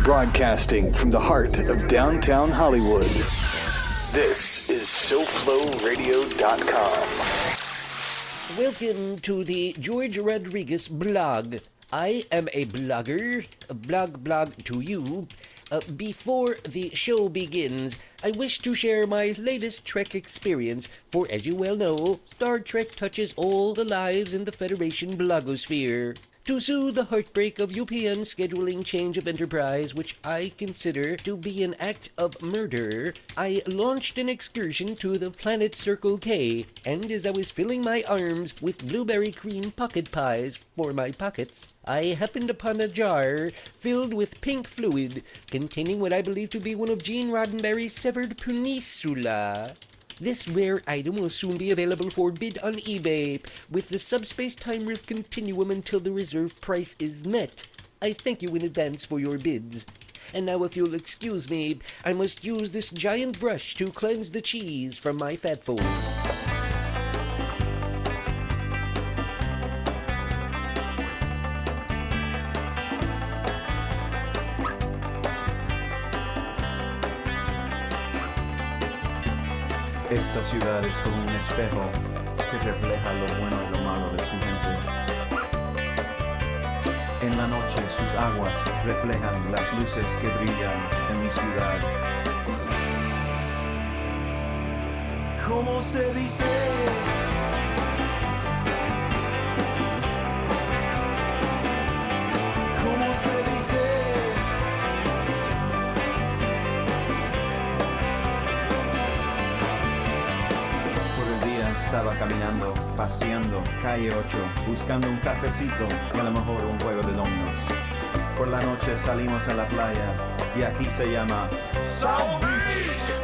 Broadcasting from the heart of downtown Hollywood. This is SoFloRadio.com. Welcome to the George Rodriguez blog. I am a blogger, a blog to you. Before the show begins, I wish to share my latest Trek experience, for as you well know, Star Trek touches all the lives in the Federation blogosphere. To soothe the heartbreak of UPN scheduling change of enterprise, which I consider to be an act of murder, I launched an excursion to the planet Circle K, and as I was filling my arms with blueberry cream pocket pies for my pockets, I happened upon a jar filled with pink fluid containing what I believe to be one of Gene Roddenberry's severed peninsula. This rare item will soon be available for bid on eBay, with the subspace time rift continuum until the reserve price is met. I thank you in advance for your bids. And now if you'll excuse me, I must use this giant brush to cleanse the cheese from my fat phone. Esta ciudad es como un espejo que refleja lo bueno y lo malo de su gente. En la noche sus aguas reflejan las luces que brillan en mi ciudad. ¿Cómo se dice? ¿Cómo se dice? Estaba caminando, paseando, calle 8, buscando un cafecito y a lo mejor un juego de dominos. Por la noche salimos a la playa y aquí se llama South Beach.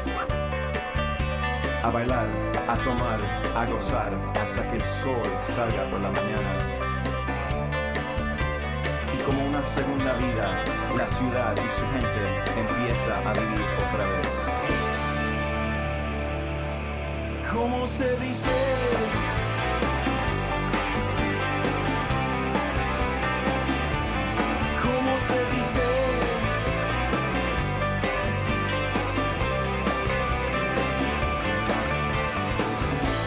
A bailar, a tomar, a gozar hasta que el sol salga por la mañana. Y como una segunda vida, la ciudad y su gente empieza a vivir otra vez. ¿Cómo se dice? ¿Cómo se dice?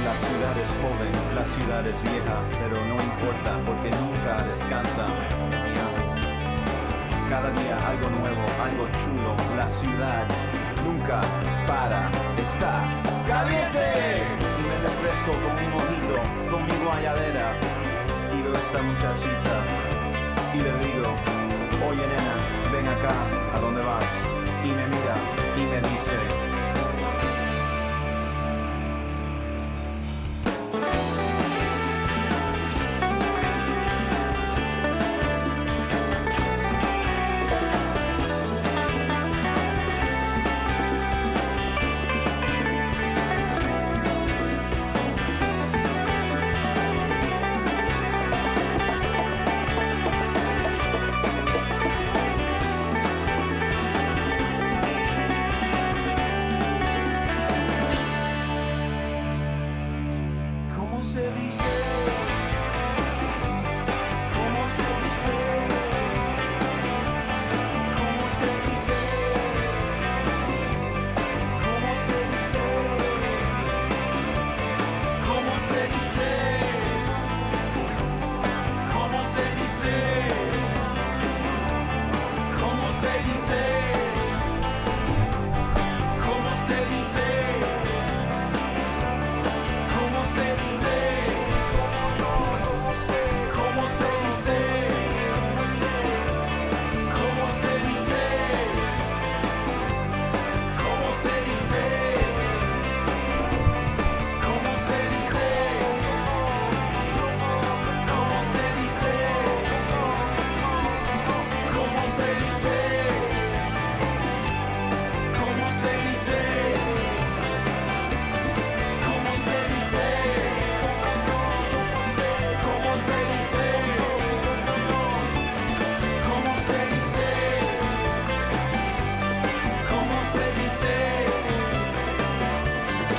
La ciudad es joven, la ciudad es vieja, pero no importa porque nunca descansa, mi amo. Cada día algo nuevo, algo chulo, la ciudad nunca para, está caliente. Y me refresco con un mojito, con mi guayabera. Y veo a esta muchachita y le digo, oye nena, ven acá, ¿a dónde vas? Y me mira y me dice,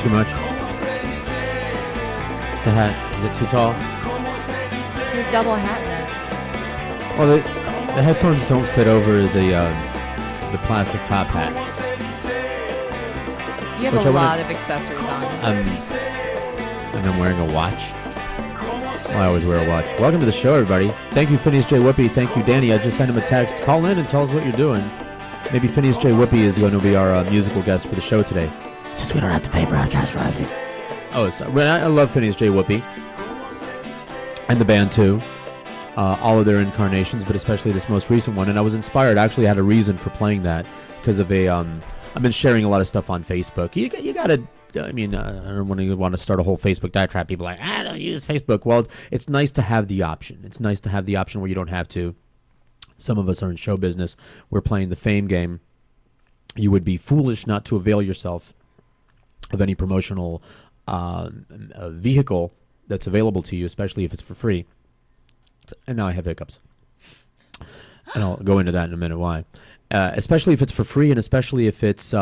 Too much? The hat, is it too tall? You're double hatting it. Well, the headphones don't fit over the plastic top hat. You have Which a I wanna- lot of accessories on. And I'm wearing a watch. Well, I always wear a watch. Welcome to the show, everybody. Thank you, Phineas J. Whoopi. Thank you, Danny. I just sent him a text. Call in and tell us what you're doing. Maybe Phineas J. Whoopi is going to be our musical guest for the show today, since we don't have to pay broadcast royalties. Oh, I love Phineas J. Whoopi. And the band, too. All of their incarnations, but especially this most recent one. And I was inspired. I actually had a reason for playing that because of a... I've been sharing a lot of stuff on Facebook. You got to... I mean, I don't want to start a whole Facebook diatribe. People are like, I don't use Facebook. Well, it's nice to have the option. It's nice to have the option where you don't have to. Some of us are in show business. We're playing the fame game. You would be foolish not to avail yourself of any promotional vehicle that's available to you, especially if it's for free. And now I have hiccups. And I'll go into that in a minute why. Especially if it's for free, and especially if it's...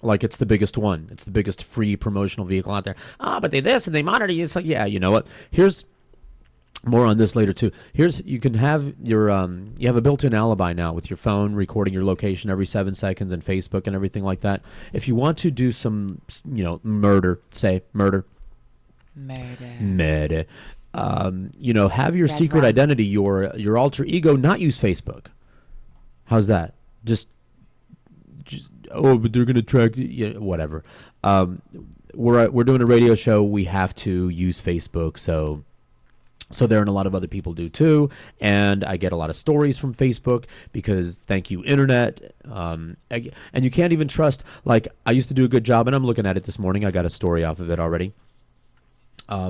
like it's the biggest one. It's the biggest free promotional vehicle out there. But they this and they monitor you. It's like, yeah, you know what? Here's more on this later too. You can have your you have a built-in alibi now with your phone recording your location every 7 seconds and Facebook and everything like that. If you want to do some, murder, have your secret identity, your alter ego, not use Facebook. How's that? Just but they're gonna track whatever. We're doing a radio show. We have to use Facebook, so there, and a lot of other people do too. And I get a lot of stories from Facebook because thank you, internet. And you can't even trust. Like, I used to do a good job, and I'm looking at it this morning. I got a story off of it already.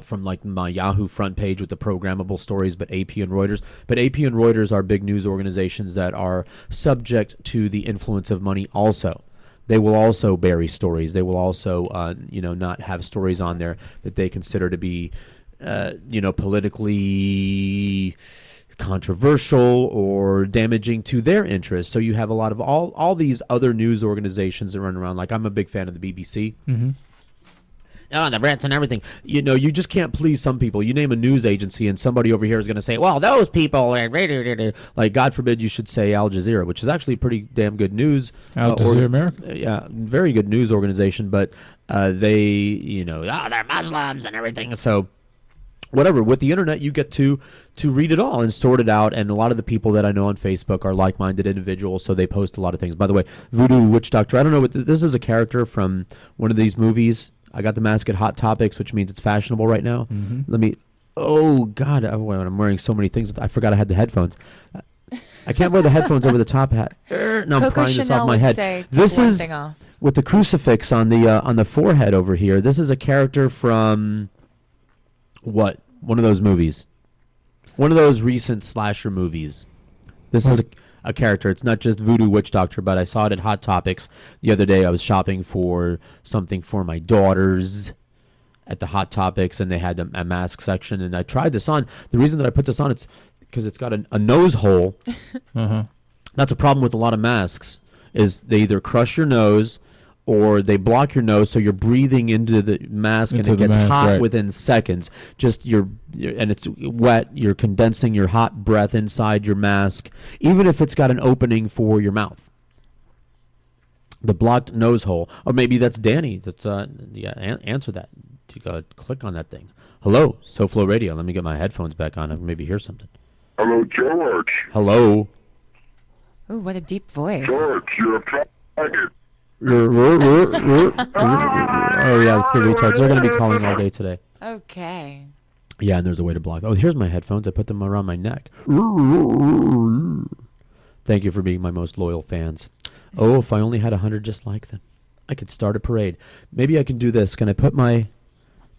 From like my Yahoo front page with the programmable stories, but AP and Reuters. But AP and Reuters are big news organizations that are subject to the influence of money also. They will also bury stories. They will also, not have stories on there that they consider to be, politically controversial or damaging to their interests. So you have a lot of all these other news organizations that run around. Like, I'm a big fan of the BBC. Mm-hmm. Oh, the Brits and everything. You just can't please some people. You name a news agency and somebody over here is going to say, well, those people, like, God forbid you should say Al Jazeera, which is actually pretty damn good news. Al Jazeera America? Yeah, very good news organization, but they, they're Muslims and everything. So whatever, with the internet, you get to read it all and sort it out. And a lot of the people that I know on Facebook are like-minded individuals, so they post a lot of things. By the way, Voodoo Witch Doctor, I don't know what this is, a character from one of these movies. I got the mask at Hot Topics, which means it's fashionable right now. Mm-hmm. Oh, God, I'm wearing so many things. I forgot I had the headphones. I can't wear the headphones over the top hat. No, I'm prying this off my head. This is with the crucifix on the forehead over here. This is a character from what? One of those movies. One of those recent slasher movies. This is a character. It's not just Voodoo Witch Doctor, but I saw it at Hot Topics the other day. I was shopping for something for my daughters at the Hot Topics, and they had a mask section, and I tried this on. The reason that I put this on, it's because it's got a nose hole. Uh-huh. That's a problem with a lot of masks, is they either crush your nose or they block your nose, so you're breathing into the mask and it gets hot within seconds. And it's wet. You're condensing your hot breath inside your mask, even if it's got an opening for your mouth. The blocked nose hole. Or maybe that's Danny. That's answer that. You gotta click on that thing. Hello, SoFlo Radio. Let me get my headphones back on and maybe hear something. Hello, George. Hello. Ooh, what a deep voice. George, you're a faggot. Oh yeah, it's the retards. They're gonna be calling all day today. Okay. Yeah, and there's a way to block. Oh, here's my headphones. I put them around my neck. Thank you for being my most loyal fans. Oh, if I only had 100 just like them, I could start a parade. Maybe I can do this. Can I put my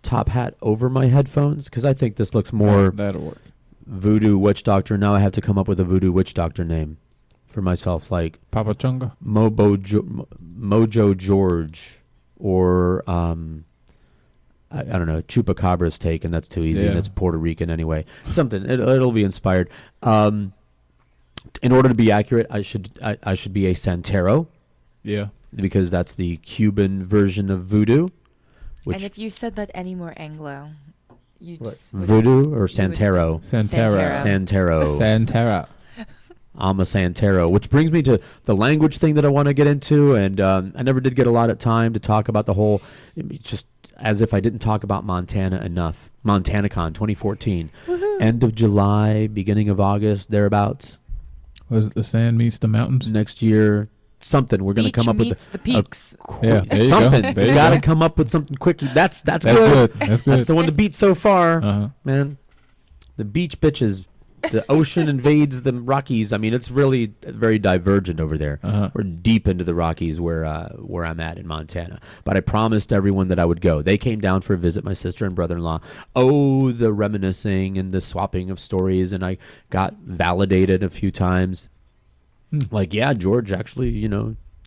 top hat over my headphones? Because I think this looks more that'll work. Voodoo Witch Doctor. Now I have to come up with a Voodoo Witch Doctor name for myself, like Papa Chunga, Mojo George, or I don't know, Chupacabra's take, and that's too easy, and it's Puerto Rican anyway. Something it'll be inspired. In order to be accurate, I should be a Santero. Yeah, because that's the Cuban version of voodoo. And if you said that any more Anglo, you just voodoo or Santero? Santero. I'm a Santero, which brings me to the language thing that I want to get into. And I never did get a lot of time to talk about the whole, just as if I didn't talk about Montana enough. MontanaCon 2014. Woohoo. End of July, beginning of August, thereabouts. Was it the sand meets the mountains? Next year, something. We're going to Beach come up meets with the peaks. Yeah, there you something. go. There You you got to go. come up with something quick. That's That's good. good. That's good. That's the one to beat so far, Uh-huh. man. The beach bitches. The ocean invades the Rockies. I mean, it's really very divergent over there. Uh-huh. We're deep into the Rockies where I'm at in Montana. But I promised everyone that I would go. They came down for a visit, my sister and brother-in-law. Oh, the reminiscing and the swapping of stories, and I got validated a few times. Like, yeah, George actually,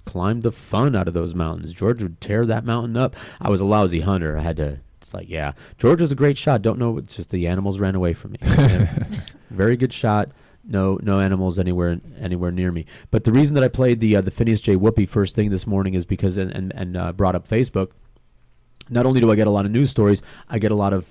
climbed the fun out of those mountains. George would tear that mountain up. I was a lousy hunter. I had to. It's like, yeah, George was a great shot. Don't know. It's just the animals ran away from me. Very good shot. No animals anywhere near me. But the reason that I played the Phineas J. Whoopi first thing this morning is because and brought up Facebook. Not only do I get a lot of news stories, I get a lot of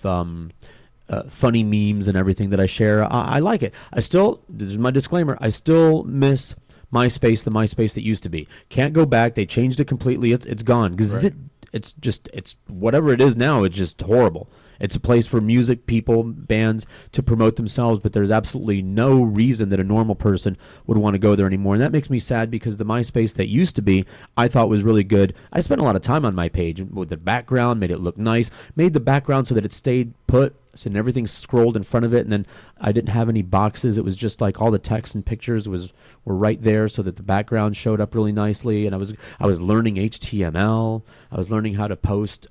funny memes and everything that I share. I like it. This is my disclaimer. I still miss MySpace, the MySpace that used to be. Can't go back. They changed it completely. It's gone. Right. It's whatever it is now. It's just horrible. It's a place for music people, bands to promote themselves, but there's absolutely no reason that a normal person would want to go there anymore. And that makes me sad because the MySpace that used to be, I thought was really good. I spent a lot of time on my page with the background, made it look nice, made the background so that it stayed put, so everything scrolled in front of it, and then I didn't have any boxes. It was just like all the text and pictures were right there so that the background showed up really nicely. And I was learning HTML. I was learning how to post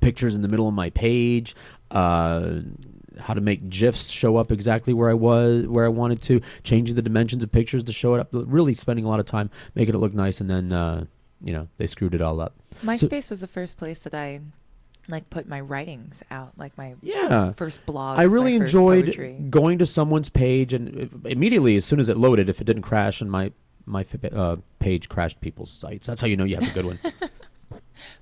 pictures in the middle of my page, how to make GIFs show up exactly where I wanted to, changing the dimensions of pictures to show it up, really spending a lot of time making it look nice, and then they screwed it all up. MySpace was the first place that I put my writings out, like my first blog. I really enjoyed poetry. going to someone's page, and immediately as soon as it loaded, if it didn't crash and my page crashed people's sites, that's how you know you have a good one.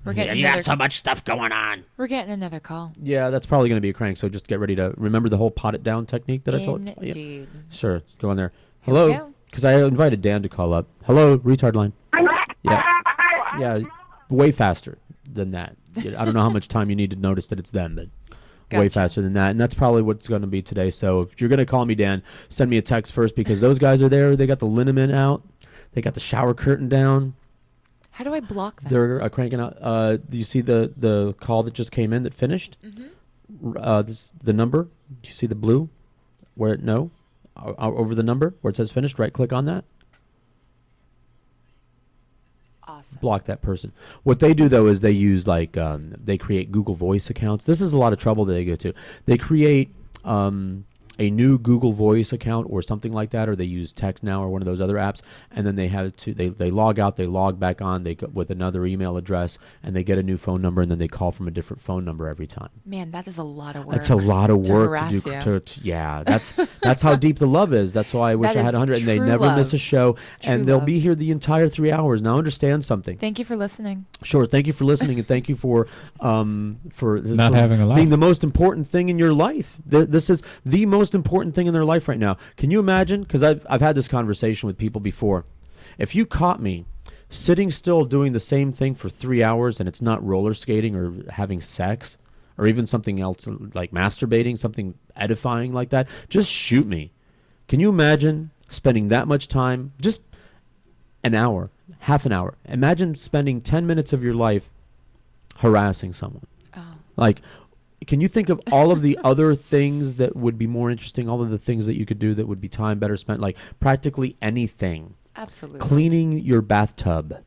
We're getting You got so much stuff going on. We're getting another call. Yeah, that's probably going to be a crank, so just get ready to remember the whole pot it down technique that I told you. Indeed. Sure, go on there. Here we Hello, go. because I invited Dan to call up. Hello, retard line. Yeah, way faster than that. I don't know how much time you need to notice that it's them, but way Gotcha. faster than that. And that's probably what's going to be today. So if you're going to call me Dan, send me a text first, because those guys are there. They got the liniment out. They got the shower curtain down. How do I block that? They're cranking out. Do you see the call that just came in that finished? The number. Do you see the blue? Over the number where it says finished, right click on that. Awesome. Block that person. What they do though is they use they create Google Voice accounts. This is a lot of trouble that they go to. They create a new Google Voice account or something like that, or they use Text Now or one of those other apps, and then they log out, they log back on, they go with another email address, and they get a new phone number, and then they call from a different phone number every time. Man, that is a lot of work. That's a lot of to work harass to you. do. Yeah, that's how deep the love is. That's why I wish That I had is 100, and they true never miss a love. show, True and they'll love. be here the entire 3 hours. Now understand something. Thank you for listening. Sure. Thank you for listening, and thank you for Not having a life. being the most important thing in your life. This is the most important thing in their life right now. Can you imagine? Because I've had this conversation with people before. If you caught me sitting still doing the same thing for 3 hours, and it's not roller skating or having sex or even something else like masturbating, something edifying like that, just shoot me. Can you imagine spending that much time, just an hour, half an hour? Imagine spending 10 minutes of your life harassing someone. Oh. Like, can you think of all of the other things that would be more interesting, all of the things that you could do that would be time better spent, like practically anything. Absolutely. Cleaning your bathtub.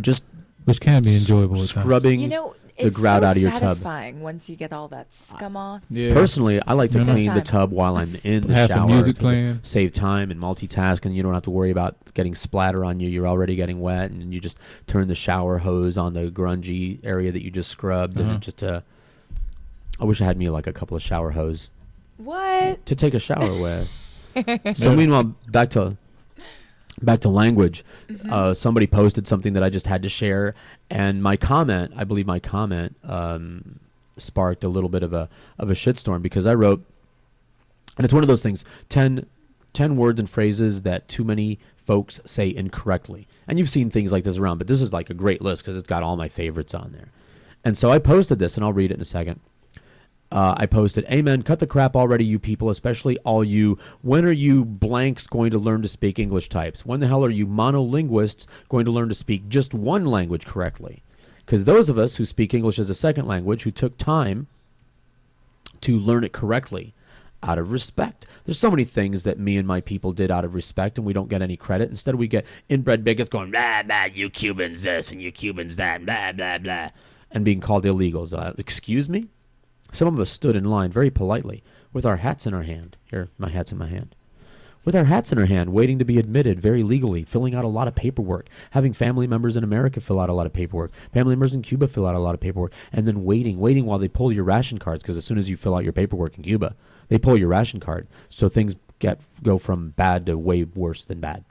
Just Which can be enjoyable at times. scrubbing You know, the it's grout so out of your tub. satisfying once you get all that scum off. Yeah. Personally, I like to Mhm. clean the Good time. tub while I'm in the Have shower. some music 'cause it playing. Save time and multitask, and you don't have to worry about getting splatter on you. You're already getting wet, and you just turn the shower hose on the grungy area that you just scrubbed, and it just I wish I had me like a couple of shower hose What? to take a shower with. So meanwhile, back to language. Somebody posted something that I just had to share, and I believe my comment sparked a little bit of a shitstorm, because I wrote, and it's one of those things, 10 10 words and phrases that too many folks say incorrectly. And you've seen things like this around, but this is like a great list because it's got all my favorites on there. And so I posted this, and I'll read it in a second. I posted, "Amen, cut the crap already, you people, especially all you, when are you blanks going to learn to speak English types? When the hell are you monolinguists going to learn to speak just one language correctly? Because those of us who speak English as a second language, who took time to learn it correctly, out of respect." There's so many things that me and my people did out of respect, and we don't get any credit. Instead, we get inbred bigots going, blah, blah, you Cubans this and you Cubans that, blah, blah, blah, and being called illegals. Excuse me? Some of us stood in line very politely with our hats in our hand. Here, my hat's in my hand. With our hats in our hand, waiting to be admitted very legally, filling out a lot of paperwork, having family members in America fill out a lot of paperwork, family members in Cuba fill out a lot of paperwork, and then waiting while they pull your ration cards, because as soon as you fill out your paperwork in Cuba, they pull your ration card. So things go from bad to way worse than bad.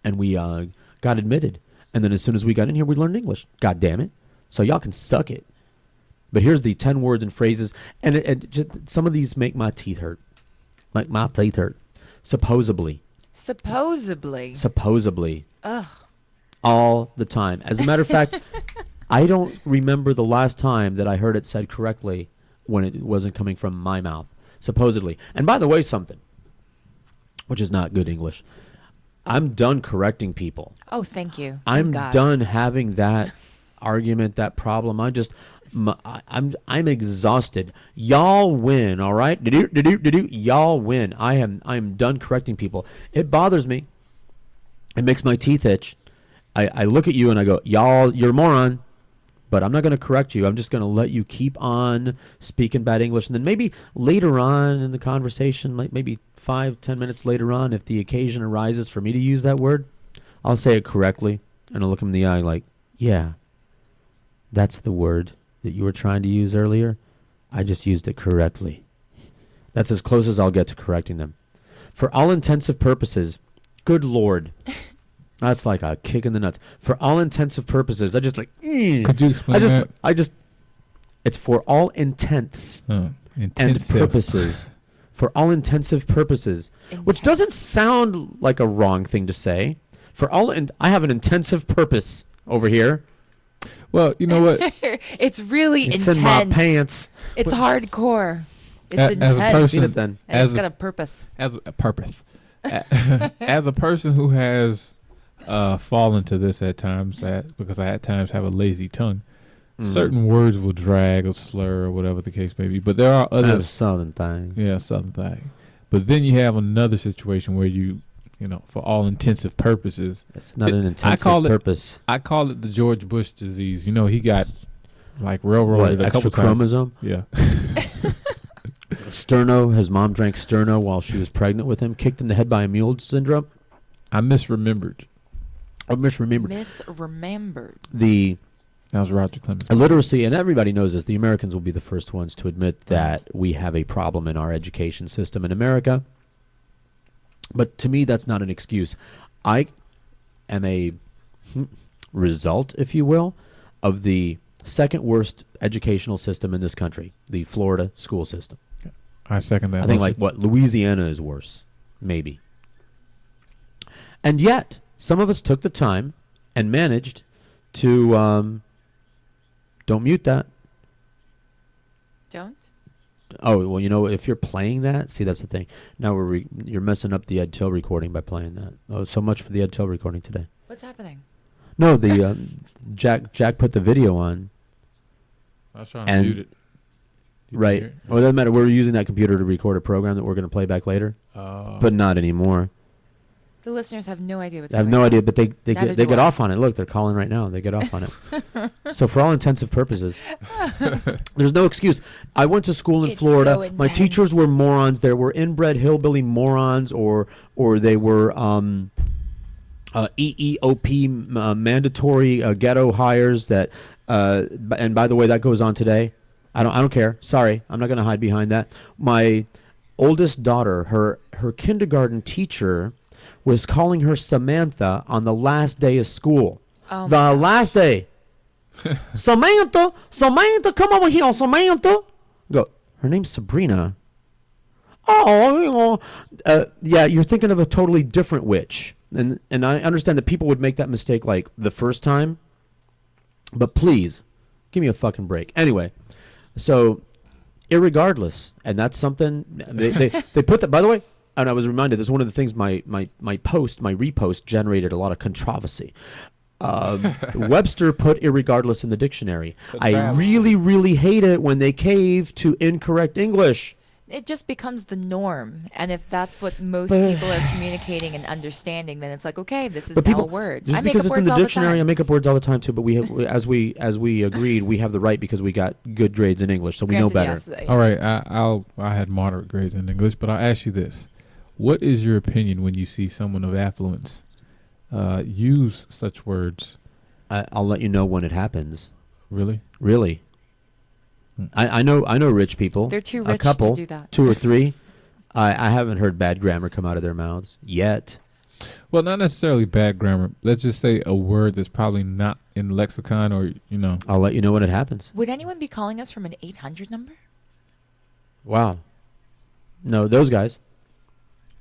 And we got admitted. And then as soon as we got in here, we learned English. God damn it. So y'all can suck it. But here's the 10 words and phrases. And just, some of these make my teeth hurt. Like my teeth hurt. Supposedly. Ugh. All the time. As a matter of fact, I don't remember the last time that I heard it said correctly when it wasn't coming from my mouth. Supposedly. And by the way, something, which is not good English, I'm done correcting people. Oh, thank you. I'm God. done having that argument, that problem. I'm exhausted. Y'all win, all right? Y'all win. I'm done correcting people. It bothers me. It makes my teeth itch. I look at you and I go, y'all, you're a moron, but I'm not going to correct you. I'm just going to let you keep on speaking bad English. And then maybe later on in the conversation, like maybe 5-10 minutes later on, if the occasion arises for me to use that word, I'll say it correctly. And I'll look him in the eye like, yeah, that's the word that you were trying to use earlier. I just used it correctly. That's as close as I'll get to correcting them. For all intensive purposes, good Lord. That's like a kick in the nuts. For all intensive purposes, I just like. Could you explain that? It's for all intents and purposes. For all intensive purposes, which doesn't sound like a wrong thing to say. For all, I have an intensive purpose over here. Well, you know what? It's really it's intense. In my pants. It's hardcore. It's intense. As a person, and it's got a purpose. As a person who has fallen to this at times, because I at times have a lazy tongue, certain words will drag or slur or whatever the case may be. But there are other southern thing. Yeah, southern thing. But then you have another situation where for all intensive purposes. It's not an intensive purpose. I call it the George Bush disease. He got like railroaded a couple chromosome? Yeah. Sterno, his mom drank Sterno while she was pregnant with him, kicked in the head by a mule syndrome. I misremembered. That was Roger Clemens. Illiteracy, and everybody knows this, the Americans will be the first ones to admit that we have a problem in our education system in America. But to me, that's not an excuse. I am a result, if you will, of the second worst educational system in this country, the Florida school system. I second that. I think Louisiana is worse, maybe. And yet, some of us took the time and managed to, don't mute that. Don't? Oh, well, if you're playing that, see, that's the thing. Now you're messing up the Ed Till recording by playing that. Oh, so much for the Ed Till recording today. What's happening? No, the Jack put the video on. I was trying to mute it. Right. Well, it doesn't matter. We're using that computer to record a program that we're going to play back later. But not anymore. The listeners have no idea what's going on. I have no idea, but they get off on it. Look, they're calling right now. They get off on it. So for all intensive purposes, there's no excuse. I went to school in Florida. So my teachers were morons. There were inbred hillbilly morons, or they were EEOP mandatory ghetto hires that. And by the way, that goes on today. I don't care. Sorry, I'm not going to hide behind that. My oldest daughter, her kindergarten teacher was calling her Samantha on the last day of school. Oh, the last day. Samantha, come over here, Samantha. Go. Her name's Sabrina. Yeah, you're thinking of a totally different witch. And I understand that people would make that mistake like the first time. But please, give me a fucking break. Anyway, so irregardless, and that's something they put that, by the way, and I was reminded, that's one of the things my repost generated a lot of controversy. Webster put irregardless in the dictionary. I really, really hate it when they cave to incorrect English. It just becomes the norm. And if that's what most people are communicating and understanding, then it's like, okay, this is now a word. Just I make because up it's in words the all the dictionary, I time. make up words all the time too. But we have, as we agreed, we have the right because we got good grades in English, so we know better. Yes, All right, I had moderate grades in English, but I'll ask you this: what is your opinion when you see someone of affluence use such words? I'll let you know when it happens. Really? Really. I know rich people. They're too a rich couple, to do that. 2 or 3. I haven't heard bad grammar come out of their mouths yet. Well, not necessarily bad grammar. Let's just say a word that's probably not in the lexicon, or I'll let you know when it happens. Would anyone be calling us from an 800 number? Wow. No, those guys.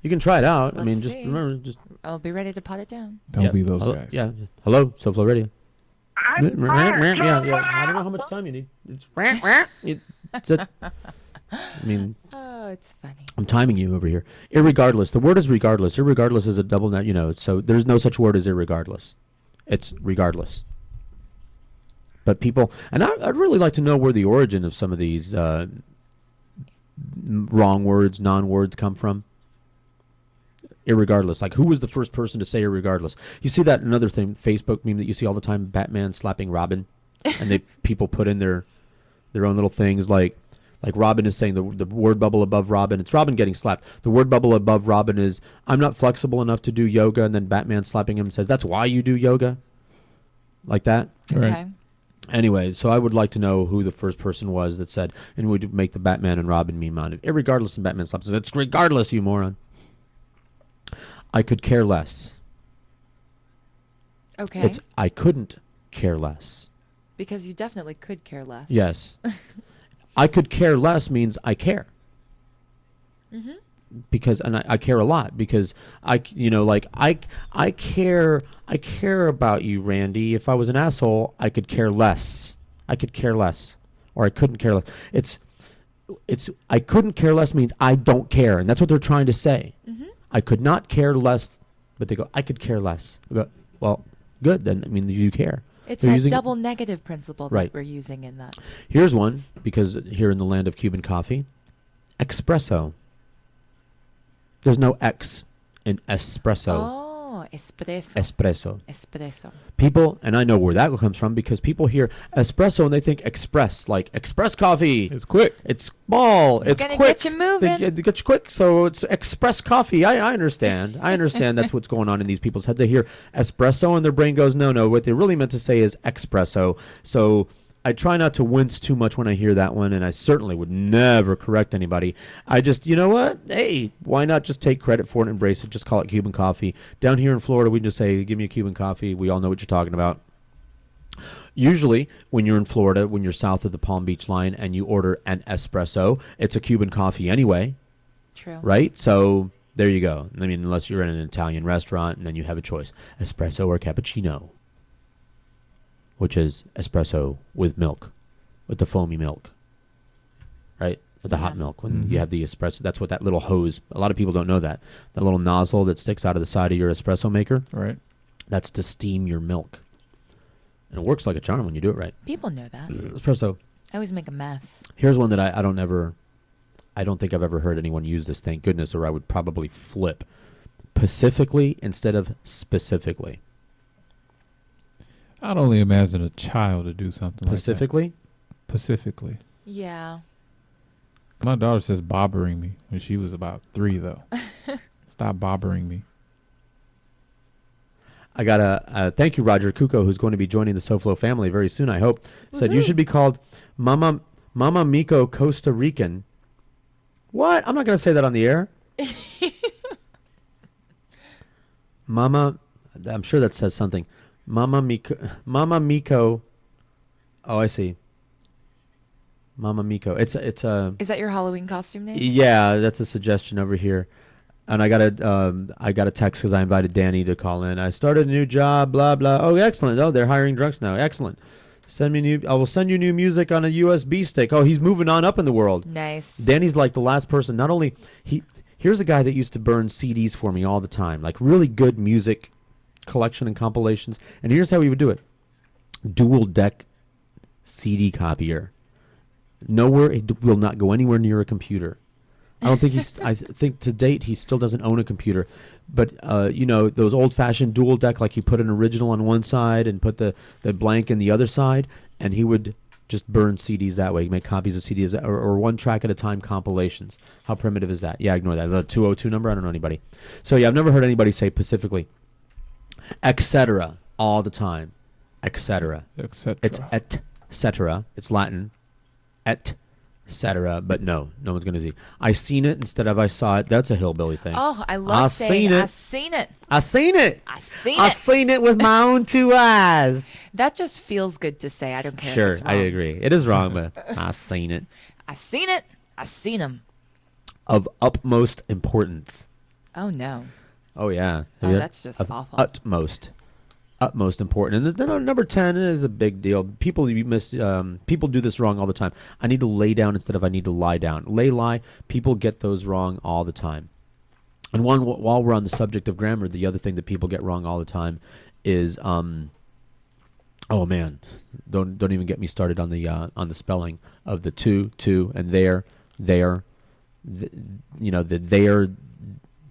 You can try it out. I Let's mean, just see. remember, just I'll be ready to pot it down. Don't be those hello, guys. Yeah. Hello, SoFlo Radio. Yeah. I don't know how much time you need. It's I mean, Oh, it's funny. I'm timing you over here. Irregardless. The word is regardless. Irregardless is a double net, so there's no such word as irregardless. It's regardless. But people, and I'd really like to know where the origin of some of these wrong words, non-words come from. Irregardless. Like, who was the first person to say irregardless? You see that another thing, Facebook meme that you see all the time, Batman slapping Robin, and people put in their own little things like Robin is saying the word bubble above Robin. It's Robin getting slapped. The word bubble above Robin is, I'm not flexible enough to do yoga, and then Batman slapping him says, that's why you do yoga? Like that? Right. Okay. Anyway, so I would like to know who the first person was that said, and would make the Batman and Robin meme on it. Irregardless, and Batman slaps it. It's regardless, you moron. I could care less. Okay. It's I couldn't care less. Because you definitely could care less. Yes. I could care less means I care. Mm-hmm. Because, and I care a lot because I care about you, Randy. If I was an asshole, I could care less. I could care less, or I couldn't care less. It's I couldn't care less means I don't care, and that's what they're trying to say. Mm-hmm. I could not care less, but they go, I could care less. I go, well, good then. I mean, you care. It's They're that using- double negative principle that Right. we're using in that. Here's one, because here in the land of Cuban coffee, espresso. There's no X in espresso. Oh, espresso. Espresso. Espresso. People, and I know where that comes from, because people hear espresso and they think express, like express coffee. It's quick. It's small. It's gonna quick. get you moving. They get you quick, so it's express coffee. I understand. I understand that's what's going on in these people's heads. They hear espresso and their brain goes, no. What they really meant to say is espresso. So I try not to wince too much when I hear that one, and I certainly would never correct anybody. I just, you know what? Hey, why not just take credit for it and embrace it? Just call it Cuban coffee. Down here in Florida, we just say, give me a Cuban coffee. We all know what you're talking about. Usually, when you're in Florida, when you're south of the Palm Beach line and you order an espresso, it's a Cuban coffee anyway, True. right? So there you go. I mean, unless you're in an Italian restaurant and then you have a choice, espresso or cappuccino, which is espresso with milk, with the foamy milk, right? With the hot Yeah. milk. When you have the espresso, that's what that little hose, a lot of people don't know that. That little nozzle that sticks out of the side of your espresso maker, Right. that's to steam your milk. And it works like a charm when you do it right. People know that. Espresso. I always make a mess. Here's one that I don't think I've ever heard anyone use this, thank goodness, or I would probably flip. Pacifically instead of specifically. I'd only imagine a child to do something Pacifically? like that. Pacifically. Yeah. My daughter says bobbering me when she was about 3, though. Stop bobbering me. I got a thank you, Roger Cuco, who's going to be joining the SoFlo family very soon, I hope. Said you should be called Mama Miko Costa Rican. What? I'm not going to say that on the air. Mama, I'm sure that says something. Mama Miko. Oh, I see. Mama Miko. It's a Is that your Halloween costume name? yeah. That's a suggestion over here. And I got a text because I invited Danny to call in. I started a new job. Blah blah. Oh, excellent. Oh, they're hiring drunks now. Excellent. I will send you new music on a USB stick. Oh, he's moving on up in the world. Nice. Danny's like the last person. Not only here's a guy that used to burn CDs for me all the time, like really good music collection and compilations. And here's how he would do it: dual deck CD copier. Nowhere, it will not go anywhere near a computer. I don't think I think to date he still doesn't own a computer, but you know, those old-fashioned dual deck, like you put an original on one side and put the blank in the other side, and he would just burn CDs that way, make copies of CDs or one track at a time compilations. How primitive is that? Yeah, ignore that. The 202 number. I don't know anybody. So yeah, I've never heard anybody say specifically, etc. all the time, etc. Etc. It's et cetera. It's Latin, et cetera. But no one's gonna see. I seen it instead of I saw it. That's a hillbilly thing. Oh, I love saying I seen it. I seen it. I seen I it. seen it with my own two eyes. That just feels good to say. I don't care. Sure, if it's I wrong. agree. It is wrong, but I seen it. I seen it. I seen him. Of utmost importance. Oh no. Oh yeah. Oh, that's just of awful. Utmost important. And then number 10 is a big deal. People do this wrong all the time. I need to lay down instead of I need to lie down. Lie. People get those wrong all the time. And while we're on the subject of grammar, the other thing that people get wrong all the time is oh man, don't even get me started on the spelling of the to and there. You know, the there,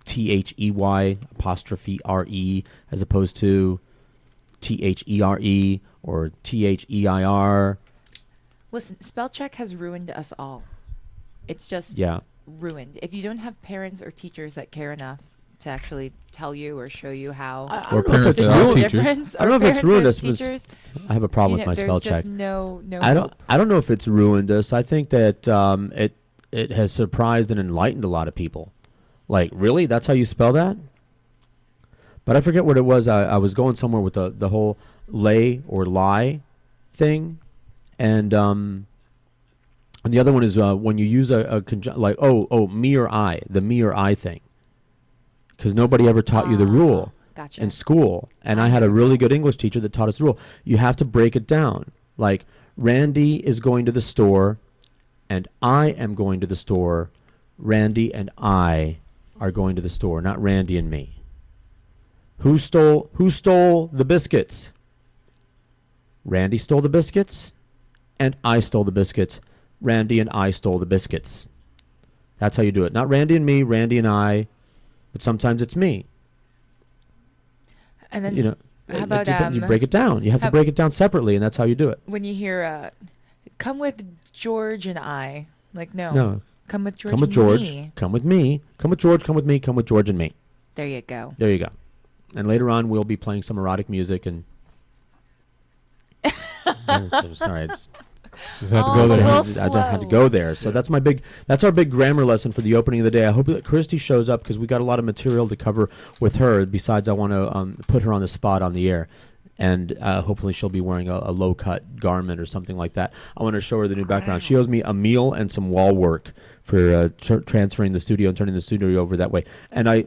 THEY apostrophe RE as opposed to THERE or THEIR. Listen, spell check has ruined us all. It's just ruined. If you don't have parents or teachers that care enough to actually tell you or show you how, Or parents there's that no are teachers. difference. I don't know or if it's parents ruined or us, but teachers, I have a problem with my spell there's check. just no I hope. don't know if it's ruined us. I think that it has surprised and enlightened a lot of people. Like, really? That's how you spell that? But I forget what it was. I was going somewhere with the whole lay or lie thing, and the other one is when you use a like me or I, the me or I thing, because nobody ever taught you the rule Gotcha. in school, and I had a really good English teacher that taught us the rule. You have to break it down. Like, Randy is going to the store, and I am going to the store. Randy and I are going to the store, not Randy and me. Who stole the biscuits? Randy stole the biscuits, and I stole the biscuits. Randy and I stole the biscuits. That's how you do it. Not Randy and me, Randy and I, but sometimes it's me. And then, You know, how about you break it down. You have to break it down separately, and that's how you do it. when you hear come with George and I, like No. come with George Come with and George. me. Come with me. Come with George. Come with me. Come with George and me. There you go. There you go. And later on, we'll be playing some erotic music and. I'm sorry, it's, Just had to go Oh, there. well, I had to go there. So that's our big grammar lesson for the opening of the day. I hope that Christy shows up because we got a lot of material to cover with her. Besides, I want to put her on the spot on the air. And hopefully she'll be wearing a low-cut garment or something like that. I want to show her the new background. She owes me a meal and some wall work for transferring the studio and turning the studio over that way. And I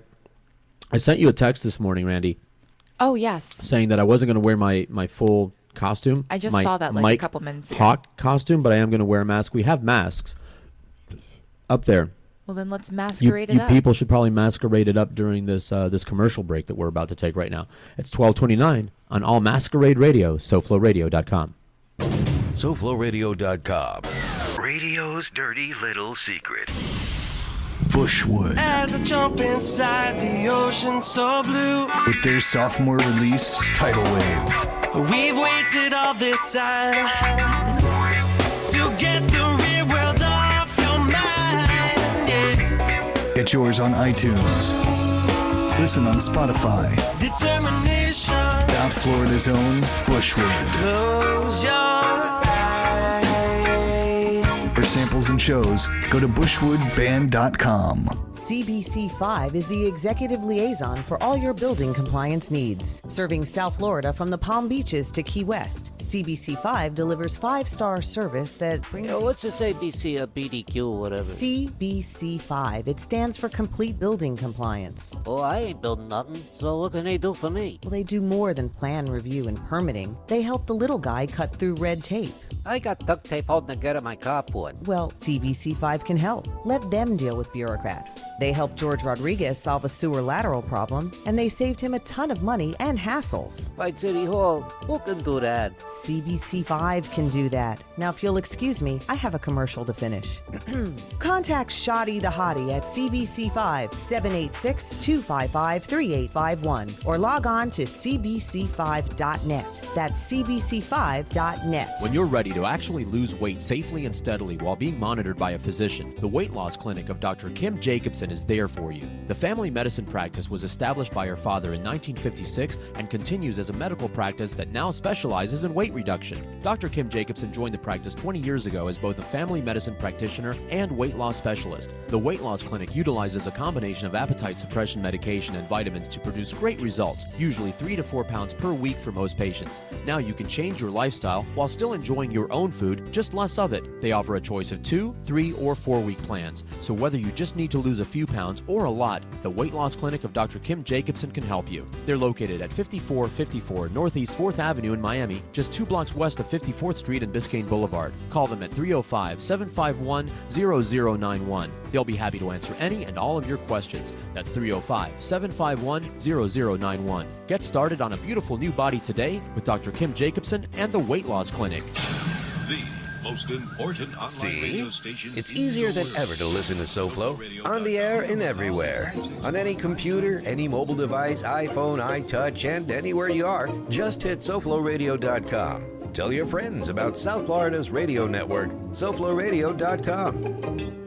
sent you a text this morning, Randy, Oh yes. saying that I wasn't going to wear my full costume. I just my saw that like Mike a couple minutes ago. Hawk costume, but I am going to wear a mask. We have masks up there. Well, then let's You masquerade it up. people should probably masquerade it up during this this commercial break that we're about to take right now. It's 12:29 on All Masquerade Radio, SoFloRadio.com. SoFloRadio.com. Radio's dirty little secret. Bushwood. As I jump inside the ocean so blue, With their sophomore release, Tidal Wave. we've waited all this time to get the real world off your mind. Yeah. Get yours on iTunes. Listen on Spotify. Determination, South Florida's own Bushwood. close your eyes. For samples and shows, go to bushwoodband.com. CBC5 is the executive liaison for all your building compliance needs, serving South Florida from the Palm Beaches to Key West. CBC5 delivers 5-star service that brings What's this ABC, BDQ, whatever? CBC5. It stands for Complete Building Compliance. Oh, I ain't building nothing, so what can they do for me? Well, they do more than plan review and permitting. They help the little guy cut through red tape. I got duct tape holding together my carport. Well, CBC5 can help. Let them deal with bureaucrats. They helped George Rodriguez solve a sewer lateral problem, and they saved him a ton of money and hassles. By City Hall, who can do that? CBC5 can do that. Now, if you'll excuse me, I have a commercial to finish. Contact Shoddy the Hottie at CBC5 786-255-3851 or log on to cbc5.net. That's cbc5.net. When you're ready to actually lose weight safely and steadily while being monitored by a physician, the Weight Loss Clinic of Dr. Kim Jacobson is there for you. The family medicine practice was established by her father in 1956 and continues as a medical practice that now specializes in weight reduction. Dr. Kim Jacobson joined the practice 20 years ago as both a family medicine practitioner and weight loss specialist. The Weight Loss Clinic utilizes a combination of appetite suppression medication and vitamins to produce great results, usually 3 to 4 pounds per week for most patients. Now you can change your lifestyle while still enjoying your own food, just less of it. They offer a choice of 2, 3, or 4-week plans. So whether you just need to lose a few pounds or a lot, the Weight Loss Clinic of Dr. Kim Jacobson can help you. They're located at 5454 Northeast 4th Avenue in Miami, just 2 blocks west of 54th Street and Biscayne Boulevard. Call them at 305-751-0091. They'll be happy to answer any and all of your questions. That's 305-751-0091. Get started on a beautiful new body today with Dr. Kim Jacobson and the Weight Loss Clinic. The most important online radio station. It's easier than ever to listen to SoFlo. On the air and everywhere. On any computer, any mobile device, iPhone, iTouch, and anywhere you are, just hit SoFloRadio.com. Tell your friends about South Florida's radio network, SoFloRadio.com.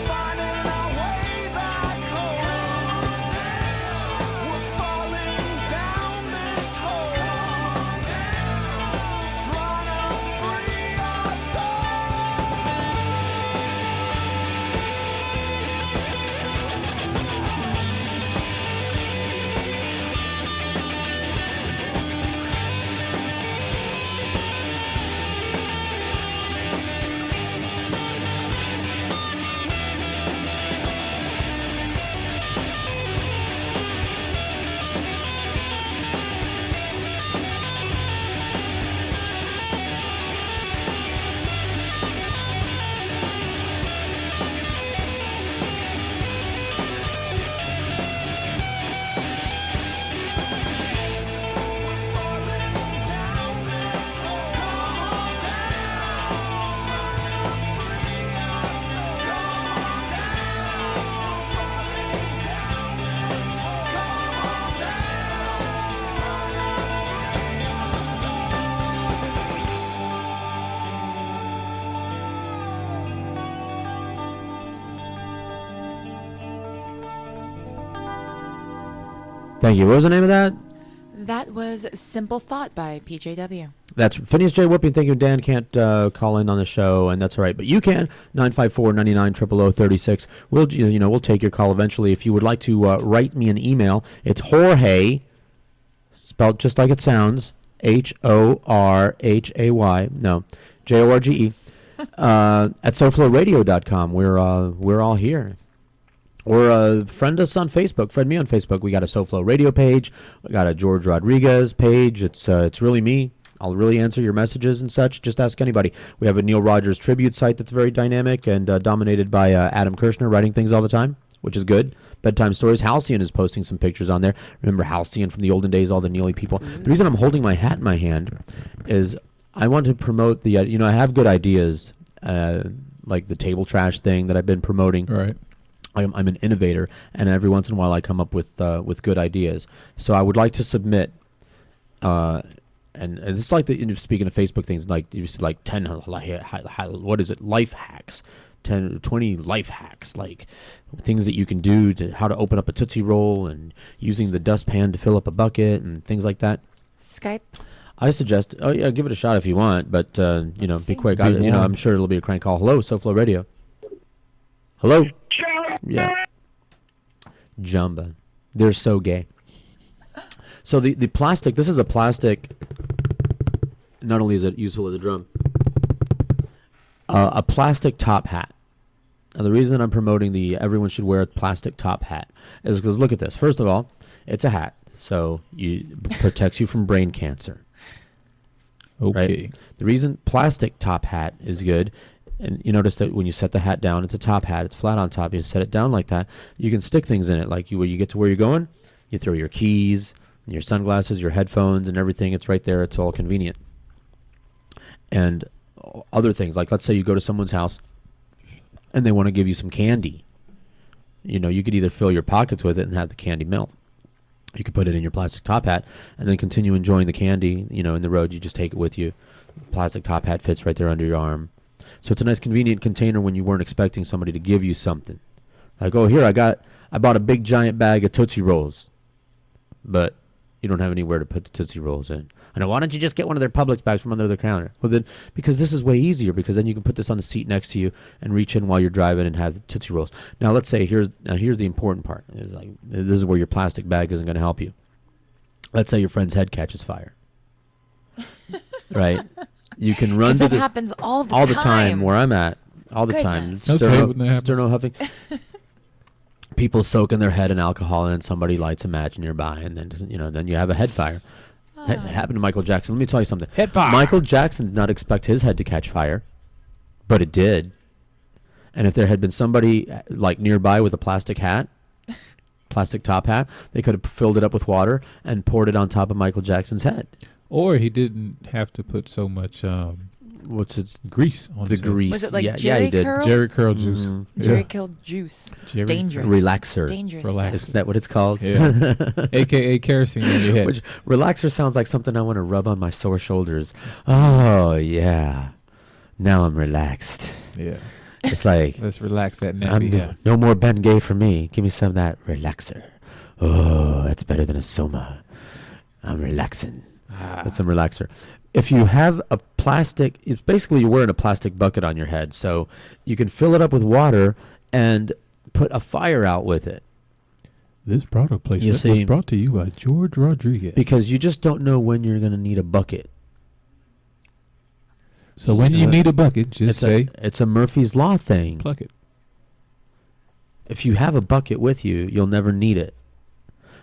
Finding our way back home. Thank you. What was the name of that? That was Simple Thought by PJW. That's Phineas J. Whoopi. Thank you. Dan can't call in on the show, and that's all right. But you can. 954-99-0036. We'll take your call eventually. If you would like to write me an email, it's Jorge, spelled just like it sounds, Horhay. No, Jorge. At SoFloRadio.com. We're all here. Or friend us on Facebook. Friend me on Facebook. We got a SoFlo Radio page. We got a George Rodriguez page. It's really me. I'll really answer your messages and such. Just ask anybody. We have a Neil Rogers tribute site that's very dynamic and dominated by Adam Kirshner writing things all the time, which is good. Bedtime Stories. Halcyon is posting some pictures on there. Remember Halcyon from the olden days, all the Neely people. The reason I'm holding my hat in my hand is I want to promote the, I have good ideas, like the table trash thing that I've been promoting. Right. I'm an innovator, and every once in a while I come up with good ideas. So I would like to submit, and it's like speaking of Facebook things, like you see like 10, what is it, life hacks, 10, 20 life hacks, like things that you can do to how to open up a Tootsie Roll and using the dustpan to fill up a bucket and things like that. Skype. I suggest, give it a shot if you want, but be quick. I'm sure it'll be a crank call. Hello, SoFlo Radio. Hello. Yeah. Jumba. They're so gay. So the plastic, this is a plastic, not only is it useful as a drum, a plastic top hat. Now the reason I'm promoting everyone should wear a plastic top hat is because look at this. First of all, it's a hat, so it protects you from brain cancer. Okay. Right? The reason plastic top hat is good, and you notice that when you set the hat down, it's a top hat. It's flat on top. You set it down like that. You can stick things in it. Like when you get to where you're going, you throw your keys, your sunglasses, your headphones, and everything. It's right there. It's all convenient. And other things, like let's say you go to someone's house, and they want to give you some candy. You could either fill your pockets with it and have the candy melt. You could put it in your plastic top hat and then continue enjoying the candy. In the road, you just take it with you. The plastic top hat fits right there under your arm. So it's a nice convenient container when you weren't expecting somebody to give you something. Like, oh, here, I bought a big giant bag of Tootsie Rolls. But you don't have anywhere to put the Tootsie Rolls in. I know, why don't you just get one of their Publix bags from under the counter? Well, then, because this is way easier, because then you can put this on the seat next to you and reach in while you're driving and have the Tootsie Rolls. Now, let's say, here's the important part. This is where your plastic bag isn't going to help you. Let's say your friend's head catches fire. Right? You can run to that happens all the time. All the time where I'm at. All the time. Sterno huffing. People soaking their head in alcohol and somebody lights a match nearby, and then you have a head fire. It happened to Michael Jackson. Let me tell you something. Head fire. Michael Jackson did not expect his head to catch fire, but it did. And if there had been somebody like nearby with a plastic top hat, they could have filled it up with water and poured it on top of Michael Jackson's head. Or he didn't have to put so much grease on the grease. Was it like Jerry he did. Curl? Jerry Curl juice. Mm-hmm. Jerry Curl juice. Dangerous. Relaxer. Dangerous. Relaxer. Isn't that what it's called? Yeah. AKA kerosene on your head. Which relaxer sounds like something I want to rub on my sore shoulders. Oh yeah. Now I'm relaxed. Yeah. It's like let's relax that nappy head. No more Ben Gay for me. Give me some of that relaxer. Oh, that's better than a Soma. I'm relaxing. That's some relaxer. If you have a plastic, it's basically you're wearing a plastic bucket on your head, so you can fill it up with water and put a fire out with it. This product placement was brought to you by George Rodriguez. Because you just don't know when you're going to need a bucket. So when you need a bucket, just say... It's a Murphy's Law thing. Pluck it. If you have a bucket with you, you'll never need it.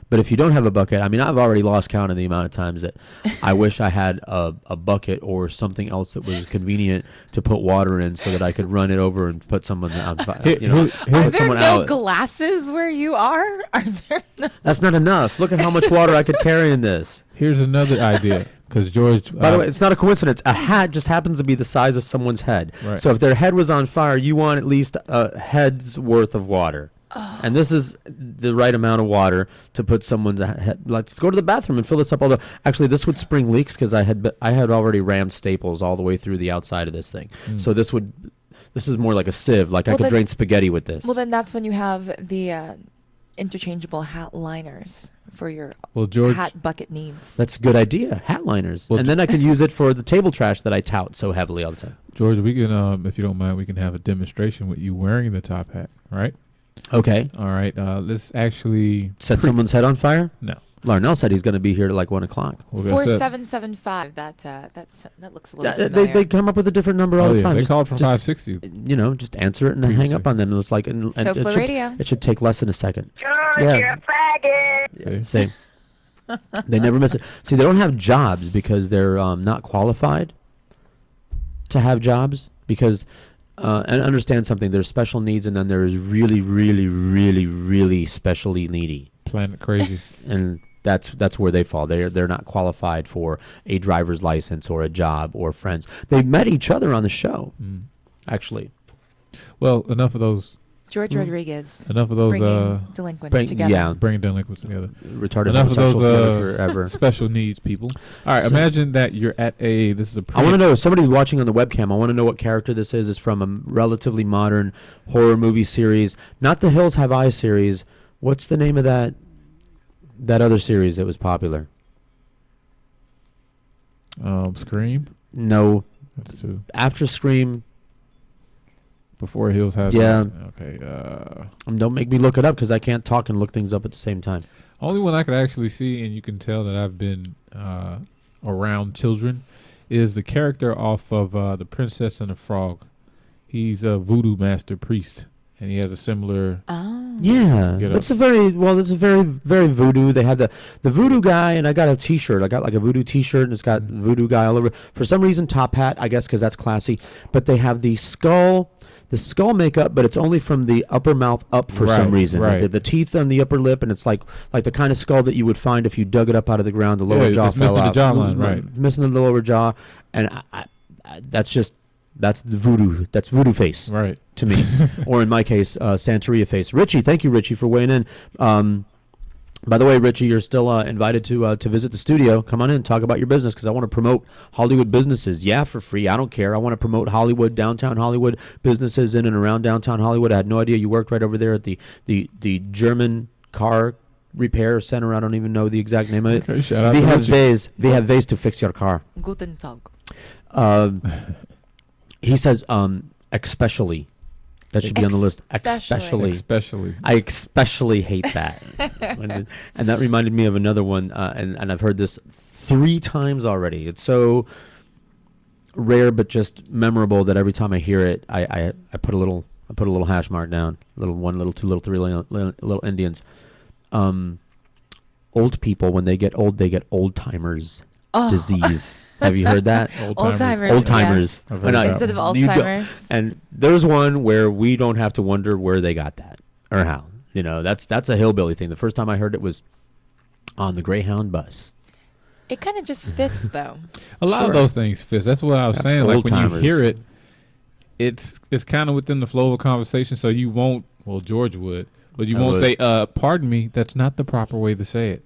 But if you don't have a bucket, I've already lost count of the amount of times that I wish I had a bucket or something else that was convenient to put water in so that I could run it over and put someone on fire. Are there no glasses where you are? Are there no? That's not enough. Look at how much water I could carry in this. Here's another idea. Because George... By the way, it's not a coincidence. A hat just happens to be the size of someone's head. Right. So if their head was on fire, you want at least a head's worth of water. Oh. And this is the right amount of water to put someone's head. Let's go to the bathroom and fill this up. Although, actually, this would spring leaks because I had already rammed staples all the way through the outside of this thing. So this is more like a sieve. Like I could drain spaghetti with this. Well, then that's when you have the interchangeable hat liners for your Well, George, hat bucket needs. That's a good idea. Hat liners. Well, and then I can use it for the table trash that I tout so heavily all the time. George, we can, if you don't mind, we can have a demonstration with you wearing the top hat, right? Okay. All right. Let's actually set someone's head on fire? No. Larnell said he's going to be here at like 1 o'clock. 4775. That looks a little familiar. They come up with a different number all the time. They called for 560. Just answer it and hang up on them. It's like Sofla Radio. It should take less than a second. George, you're a faggot. Same. They never miss it. See, they don't have jobs because they're not qualified to have jobs because. And understand something. There's special needs, and then there's really, really, really, really specially needy. Planet crazy. And that's where they fall. They're not qualified for a driver's license or a job or friends. They met each other on the show, actually. Well, enough of those. George Rodriguez. Enough of those bringing delinquents together. Yeah, bringing delinquents together. Retarded. Enough of those forever. special needs people. All right, imagine that you're at I want to know if somebody's watching on the webcam. I want to know what character this is. It's from a relatively modern horror movie series, not the Hills Have Eyes series. What's the name of that other series that was popular? Scream. No, that's two. After Scream. Before Hills Have. Yeah. Okay. Don't make me look it up because I can't talk and look things up at the same time. Only one I could actually see, and you can tell that I've been around children, is the character off of The Princess and the Frog. He's a voodoo master priest, and he has a similar. Yeah, it's a very very voodoo. They have the voodoo guy, and I got a T-shirt. I got like a voodoo T-shirt, and it's got voodoo guy all over. For some reason, top hat, I guess, because that's classy. But they have the skull makeup, but it's only from the upper mouth up for some reason. Right. The teeth on the upper lip, and it's like the kind of skull that you would find if you dug it up out of the ground. The lower jaw fell out. Missing the jawline, right? Missing the lower jaw, and that's the voodoo. That's voodoo face, right? To me, or in my case, Santeria face. Richie, thank you, Richie, for weighing in. By the way, Richie, you're still invited to visit the studio. Come on in, talk about your business, because I want to promote Hollywood businesses. Yeah, for free. I don't care. I want to promote downtown Hollywood businesses in and around downtown Hollywood. I had no idea you worked right over there at the German car repair center. I don't even know the exact name of it. Okay, shout out to Richie. We have ways to fix your car. Guten Tag. He says, especially. That should be on the list. Especially. I especially hate that. And that reminded me of another one, and I've heard this 3 times already. It's so rare but just memorable that every time I hear it, I put a little hash mark down. One, little, 2, little, 3 little Indians. Old people, when they get old, they get old-timers disease. Have you heard that? Old-timers. Yes. Instead of Alzheimer's. And there's one where we don't have to wonder where they got that or how. That's a hillbilly thing. The first time I heard it was on the Greyhound bus. It kind of just fits, though. A lot of those things fit. That's what I was saying. Like when you hear it, it's kind of within the flow of a conversation. So you won't. Well, George would, but you won't say, "Pardon me." That's not the proper way to say it.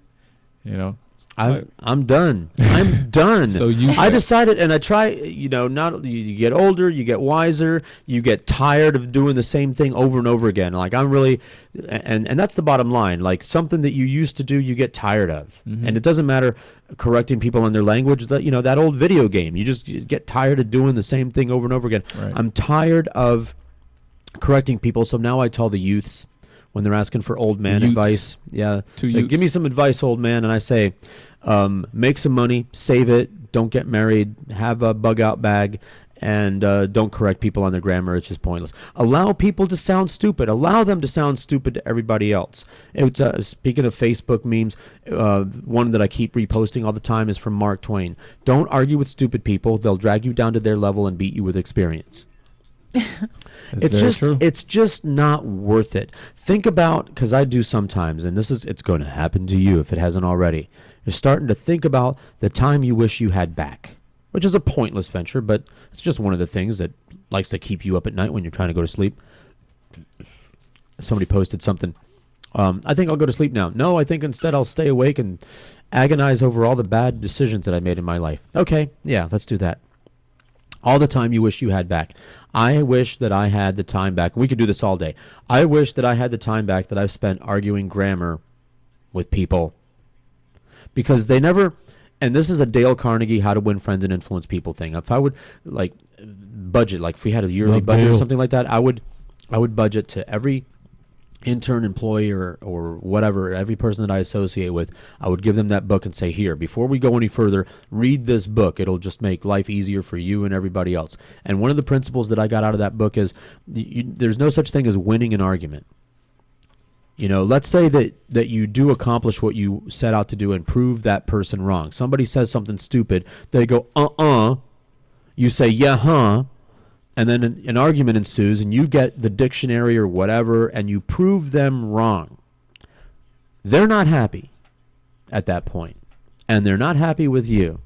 I'm done. I'm done. So I decided, and I try. Not you get older, you get wiser, you get tired of doing the same thing over and over again. Like I'm really, and that's the bottom line. Like something that you used to do, you get tired of, and it doesn't matter correcting people on their language. That old video game, you get tired of doing the same thing over and over again. Right. I'm tired of correcting people, so now I tell the youths. When they're asking for old man advice, give me some advice, old man, and I say, make some money, save it, don't get married, have a bug out bag, and don't correct people on their grammar. It's just pointless. Allow people to sound stupid. Allow them to sound stupid to everybody else. It's speaking of Facebook memes, one that I keep reposting all the time is from Mark Twain. Don't argue with stupid people. They'll drag you down to their level and beat you with experience. It's just not worth it. Think about, because I do sometimes, and it's going to happen to you if it hasn't already. You're starting to think about the time you wish you had back, which is a pointless venture, but it's just one of the things that likes to keep you up at night when you're trying to go to sleep. Somebody posted something. I think I'll go to sleep now. No, I think instead I'll stay awake and agonize over all the bad decisions that I made in my life. Okay, yeah, let's do that. All the time you wish you had back. I wish that I had the time back. We could do this all day. I wish that I had the time back that I've spent arguing grammar with people because they never. And this is a Dale Carnegie How to Win Friends and Influence People thing. If I would like budget, like if we had a yearly budget or something like that, I would budget to every intern, employee, or whatever, every person that I associate with, I would give them that book and say, here, before we go any further, read this book. It'll just make life easier for you and everybody else. And one of the principles that I got out of that book is there's no such thing as winning an argument. You know, let's say that you do accomplish what you set out to do and prove that person wrong. Somebody says something stupid. They go, You say, yeah, huh? And then an argument ensues, and you get the dictionary or whatever, and you prove them wrong. They're not happy at that point, and they're not happy with you.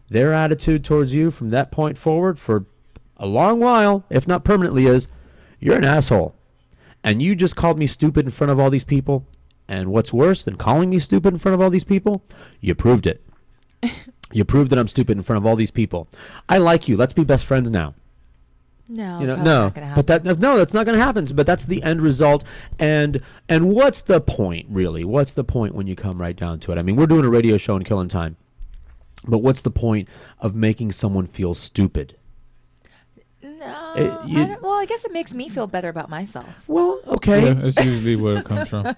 Their attitude towards you from that point forward for a long while, if not permanently, is, you're an asshole. And you just called me stupid in front of all these people. And what's worse than calling me stupid in front of all these people? You proved it. You proved that I'm stupid in front of all these people. I like you. Let's be best friends now. No, no, not gonna happen. that's not going to happen. But that's the end result. And what's the point, really? What's the point when you come right down to it? I mean, we're doing a radio show and killing time. But what's the point of making someone feel stupid? No, I guess it makes me feel better about myself. Well, okay. Yeah, that's usually where it comes from.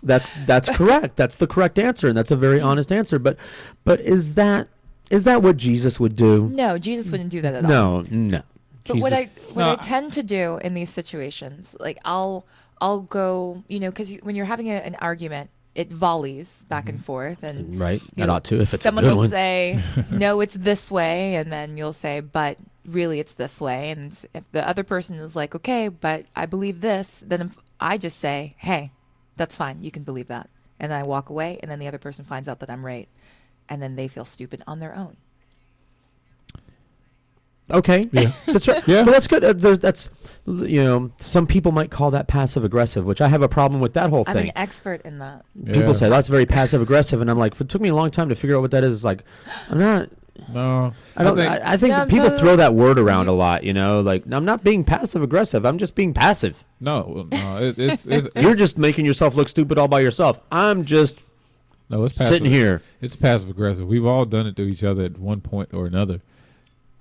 That's correct. That's the correct answer, and that's a very honest answer. But is that what Jesus would do? No, Jesus wouldn't do that at all. No. But what I tend to do in these situations, like I'll go, because when you're having an argument, it volleys back and forth, and right, it ought to if it's someone a good will one. say, no, it's this way, and then you'll say, but really it's this way, and if the other person is like, okay, but I believe this, then I just say, hey, that's fine, you can believe that, and then I walk away, and then the other person finds out that I'm right, and then they feel stupid on their own. Okay, yeah, that's right. Yeah, well, that's good. That's some people might call that passive aggressive, which I have a problem with that whole thing. I'm an expert in that. People say that's very passive aggressive, and I'm like, it took me a long time to figure out what that is. Like, I'm not. No, I don't. I think that people throw that word around a lot. Like, I'm not being passive aggressive. I'm just being passive. No, it's you're just making yourself look stupid all by yourself. I'm just it's passive, sitting here. It's passive aggressive. We've all done it to each other at one point or another.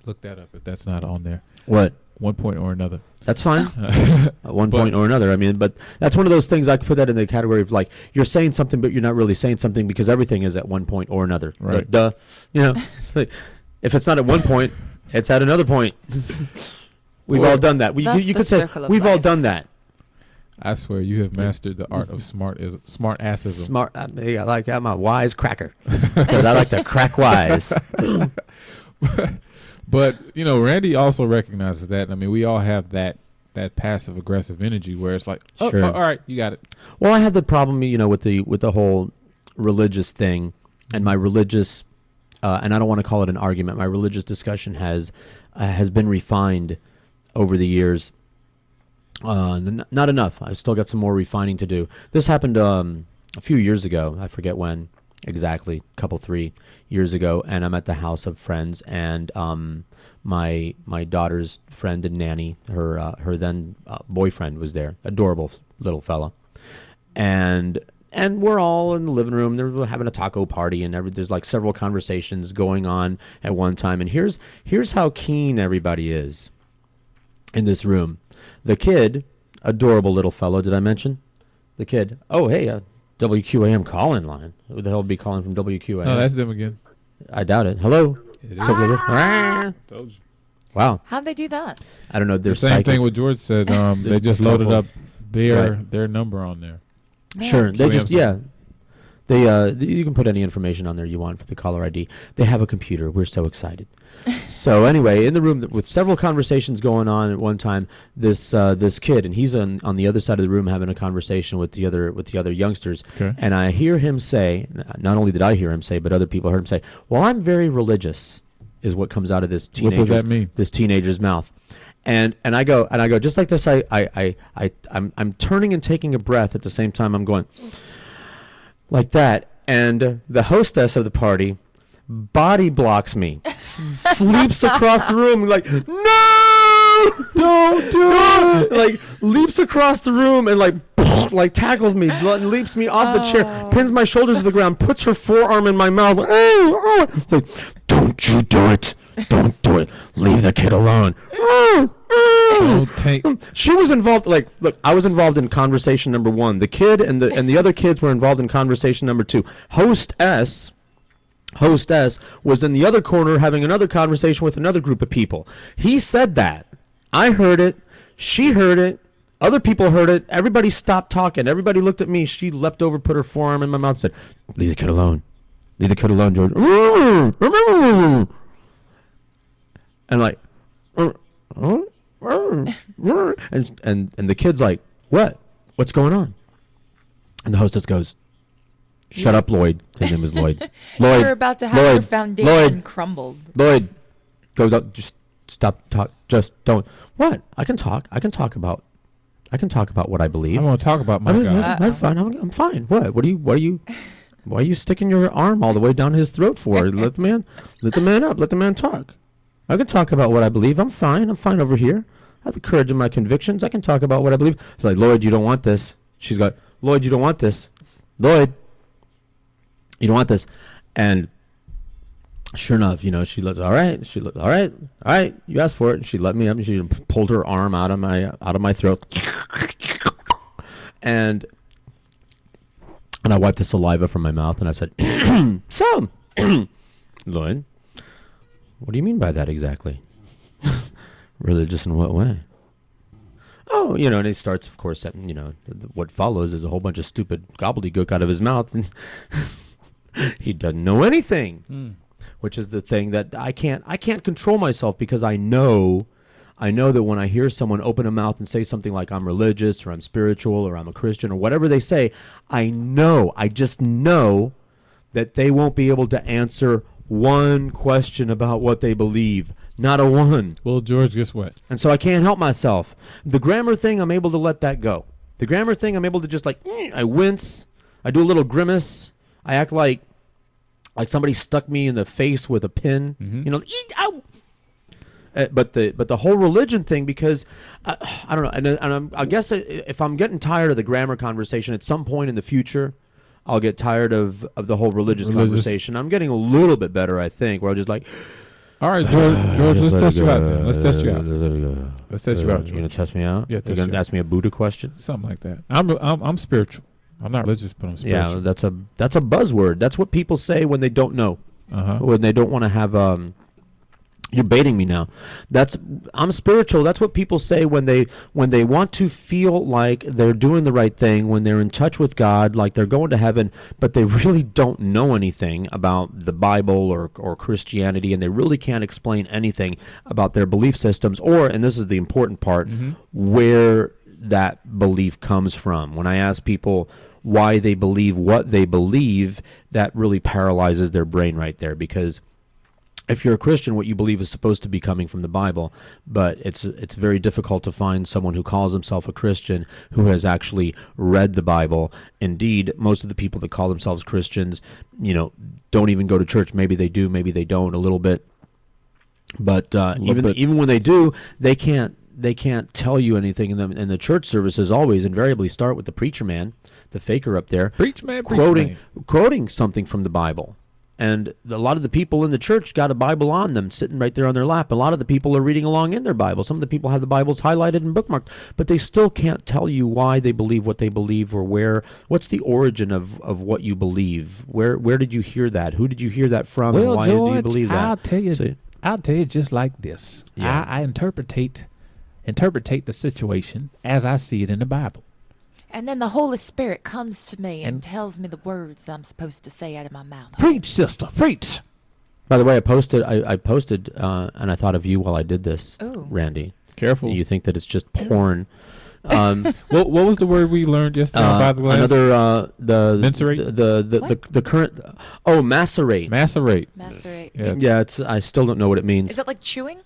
Look that up if that's not on there. What? One point or another. That's fine. At one point or another. I mean, but that's one of those things I could put that in the category of like you're saying something, but you're not really saying something because everything is at one point or another. Right. Duh. Like, if it's not at one point, it's at another point. We've all done that. You could say we've all done that. I swear you have mastered the art of smart assism. Smart. I'm a wise cracker because I like to crack wise. But Randy also recognizes that. I mean, we all have that passive aggressive energy where it's like, sure. All right, you got it. Well, I have the problem, with the whole religious thing, and my religious, and I don't want to call it an argument. My religious discussion has been refined over the years. Not enough. I've still got some more refining to do. This happened a few years ago. I forget when exactly, couple 3 years ago, and I'm at the house of friends, and my daughter's friend and nanny, her then boyfriend was there, adorable little fella, and we're all in the living room. They're having a taco party, and there's like several conversations going on at one time, and here's how keen everybody is in this room. The kid, adorable little fellow. Did I mention the kid? Oh, hey. WQAM call-in line. Who the hell would be calling from WQAM? No, that's them again. I doubt it. Hello? It is. Told you. Wow. How'd they do that? I don't know. The same thing what George said. They just loaded up their number on there. Sure. They just, They you can put any information on there you want for the caller ID. They have a computer. We're so excited. So anyway, in the room with several conversations going on at one time, this kid, and he's on the other side of the room having a conversation with the other youngsters, okay. And I hear him say, not only did I hear him say, but other people heard him say, "Well, I'm very religious," is what comes out of this teenager's, what does that mean? This teenager's mouth. And I go just like this. I'm turning and taking a breath at the same time. I'm going like that, and the hostess of the party body blocks me, leaps across the room like, no, don't do it, like leaps across the room and like like tackles me, leaps me off the chair, pins my shoulders to the ground, puts her forearm in my mouth. It's like, don't you do it. Don't do it. Leave the kid alone. She was involved. Like, look, I was involved in conversation number 1. The kid and the other kids were involved in conversation number 2. Hostess was in the other corner having another conversation with another group of people. He said that. I heard it. She heard it. Other people heard it. Everybody stopped talking. Everybody looked at me. She leapt over, put her forearm in my mouth, and said, "Leave the kid alone. Leave the kid alone, George." And like, and the kid's like, "What? What's going on?" And the hostess goes, "Shut up, Lloyd." His name was Lloyd. Lloyd. You're about to have your foundation crumbled. Lloyd, go. Just stop. Talk. Just don't. What? I can talk. I can talk about what I believe. I want to talk about my God. I'm fine. I'm fine. What? Why are you sticking your arm all the way down his throat for? Let the man up. Let the man talk. I can talk about what I believe. I'm fine. I'm fine over here. I have the courage of my convictions. I can talk about what I believe. It's like, Lloyd, you don't want this. She's got, Lloyd, you don't want this. Lloyd, you don't want this. And sure enough, she lets, all right. She looked, all right. You asked for it. And she let me up and she pulled her arm out of my throat. And I wiped the saliva from my mouth and I said, so, Lloyd, what do you mean by that exactly? Religious in what way? Oh, and he starts, of course, what follows is a whole bunch of stupid gobbledygook out of his mouth, and he doesn't know anything, which is the thing that I can't control myself, because I know that when I hear someone open a mouth and say something like I'm religious or I'm spiritual or I'm a Christian or whatever they say, I just know that they won't be able to answer one question about what they believe. Not a one. Well, George, guess what? And so I can't help myself. The grammar thing, I'm able to let that go. The grammar thing, I'm able to just I wince. I do a little grimace. I act like somebody stuck me in the face with a pin. Ow! But the whole religion thing, because I don't know, and I guess if I'm getting tired of the grammar conversation at some point in the future, I'll get tired of the whole religious conversation. I'm getting a little bit better, I think, where I'll just all right, George, let's test you out then. Let's test you out. Let's test you out, George. You gonna test me out? Yeah, you're gonna ask me a Buddha question? Something like that. I'm spiritual. I'm not religious, but I'm spiritual. Yeah, that's a buzzword. That's what people say when they don't know. When they don't want to have you're baiting me now. I'm spiritual. That's what people say when they want to feel like they're doing the right thing, when they're in touch with God, like they're going to heaven, but they really don't know anything about the Bible or Christianity, and they really can't explain anything about their belief systems, or, and this is the important part, where that belief comes from. When I ask people why they believe what they believe, that really paralyzes their brain right there, because if you're a Christian, what you believe is supposed to be coming from the Bible, but it's very difficult to find someone who calls himself a Christian who has actually read the Bible. Indeed, most of the people that call themselves Christians, don't even go to church. Maybe they do, maybe they don't, a little bit. But even when they do, they can't tell you anything. And the church services always invariably start with the preacher man, the faker up there, quoting something from the Bible. And a lot of the people in the church got a Bible on them, sitting right there on their lap. A lot of the people are reading along in their Bible. Some of the people have the Bibles highlighted and bookmarked, but they still can't tell you why they believe what they believe, or what's the origin of what you believe. Where did you hear that? Who did you hear that from? Well, and why George, do you believe that? I'll tell you just like this. Yeah. I interpretate the situation as I see it in the Bible. And then the Holy Spirit comes to me and tells me the words I'm supposed to say out of my mouth. Preach, sister, preach. By the way, I posted, and I thought of you while I did this, Ooh. Randy. Careful. You think that it's just porn. What was the word we learned yesterday by the glass? Another Mensurate? the current macerate. Macerate. Yeah, I still don't know what it means. Is it like chewing?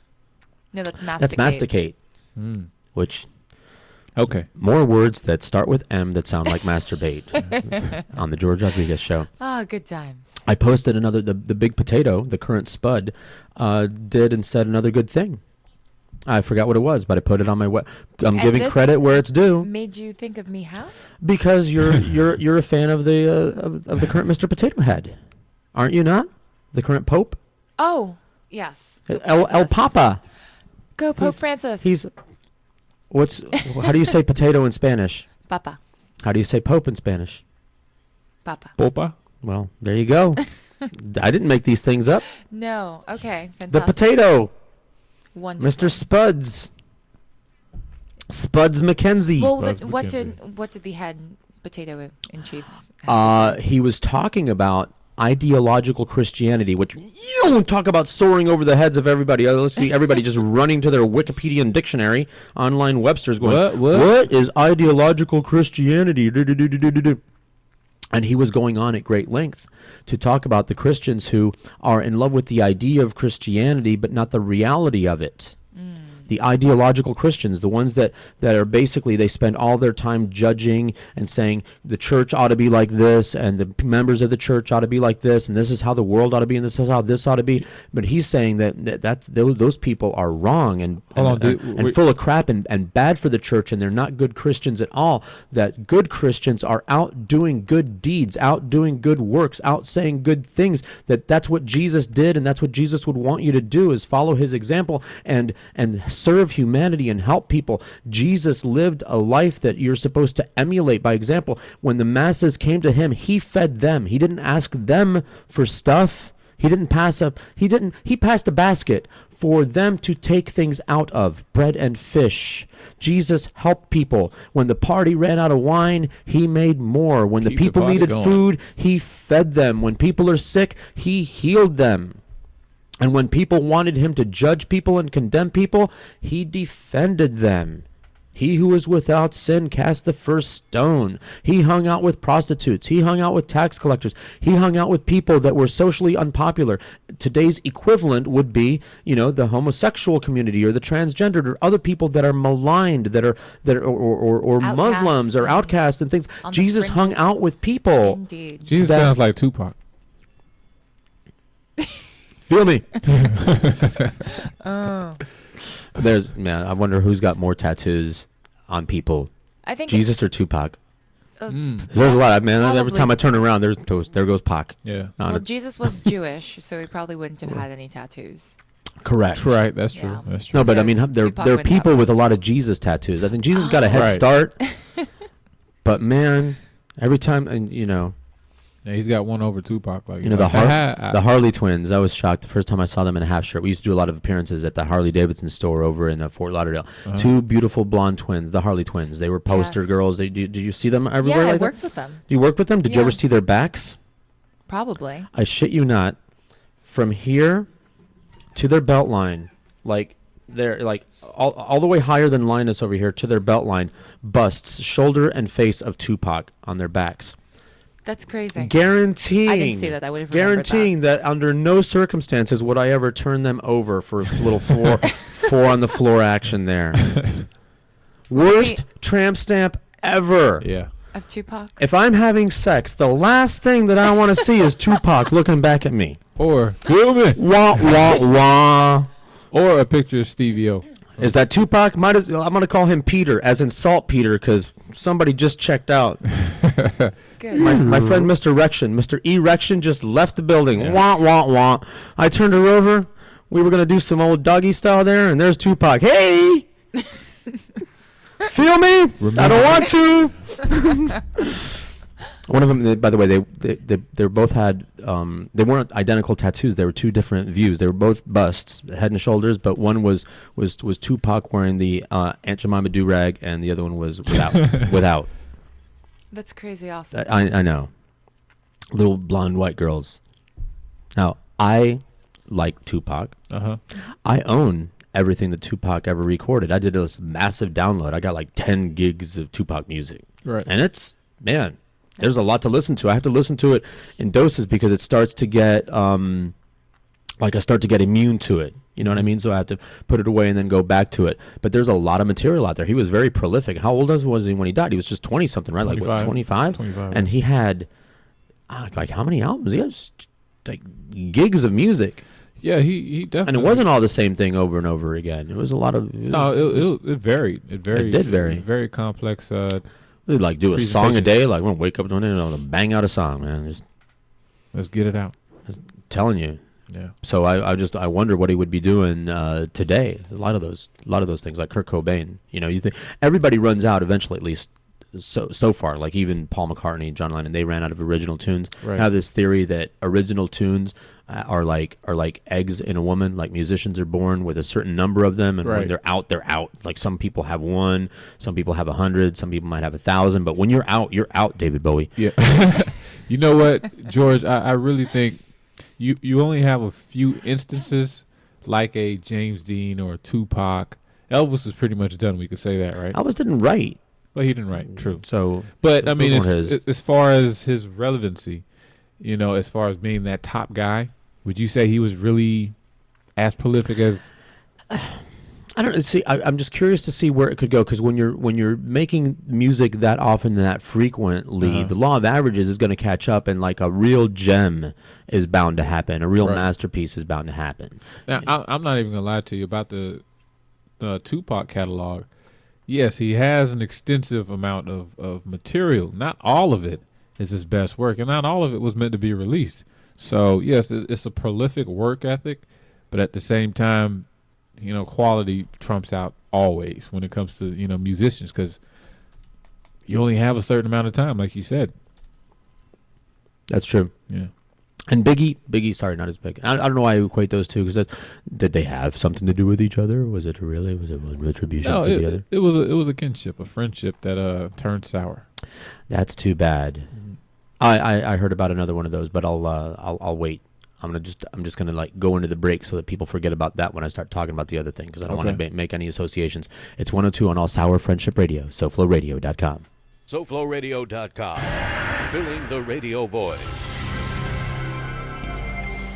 No, that's masticate. That's masticate. Which okay. More words that start with M that sound like masturbate on the George Rodriguez Show. Ah, good times. I posted another, the big potato, the current spud, did and said another good thing. I forgot what it was, but I put it on my web. I'm And giving this credit where it's due Made you think of me how? because you're a fan of the of the current Mr. Potato Head, aren't you not? The current Pope. Oh, yes. El Papa. Go Pope Francis. He's how do you say potato in Spanish? Papa. How do you say Pope in Spanish? Papa. Popa. Well, there you go. I didn't make these things up. No. Okay. Fantastic. The potato. Wonderful. Mr. Spuds. Spuds McKenzie. Well, Spuds what McKenzie. did the head potato in chief have to say? He was talking about ideological Christianity, which you don't talk about soaring over the heads of everybody. Let's see everybody just running to their Wikipedian dictionary, online Webster's going, what is ideological Christianity? And he was going on at great length to talk about the Christians who are in love with the idea of Christianity, but not the reality of it. The ideological Christians, the ones that are basically, they spend all their time judging and saying the church ought to be like this and the members of the church ought to be like this and this is how the world ought to be and this is how this ought to be. But he's saying that those people are wrong and full of crap and bad for the church, and they're not good Christians at all. That good Christians are out doing good deeds, out doing good works, out saying good things. That's what Jesus did, and that's what Jesus would want you to do, is follow his example and serve humanity and help people. Jesus lived a life that you're supposed to emulate by example. When the masses came to him, he fed them. He didn't ask them for stuff. He passed a basket for them to take things out of, bread and fish. Jesus helped people. When the party ran out of wine, he made more. When the people needed food, he fed them. When people are sick, he healed them. And when people wanted him to judge people and condemn people, he defended them. He who is without sin cast the first stone. He hung out with prostitutes. He hung out with tax collectors. He hung out with people that were socially unpopular. Today's equivalent would be, the homosexual community or the transgendered or other people that are maligned, that are Muslims or outcasts and things. Jesus hung out with people. Indeed. Jesus sounds like Tupac. Feel me. Oh. I wonder who's got more tattoos on people. I think Jesus or Tupac. There's a lot, man. Every probably. time I turn around, there goes Pac. Yeah. Well, Jesus was Jewish, so he probably wouldn't have had any tattoos. Correct. Right. That's true. Yeah. That's true. No, but So I mean, there Tupac are wouldn't people have with a lot of Jesus tattoos. I think Jesus got a head Right. start. But man, every time, Yeah, he's got one over Tupac. Like the Harley twins. I was shocked the first time I saw them in a half shirt. We used to do a lot of appearances at the Harley Davidson store over in Fort Lauderdale. Two beautiful blonde twins, the Harley twins. They were poster girls. Did you see them everywhere? Yeah, I like worked that? with them. You worked with them? Did you ever see their backs? Probably. I shit you not. From here to their belt line, like they're like all the way higher than Linus over here to their belt line, busts, shoulder and face of Tupac on their backs. That's crazy. Guaranteeing. I didn't see that. I would have remembered guaranteeing that under no circumstances would I ever turn them over for a little four on the floor action there. Worst tramp stamp ever. Yeah. Of Tupac? If I'm having sex, the last thing that I want to see is Tupac looking back at me. Or feel me? Wah wah wah. Or a picture of Stevie O. Is that Tupac? I'm gonna call him Peter, as in saltpeter, because somebody just checked out. Good. My friend Mr. Rection, Mr. Erection just left the building. Wah wah wah. I turned her over. We were gonna do some old doggy style there, and there's Tupac. Hey, feel me? I don't want to. One of them, by the way, they both had they weren't identical tattoos. They were two different views. They were both busts, head and shoulders, but one was Tupac wearing the Aunt Jemima do-rag, and the other one was without. That's crazy awesome. I know. Little blonde white girls. Now, I like Tupac. I own everything that Tupac ever recorded. I did this massive download. I got like 10 gigs of Tupac music. Right. And it's, man, there's a lot to listen to. I have to listen to it in doses because it starts to get, I start to get immune to it. You know what I mean? So I have to put it away and then go back to it. But there's a lot of material out there. He was very prolific. How old was he when he died? He was just 20-something, right? 25. Like, what, 25? 25. And he had, like, how many albums? He had just, like, gigs of music. Yeah, he definitely. And it wasn't all the same thing over and over again. It was a lot of. It varied. It did vary. Very complex. We'd like do a song a day. Like we're gonna wake up one day and bang out a song, man. Just let's get it out. Just telling you. Yeah. So I wonder what he would be doing today. A lot of those things, like Kurt Cobain. You think everybody runs out eventually, at least so far. Like even Paul McCartney, John Lennon, they ran out of original tunes. Right. I have this theory that original tunes are like eggs in a woman. Like musicians are born with a certain number of them, and when they're out, they're out. Like some people have 1, some people have 100, some people might have 1,000. But when you're out, David Bowie. Yeah. You know what, George? I really think you only have a few instances like a James Dean or a Tupac. Elvis is pretty much done. We could say that, right? Elvis didn't write. Well, he didn't write. True. So, but I mean, as far as his relevancy, as far as being that top guy, would you say he was really as prolific as? I don't see. I'm just curious to see where it could go, because when you're making music that often and that frequently, the law of averages is going to catch up, and like a real gem is bound to happen. A real masterpiece is bound to happen. Now, I'm not even gonna lie to you about the Tupac catalog. Yes, he has an extensive amount of material. Not all of it is his best work, and not all of it was meant to be released. So yes, it's a prolific work ethic, but at the same time, quality trumps out always when it comes to musicians, because you only have a certain amount of time, like you said. That's true. Yeah. And Biggie, sorry, not as big. I don't know why I equate those two, because did they have something to do with each other? Was it one retribution for the other? It was a kinship, a friendship that turned sour. That's too bad. Mm-hmm. I heard about another one of those, but I'll wait. I'm just gonna like go into the break so that people forget about that when I start talking about the other thing, because I don't want to make any associations. It's 102 on All Sour Friendship Radio, SoFloRadio.com. SoFloRadio.com, filling the radio void.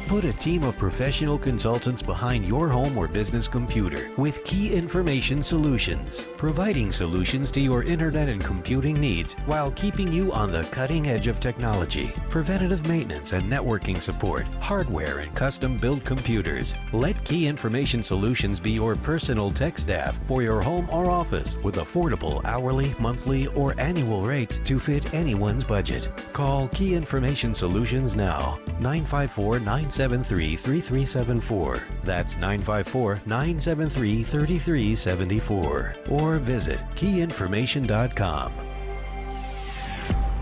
Put a team of professional consultants behind your home or business computer with Key Information Solutions, providing solutions to your internet and computing needs while keeping you on the cutting edge of technology. Preventative maintenance and networking support, hardware and custom-built computers. Let Key Information Solutions be your personal tech staff for your home or office with affordable hourly, monthly, or annual rates to fit anyone's budget. Call Key Information Solutions now, 954-973-3374. That's 954-973-3374. Or visit keyinformation.com.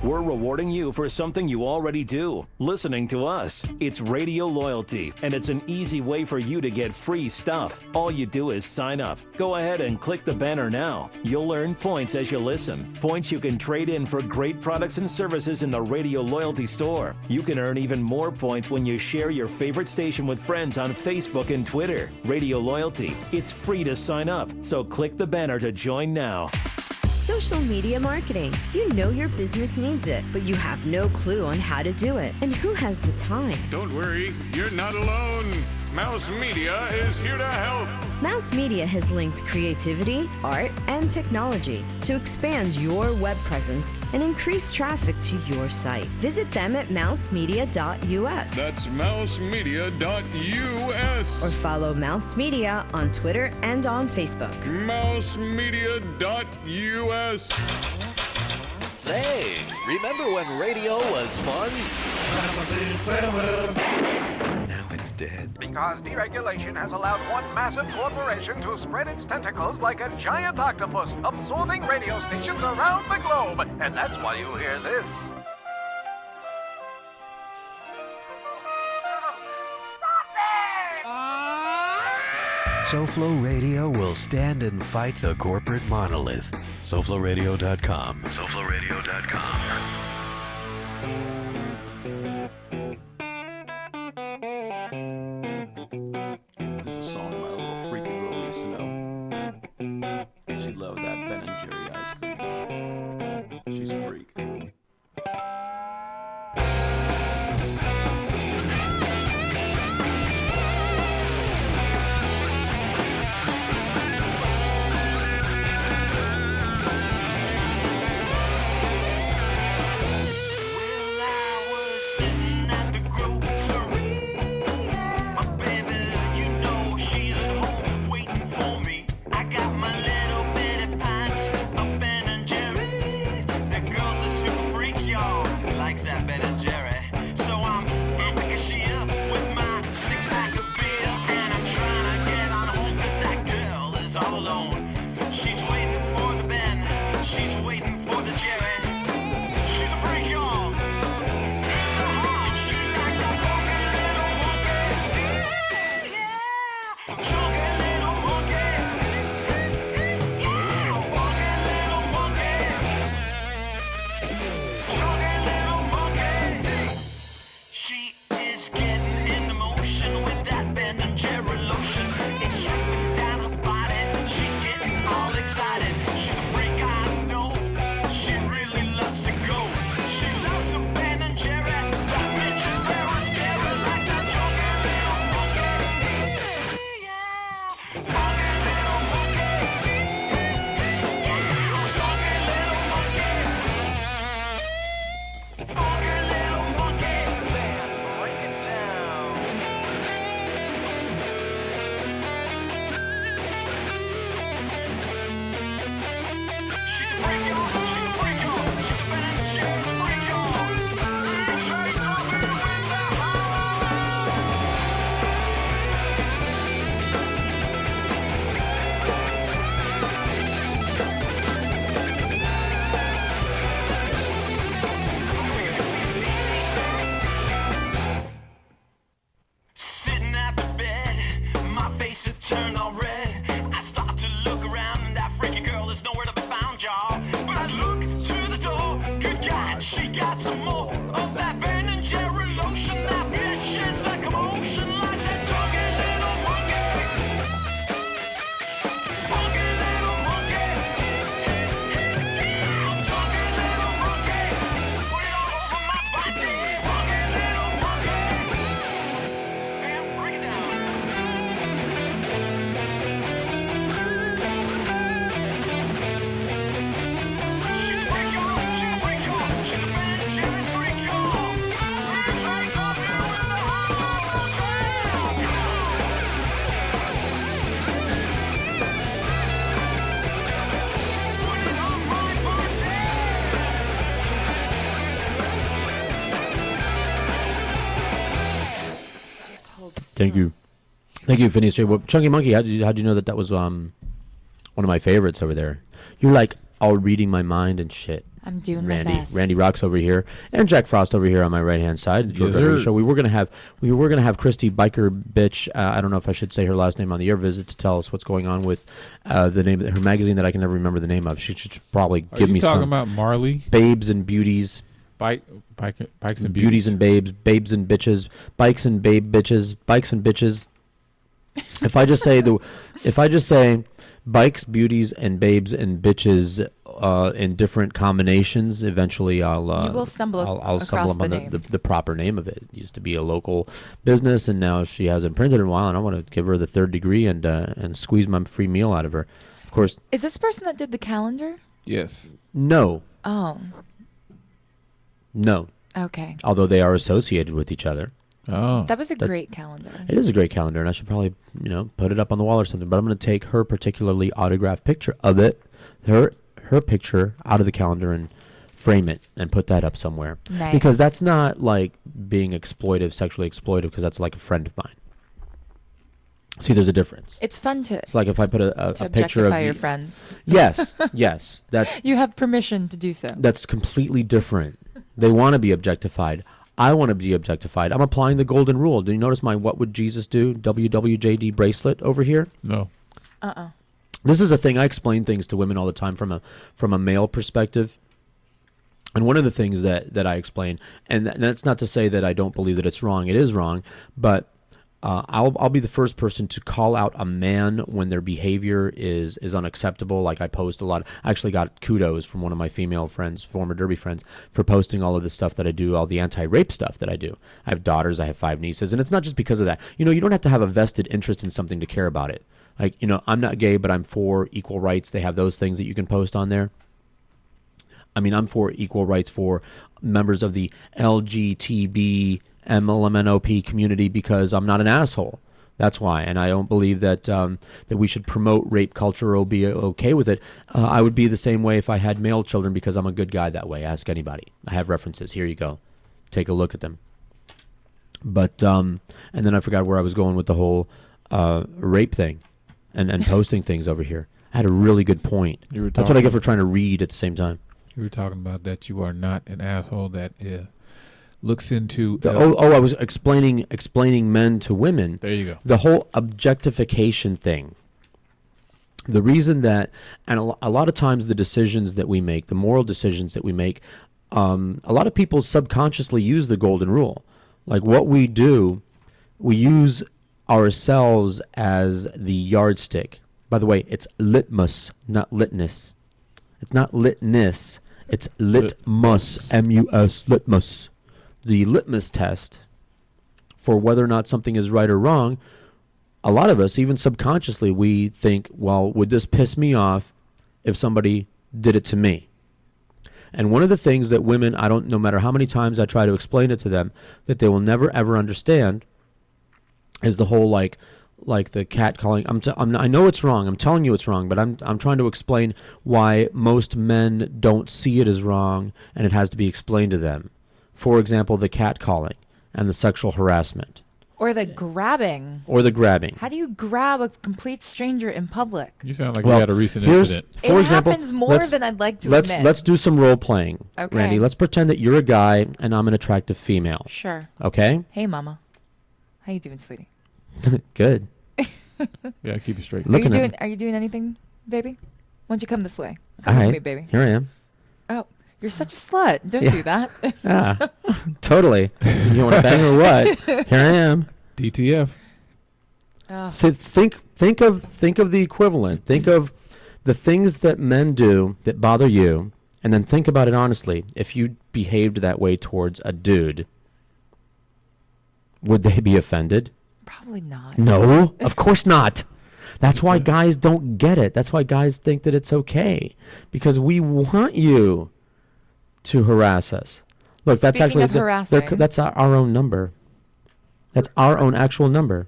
We're rewarding you for something you already do, listening to us. It's Radio Loyalty, and it's an easy way for you to get free stuff. All you do is sign up. Go ahead and click the banner now. You'll earn points as you listen. Points you can trade in for great products and services in the Radio Loyalty store. You can earn even more points when you share your favorite station with friends on Facebook and Twitter. Radio Loyalty. It's free to sign up, so click the banner to join now. Social media marketing. You know your business needs it, but you have no clue on how to do it. And who has the time? Don't worry, you're not alone. Mouse Media is here to help. Mouse Media has linked creativity, art, and technology to expand your web presence and increase traffic to your site. Visit them at mousemedia.us. That's mousemedia.us. Or follow Mouse Media on Twitter and on Facebook. Mousemedia.us. Say, remember when radio was fun? Now it's dead. Because deregulation has allowed one massive corporation to spread its tentacles like a giant octopus, absorbing radio stations around the globe. And that's why you hear this. SoFlo Radio will stand and fight the corporate monolith. SoFloRadio.com. SoFloRadio.com. This is a song my little freaky girl used to know. She loved that Ben and Jerry ice cream. She's a freak. Thank you. Thank you, Phineas J. Well, Chunky Monkey, how'd you know that was one of my favorites over there? You're like all reading my mind and shit. I'm doing Randy, my best. Randy Rocks over here, and Jack Frost over here on my right hand side. The George Rodriguez Show. We were gonna have Christy Biker Bitch. I don't know if I should say her last name on the air visit to tell us what's going on with the name of her magazine that I can never remember the name of. She should probably give me some. Are you talking about Marley? Babes and Beauties. Bikes and Beauties and Babes. Babes and Bitches. Bikes and Babe Bitches. Bikes and Bitches. If I just say bikes, beauties, and babes and bitches in different combinations, eventually I'll stumble upon the proper name of it. It used to be a local business, and now she hasn't printed in a while, and I want to give her the third degree and squeeze my free meal out of her. Of course. Is this person that did the calendar? Yes. No. Oh. No. Okay. Although they are associated with each other. Oh. That was a great calendar. It is a great calendar, and I should probably, put it up on the wall or something. But I'm going to take her particularly autographed picture of it, her picture out of the calendar, and frame it and put that up somewhere. Nice. Because that's not like being sexually exploitive, because that's like a friend of mine. See, there's a difference. It's fun to. It's like if I put a picture of your friends. Yes, yes, that's. You have permission to do so. That's completely different. They want to be objectified. I want to be objectified. I'm applying the golden rule. Do you notice my "What would Jesus do" WWJD bracelet over here? No. This is a thing. I explain things to women all the time from a male perspective. And one of the things that I explain, and that's not to say that I don't believe that it's wrong. It is wrong, but I'll be the first person to call out a man when their behavior is unacceptable. Like I post a lot. I actually got kudos from one of my female friends, former Derby friends, for posting all of this stuff that I do, all the anti-rape stuff that I do. I have daughters. I have 5 nieces, and it's not just because of that. You don't have to have a vested interest in something to care about it. Like, I'm not gay, but I'm for equal rights. They have those things that you can post on there. I mean, I'm for equal rights for members of the LGTB MLMNOP community because I'm not an asshole. That's why. And I don't believe that that we should promote rape culture or be okay with it. I would be the same way if I had male children because I'm a good guy that way. Ask anybody. I have references. Here you go. Take a look at them. But, and then I forgot where I was going with the whole rape thing and posting things over here. I had a really good point. That's what I get for trying to read at the same time. You were talking about that you are not an asshole that looks into I was explaining men to women. There you go. The whole objectification thing. The reason that, and a lot of times the decisions that we make, the moral decisions that we make, a lot of people subconsciously use the golden rule. Like what we do, we use ourselves as the yardstick. By the way, it's litmus, not litness. It's not litness. It's litmus, M-U-S, litmus. The litmus test for whether or not something is right or wrong, a lot of us, even subconsciously, we think, well, would this piss me off if somebody did it to me? And one of the things that women, no matter how many times I try to explain it to them, that they will never ever understand is the whole like the cat calling. I know it's wrong. I'm telling you it's wrong, but I'm trying to explain why most men don't see it as wrong, and it has to be explained to them. For example, the cat calling and the sexual harassment. Or the grabbing. How do you grab a complete stranger in public? You sound like you had a recent incident. For example, happens more than I'd like to admit. Let's do some role playing. Okay. Randy, let's pretend that you're a guy and I'm an attractive female. Sure. Okay? Hey, Mama. How you doing, sweetie? Good. Yeah, keep it straight. Are you doing anything, baby? Why don't you come this way? Come All with right. me, baby. Here I am. Oh, you're such a slut. Don't do that. Yeah, totally. You want to bang or what? Here I am. DTF. So think of the equivalent. Think of the things that men do that bother you, and then think about it honestly. If you behaved that way towards a dude, would they be offended? Probably not. No, of course not. That's why guys don't get it. That's why guys think that it's okay, because we want you to harass us. Look, that's Speaking actually of harassing. that's our own number. That's our own actual number.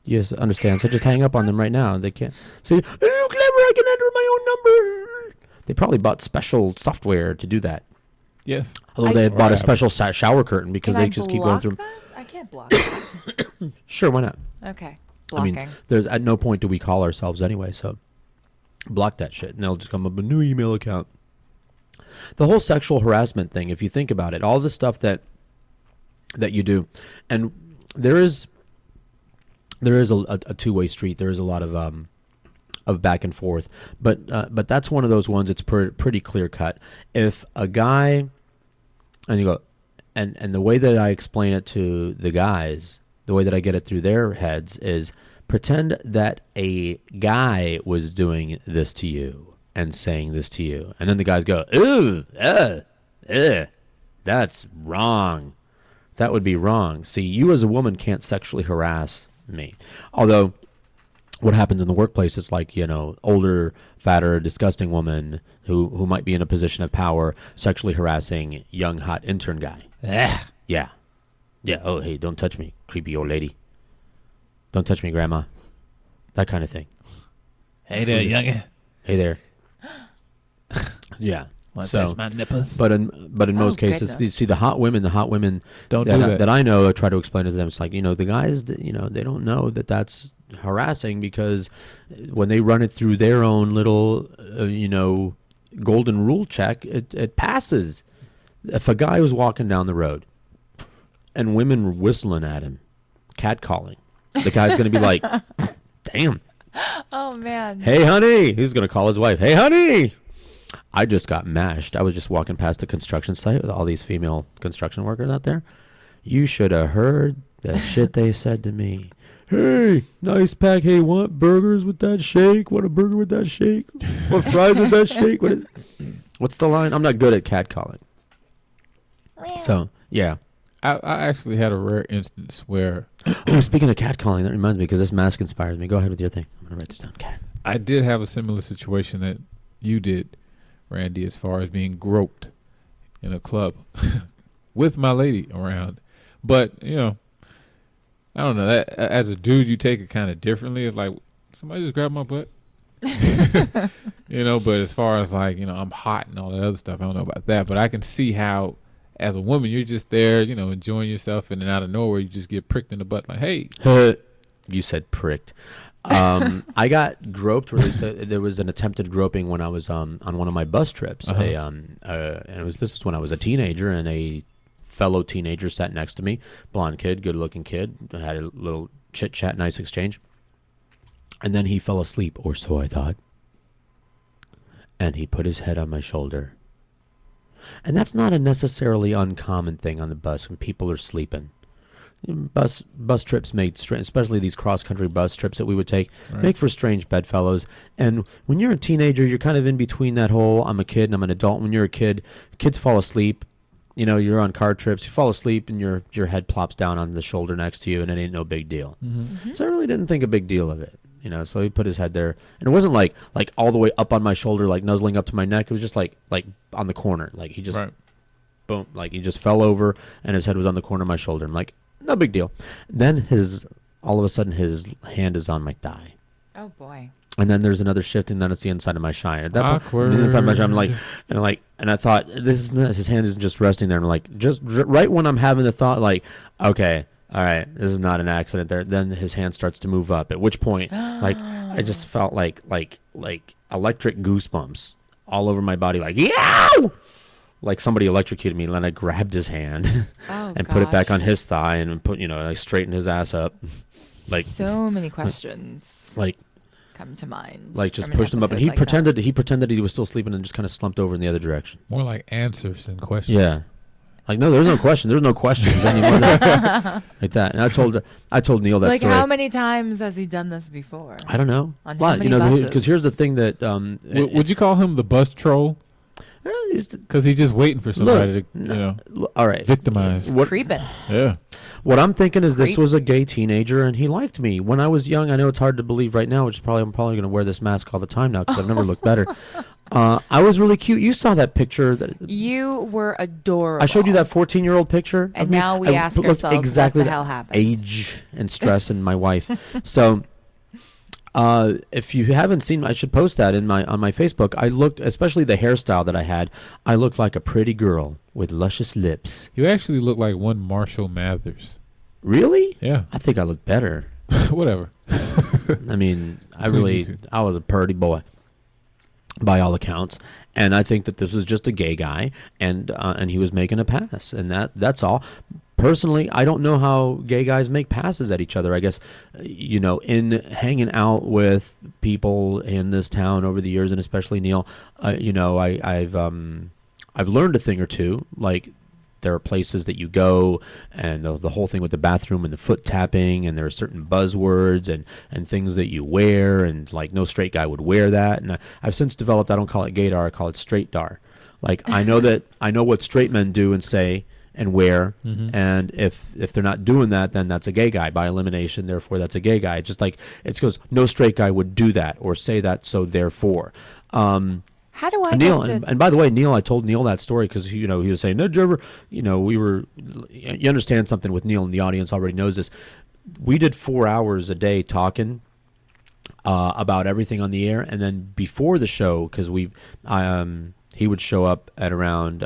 You just understand. So just hang up on them right now. They can't. So, oh, clever! I can enter my own number. They probably bought special software to do that. Yes. Although they bought a special shower curtain because they just keep going through. I can't block that. Sure, why not? Okay. I Blocking. mean, there's at no point do we call ourselves anyway, so block that shit, and they'll just come up with a new email account. The whole sexual harassment thing, if you think about it, all the stuff that you do, and there is a two-way street. There is a lot of back and forth, but that's one of those ones. It's pretty clear cut. If a guy, and you go, and the way that I explain it to the guys, the way that I get it through their heads is pretend that a guy was doing this to you and saying this to you, and then the guys go, ooh, that's wrong. That would be wrong. See, you as a woman can't sexually harass me. Although what happens in the workplace is like, older, fatter, disgusting woman who might be in a position of power sexually harassing young, hot intern guy. Yeah. Oh, hey, don't touch me, creepy old lady. Don't touch me, grandma. That kind of thing. Hey there, youngin'. Hey there. Yeah. Want to touch my nipples? But in most cases, you see the hot women don't do that. that I know, I try to explain to them. It's like, the guys, they don't know that that's harassing, because when they run it through their own little, golden rule check, it passes. If a guy was walking down the road and women were whistling at him, catcalling, the guy's going to be like, damn. Oh, man. Hey, honey. He's going to call his wife. Hey, honey. I just got mashed. I was just walking past a construction site with all these female construction workers out there. You should have heard the shit they said to me. Hey, nice pack. Hey, want burgers with that shake? Want a burger with that shake? Want fries with that shake? What's the line? I'm not good at catcalling. So, yeah. I actually had a rare instance where... Oh, speaking of catcalling, that reminds me, because this mask inspires me. Go ahead with your thing. I'm going to write this down. Cat. I did have a similar situation that you did, Randy, as far as being groped in a club with my lady around. But, I don't know. That, as a dude, you take it kind of differently. It's like, somebody just grabbed my butt. But as far as like, I'm hot and all that other stuff, I don't know about that. But I can see how, as a woman, you're just there, enjoying yourself, and then out of nowhere, you just get pricked in the butt. Like, hey. You said pricked. I got groped. There was an attempted groping when I was on one of my bus trips. And this is when I was a teenager, and a fellow teenager sat next to me, blonde kid, good-looking kid. I had a little chit-chat, nice exchange. And then he fell asleep, or so I thought. And he put his head on my shoulder. And that's not a necessarily uncommon thing on the bus when people are sleeping. Bus trips made, especially these cross-country bus trips that we would take, make for strange bedfellows. And when you're a teenager, you're kind of in between that whole, I'm a kid and I'm an adult. When you're a kid, kids fall asleep. You're on car trips, you fall asleep, and your head plops down on the shoulder next to you, and it ain't no big deal. Mm-hmm. So I really didn't think a big deal of it. So he put his head there, and it wasn't like all the way up on my shoulder, like nuzzling up to my neck. It was just like on the corner, like he just boom, like he just fell over, and his head was on the corner of my shoulder. I'm like, no big deal. Then all of a sudden his hand is on my thigh. Oh boy. And then there's another shift, and then it's the inside of my shine. At that point, the inside of my shine, and I thought, his hand isn't just resting there. And I'm like, just right when I'm having the thought, like, okay, all right, this is not an accident there. Then his hand starts to move up, at which point, I just felt like electric goosebumps all over my body, like, yow! Like somebody electrocuted me, and then I grabbed his hand and put it back on his thigh and put, I straightened his ass up. Like so many questions. Come to mind. Like just pushed him up, and he pretended he was still sleeping and just kind of slumped over in the other direction. More like answers than questions. Yeah. Like, no, there's no question. There's no questions anymore. Like that. And I told Neil that like, story. how many times has he done this before? I don't know. On how many buses? Because here's the thing that would you call him the bus troll? Because he's just waiting for somebody to, all right, victimize. Creeping. Yeah. What I'm thinking is this was a gay teenager, and he liked me when I was young. I know it's hard to believe right now, which is probably I'm probably going to wear this mask all the time now because I've never looked better. I was really cute. You saw that picture. You were adorable. I showed you that 14-year-old picture. And now we ask ourselves exactly what the hell happened. Age and stress and my wife. So if you haven't seen, I should post that on my Facebook. I looked, especially the hairstyle that I had, I looked like a pretty girl with luscious lips. You actually look like one Marshall Mathers. Really? Yeah. I think I look better. Whatever. I mean, I was a purty boy by all accounts, and I think that this was just a gay guy, and he was making a pass, and that's all. Personally, I don't know how gay guys make passes at each other. I guess, in hanging out with people in this town over the years, and especially Neil, I've learned a thing or two. Like, there are places that you go, and the whole thing with the bathroom and the foot tapping, and there are certain buzzwords and things that you wear, and like no straight guy would wear that. And I've since developed, I don't call it gaydar, I call it straightdar. Like, I know what straight men do and say and wear, and if they're not doing that, then that's a gay guy by elimination. Therefore, that's a gay guy. It's just like it goes. No straight guy would do that or say that. So therefore, how do I Neil? get to... And by the way, Neil, I told Neil that story because he was saying, "No, did you ever?" You understand something with Neil, and the audience already knows this. We did 4 hours a day talking about everything on the air, and then before the show, because he would show up at around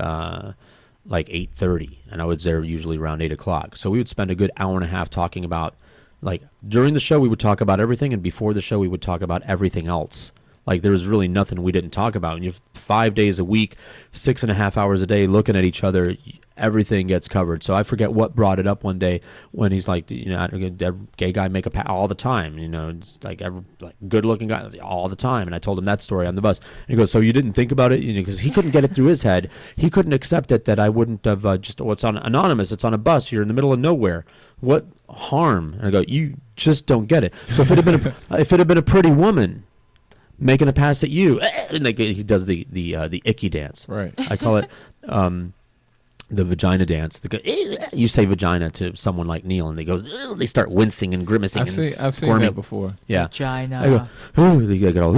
like 8:30, and I was there usually around 8 o'clock. So we would spend a good hour and a half talking about, like, during the show we would talk about everything, and before the show we would talk about everything else. Like, there was really nothing we didn't talk about. And you have 5 days a week, 6.5 hours a day looking at each other, everything gets covered. So I forget what brought it up one day when he's like, gay guy make a pass all the time. It's like good looking guy all the time. And I told him that story on the bus. And he goes, so you didn't think about it? Because he couldn't get it through his head. He couldn't accept it that I wouldn't have it's on anonymous. It's on a bus. You're in the middle of nowhere. What harm? And I go, you just don't get it. So if it had been a pretty woman making a pass at you, and like he does the icky dance. Right. I call it the vagina dance. You say vagina to someone like Neil, and they start wincing and grimacing. I've seen that before. Yeah. Vagina. I go, they get all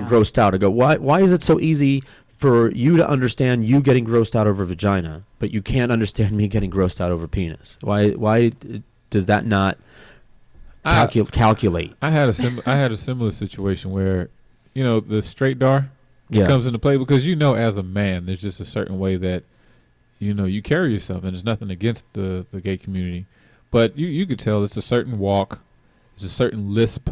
grossed out. I go, why is it so easy for you to understand you getting grossed out over vagina, but you can't understand me getting grossed out over penis? Why does that not calculate? I had a similar situation where, the straight dar comes into play because as a man, there's just a certain way that you carry yourself, and there's nothing against the gay community, but you could tell it's a certain walk, it's a certain lisp.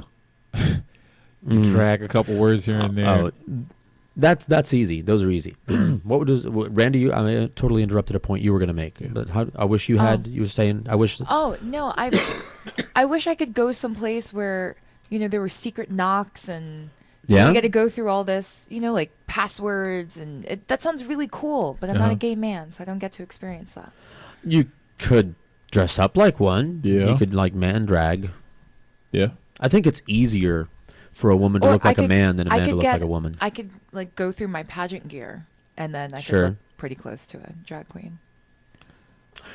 You drag a couple words here and there. That's easy. Those are easy. Randy? I totally interrupted a point you were going to make. Yeah. But I wish you had. You were saying. I wish. Oh no! I wish I could go someplace where there were secret knocks and you get to go through all this, like passwords, and that sounds really cool. But I'm not a gay man, so I don't get to experience that. You could dress up like one. Yeah. You could like man drag. Yeah. I think it's easier for a woman to look like a man than a man to look like a woman. I could like go through my pageant gear, and then I could look pretty close to a drag queen.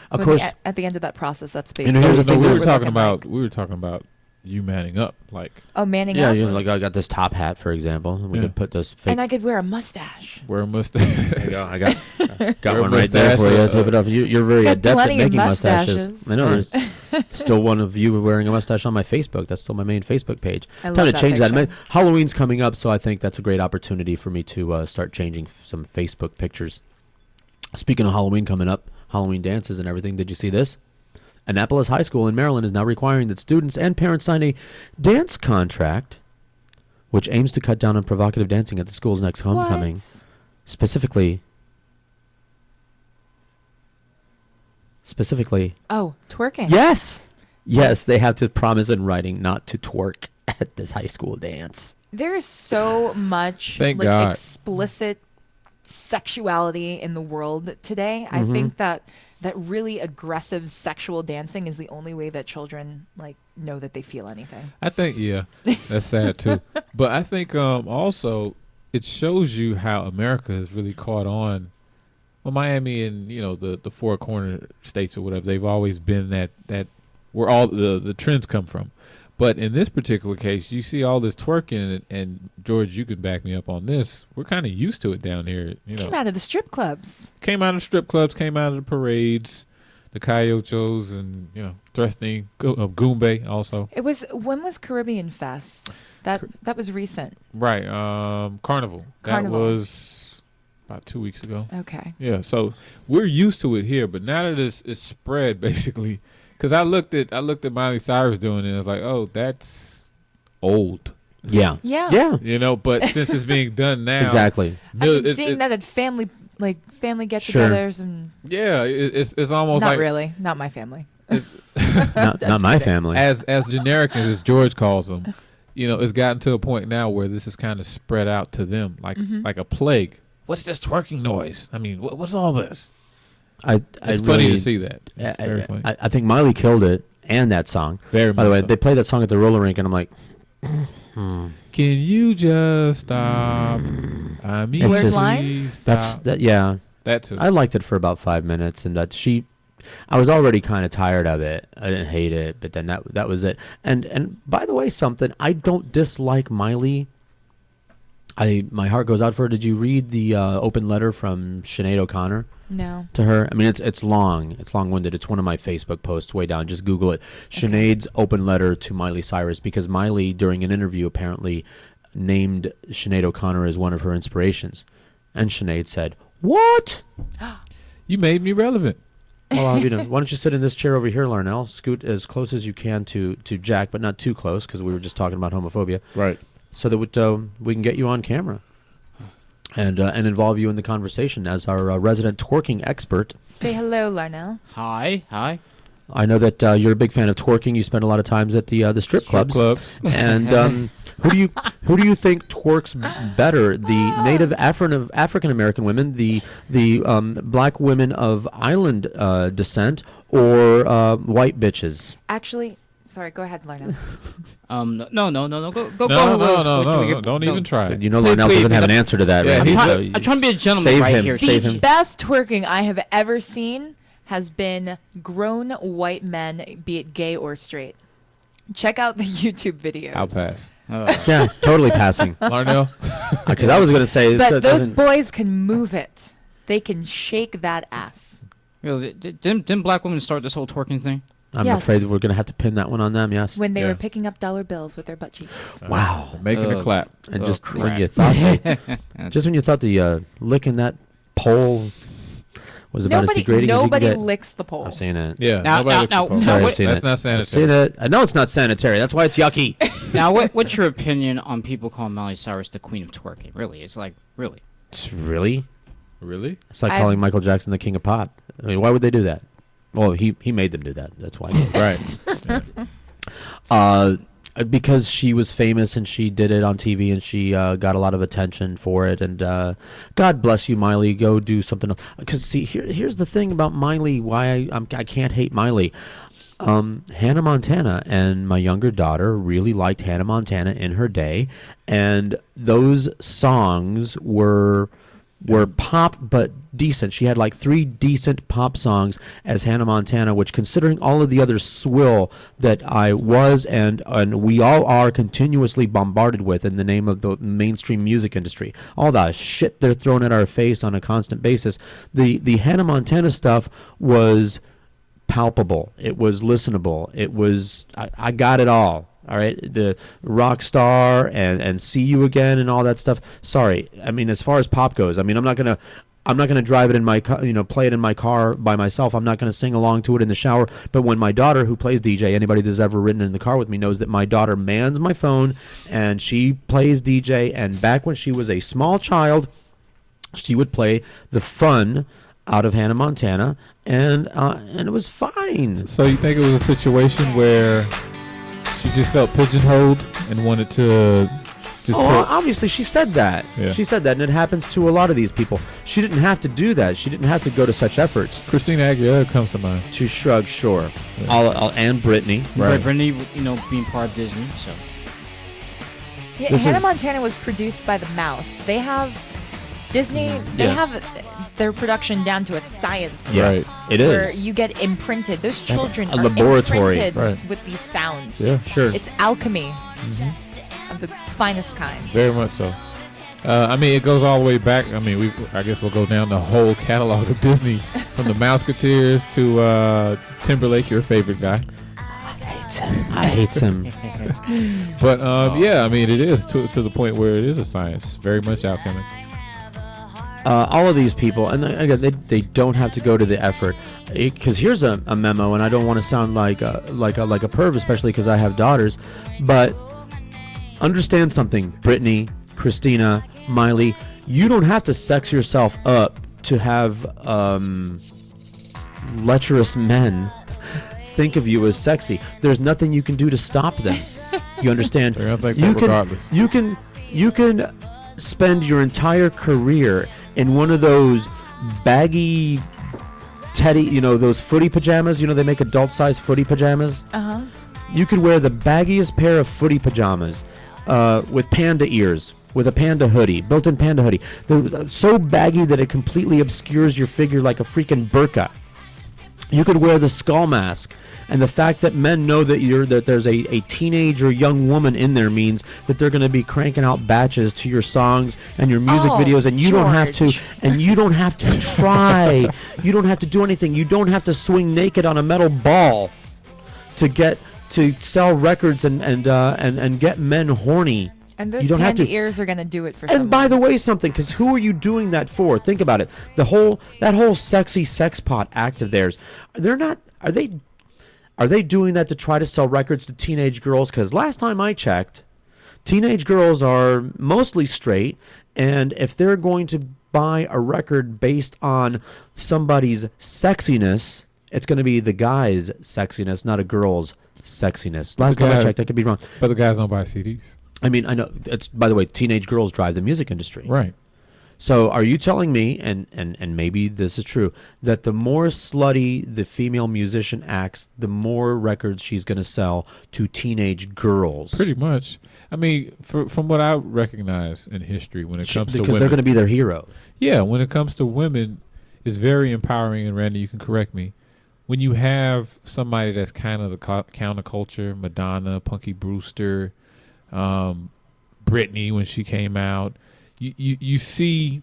Of course, at the end of that process, that's basically. Here's the thing: we were talking about you manning up, like. Oh, manning up. Yeah, like I got this top hat, for example. And we could put this. And I could wear a mustache. Wear a mustache. There you go. I got one right there for you. Tip it up. You're very adept at making mustaches. I know. There's still one of you wearing a mustache on my Facebook. That's still my main Facebook page. I love that change picture. that. Halloween's coming up, so I think that's a great opportunity for me to start changing some Facebook pictures. Speaking of Halloween coming up, Halloween dances and everything. Did you see this? Annapolis High School in Maryland is now requiring that students and parents sign a dance contract, which aims to cut down on provocative dancing at the school's next homecoming. What? Specifically. Oh, twerking. Yes, they have to promise in writing not to twerk at this high school dance. There is so much explicit sexuality in the world today. I think that really aggressive sexual dancing is the only way that children know that they feel anything. I think that's sad too. But I think also it shows you how America has really caught on. Well, Miami and the four corner states or whatever, they've always been that where all the trends come from. But in this particular case, you see all this twerking, and George, you could back me up on this. We're kind of used to it down here. Came out of the strip clubs. Came out of the parades, the coyotes, and thrusting of Goombay also. When was Caribbean Fest? That was recent. Right, Carnival. That was about 2 weeks ago. Okay. Yeah, so we're used to it here, but now that it's spread basically Because I looked at Miley Cyrus doing it, and I was like, oh, that's old. Yeah. Yeah. You know, but since it's being done now, Exactly. I've been seeing that at family get-togethers and. Yeah, it's almost not like really, not my family. not my family. As generic as George calls them, you know, it's gotten to a point now where this is kind of spread out to them like a plague. What's this twerking noise? I mean, what's all this? It's funny to see that. It's very funny. I think Miley killed it and that song. Very By the much way, so. they played that song at the roller rink, and I'm like, Can you just stop? I mean, Blurred please lines? stop. Yeah. That too. I liked it for about 5 minutes, and I was already kind of tired of it. I didn't hate it, but then that was it. And by the way, I don't dislike Miley. My heart goes out for her. Did you read the open letter from Sinead O'Connor? No. To her? I mean, it's long. It's long-winded. It's one of my Facebook posts way down. Just Google it. Sinead's open letter to Miley Cyrus, because Miley, during an interview, apparently named Sinead O'Connor as one of her inspirations. And Sinead said, "What? You made me relevant." Well, why don't you sit in this chair over here, Larnell? Scoot as close as you can to Jack, but not too close, because we were just talking about homophobia. Right. So that we can get you on camera and involve you in the conversation as our resident twerking expert. Say hello, Larnell. Hi. I know that you're a big fan of twerking. You spend a lot of times at the strip clubs. And who do you think twerks better? The native African American women, the black women of island descent, or white bitches? Actually, sorry. Go ahead, Larnell. No. Go. No. Don't even try it. You know, Larnell doesn't have an answer to that. Yeah, right? I'm trying to be a gentleman right here. Save The him. best twerking I have ever seen has been grown white men, be it gay or straight. Check out the YouTube videos. I'll pass. Yeah, totally passing. Larnell? Because I was going to say... But those boys can move it. They can shake that ass. Really, didn't black women start this whole twerking thing? I'm afraid we're going to have to pin that one on them, yes. When they were picking up dollar bills with their butt cheeks. Wow. Making a clap. And just when you thought the licking that pole was about as degrading as you can get. Nobody licks the pole. I've seen it. Yeah, nobody licks the pole. Sorry, I've seen That's it. not sanitary. I've seen it. I know it's not sanitary. That's why it's yucky. Now, what's your opinion on people calling Miley Cyrus the queen of twerking? Really? It's like, really? Really? Really? It's like calling Michael Jackson the king of pop. I mean, why would they do that? Well, he made them do that. That's why. Right. Because she was famous and she did it on TV and she got a lot of attention for it. And God bless you, Miley. Go do something else. Because see, here's the thing about Miley. Why I can't hate Miley. Hannah Montana and my younger daughter really liked Hannah Montana in her day, and those songs were pop but decent. She had like 3 decent pop songs as Hannah Montana, which, considering all of the other swill that I was and we all are continuously bombarded with in the name of the mainstream music industry, all the shit they're throwing at our face on a constant basis, the Hannah Montana stuff was palpable. It was listenable. It was I got it all. All right, the rock star and see you again and all that stuff. Sorry, I mean, as far as pop goes, I mean, I'm not gonna drive it in my car, play it in my car by myself. I'm not gonna sing along to it in the shower. But when my daughter, who plays DJ, anybody that's ever ridden in the car with me knows that my daughter mans my phone and she plays DJ. And back when she was a small child, she would play the fun out of Hannah Montana, and it was fine. So you think it was a situation where she just felt pigeonholed and wanted to just obviously she said that. Yeah. She said that, and it happens to a lot of these people. She didn't have to do that. She didn't have to go to such efforts. Christina Aguilera comes to mind. To shrug, sure. Yeah. And Britney. Right. Britney, being part of Disney, so. Yeah, Hannah Montana was produced by the Mouse. They have Disney. They have their production down to a science. Yeah, right. It is. Where you get imprinted. Those children a are laboratory imprinted with these sounds. Yeah, sure. It's alchemy of the finest kind. Very much so. I mean, it goes all the way back. I mean, I guess we'll go down the whole catalog of Disney, from the Mouseketeers to Timberlake, your favorite guy. I hate him. But yeah, I mean, it is to the point where it is a science, very much alchemic. all of these people, and again, they don't have to go to the effort. Because here's a memo, and I don't want to sound like a perv, especially because I have daughters, but understand something, Brittany, Christina, Miley, you don't have to sex yourself up to have lecherous men think of you as sexy. There's nothing you can do to stop them. You understand? Regardless. You can spend your entire career in one of those baggy teddy, those footy pajamas. They make adult-sized footy pajamas. Uh-huh. You could wear the baggiest pair of footy pajamas with panda ears, with a panda hoodie, built-in panda hoodie. They're so baggy that it completely obscures your figure like a freaking burqa. You could wear the skull mask, and the fact that men know that there's a teenage or young woman in there means that they're going to be cranking out batches to your songs and your music videos, and you don't have to try. You don't have to do anything. You don't have to swing naked on a metal ball to sell records and get men horny. And those panda ears are going to do it for someone. And by the way, because who are you doing that for? Think about it. That whole sexy sex pot act of theirs, are they doing that to try to sell records to teenage girls? Because last time I checked, teenage girls are mostly straight, and if they're going to buy a record based on somebody's sexiness, it's going to be the guy's sexiness, not a girl's sexiness. Last time I checked, I could be wrong. But the guys don't buy CDs. I mean, I know. By the way, teenage girls drive the music industry. Right. So are you telling me, and maybe this is true, that the more slutty the female musician acts, the more records she's going to sell to teenage girls? Pretty much. I mean, from what I recognize in history when it comes to women. Because they're going to be their hero. Yeah, when it comes to women, it's very empowering, and Randy, you can correct me. When you have somebody that's kind of the counterculture, Madonna, Punky Brewster, Britney when she came out, you see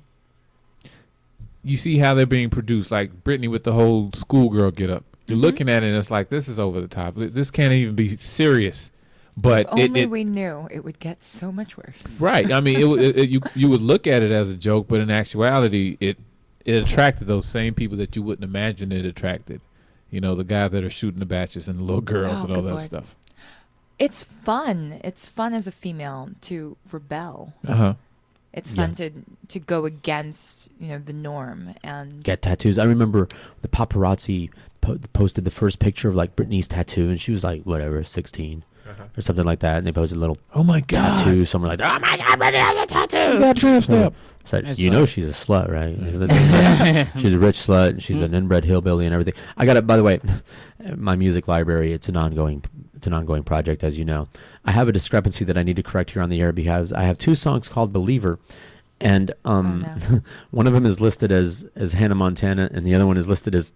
how they're being produced, like Britney with the whole schoolgirl get up. You're looking at it and it's like, this is over the top. This can't even be serious. But if only we knew it would get so much worse. Right. I mean, you would look at it as a joke, but in actuality, it attracted those same people that you wouldn't imagine it attracted. The guys that are shooting the batches and the little girls and all that stuff. It's fun. It's fun as a female to rebel. Uh-huh. It's fun to go against, the norm and get tattoos. I remember the paparazzi posted the first picture of like Britney's tattoo, and she was like, whatever, 16 or something like that, and they posted a little tattoo. Someone like, oh my God, Britney has a tattoo. She's got tramp stamp. So she's a slut, right? She's a rich slut. And she's an inbred hillbilly and everything. I got it. By the way, my music library. It's an ongoing project, as you know. I have a discrepancy that I need to correct here on the air because I have two songs called "Believer," and one of them is listed as Hannah Montana, and the other one is listed as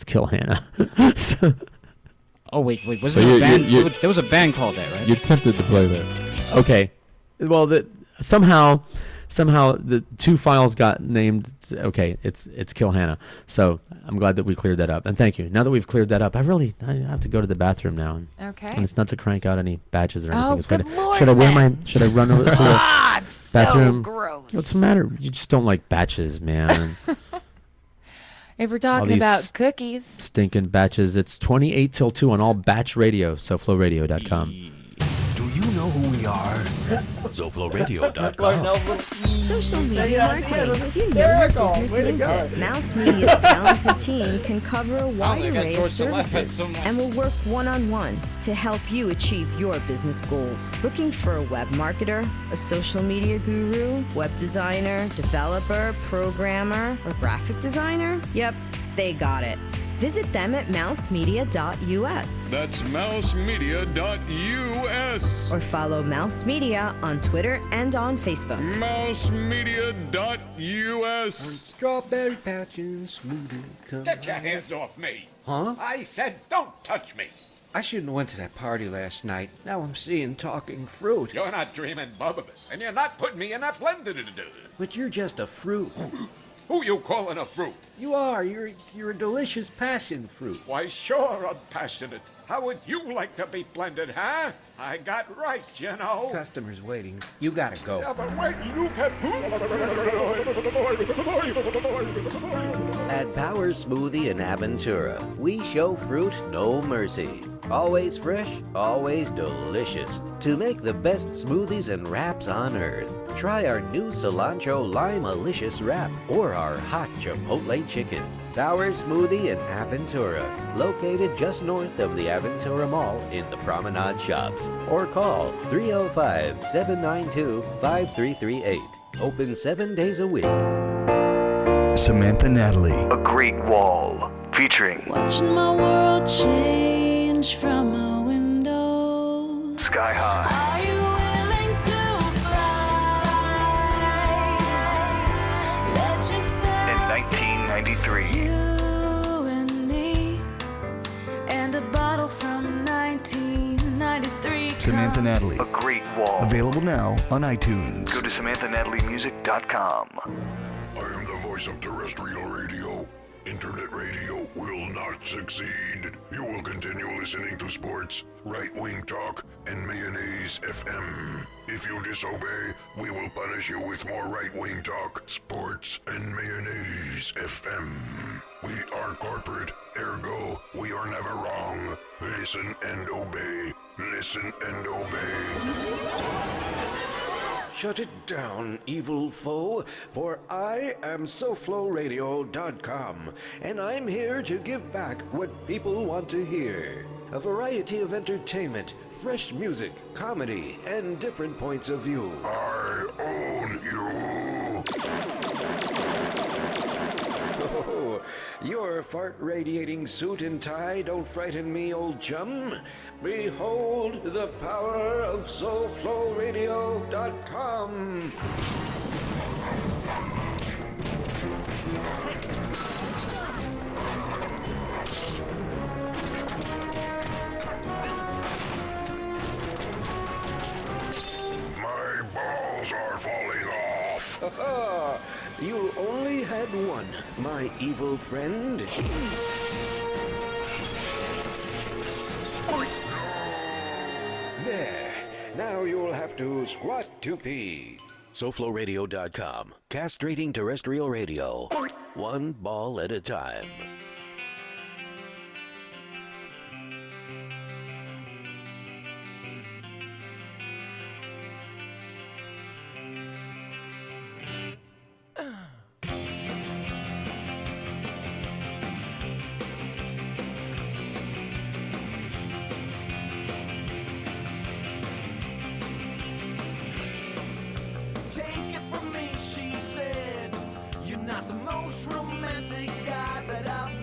Kill Hannah. So, oh wait, wasn't there a band? There was a band called that, right? You're tempted to play that. Okay, well, somehow the two files got named. Okay, it's Kill Hannah. So I'm glad that we cleared that up, and thank you. Now that we've cleared that up, I have to go to the bathroom now. Okay. And it's not to crank out any badges or anything. Oh, good Lord! Should I run over to the bathroom? So gross. What's the matter? You just don't like batches, man. If we're talking about cookies, stinking batches. It's 28 till 2 on all batch radio. SoFloRadio.com. Do you know who we are? SoFloRadio.com. Social media marketing. If you know your business needs it, Mouse Media's talented team can cover a wide array of services and will work one-on-one to help you achieve your business goals. Looking for a web marketer, a social media guru, web designer, developer, programmer, or graphic designer? Yep, they got it. Visit them at mousemedia.us. That's mousemedia.us. Or follow Mouse Media on Twitter and on Facebook. Mousemedia.us. Strawberry patch and smoothie. Get your hands off me. Huh? I said don't touch me. I shouldn't have went to that party last night. Now I'm seeing talking fruit. You're not dreaming, Bubba, and you're not putting me in that blender to do. But you're just a fruit. Who you calling a fruit? You are. You're a delicious passion fruit. Why, sure, I'm passionate. How would you like to be blended, huh? I got right, you know. Customers waiting. You gotta go. Yeah, but wait, you can... At Power Smoothie in Aventura, we show fruit no mercy. Always fresh, always delicious. To make the best smoothies and wraps on earth, try our new cilantro lime-alicious wrap or our hot chipotle chicken. Power Smoothie in Aventura, located just north of the Aventura Mall in the Promenade Shops. Or call 305-792-5338. Open 7 days a week. Samantha Natalie, A Great Wall, featuring Watching my world change from my window. Sky High. Are you willing to fly? Let yourself In 1993. you and me, and a bottle from 1993. Samantha Natalie, A Great Wall. Available now on iTunes. Go to SamanthaNatalieMusic.com. I am the voice of terrestrial radio. Internet radio will not succeed. You will continue listening to sports, right-wing talk, and mayonnaise FM. If you disobey, we will punish you with more right-wing talk, sports, and mayonnaise FM. We are corporate, ergo, we are never wrong. Listen and obey. Listen and obey. Shut it down, evil foe, for I am SoFloRadio.com, and I'm here to give back what people want to hear. A variety of entertainment, fresh music, comedy, and different points of view. I own you. Oh, your fart-radiating suit and tie don't frighten me, old chum. Behold the power of SoFloRadio.com. My balls are falling off. You only had one, my evil friend. There. Now you'll have to squat to pee. SoFloRadio.com. Castrating terrestrial radio. One ball at a time. Take it from me, she said, you're not the most romantic guy that I've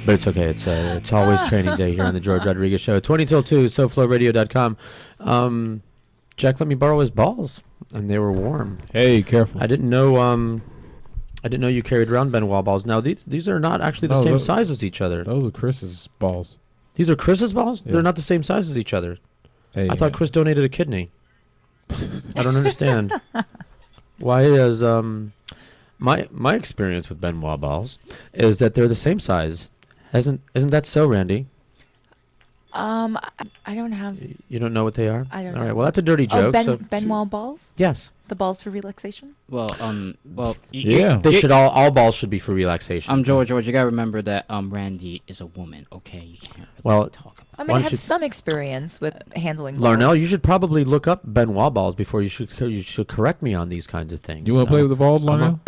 But it's okay. It's always training day here on the George Rodriguez Show. 20 till 2, SoFloRadio.com. Jack let me borrow his balls, and they were warm. Hey, careful. I didn't know you carried around Benoit balls. Now, these are not actually the same size as each other. Those are Chris's balls. These are Chris's balls? Yeah. They're not the same size as each other. Hey, I thought Chris donated a kidney. I don't understand. Why is my experience with Benoit balls is that they're the same size. Isn't that so, Randy? I don't have. You don't know what they are? I don't All know. right. Well, that's a dirty joke. Benoit balls? Yes. The balls for relaxation? Well, They should all balls should be for relaxation. George, you gotta remember that Randy is a woman. Okay, you can't really Well, talk about. I mean, I have some experience with handling balls. Larnell, you should probably look up Benoit balls before you should correct me on these kinds of things. You want to play with the balls, Larnell?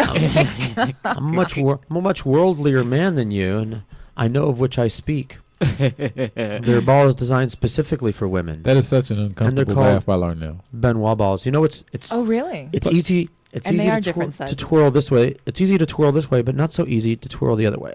I'm a much worldlier man than you, and I know of which I speak. Their ball is designed specifically for women. That is such an uncomfortable laugh by Larnell. Benoit balls. You know, it's. Oh, really? It's easy. It's and easy they are to, different to sizes. twirl this way. It's easy to twirl this way, but not so easy to twirl the other way.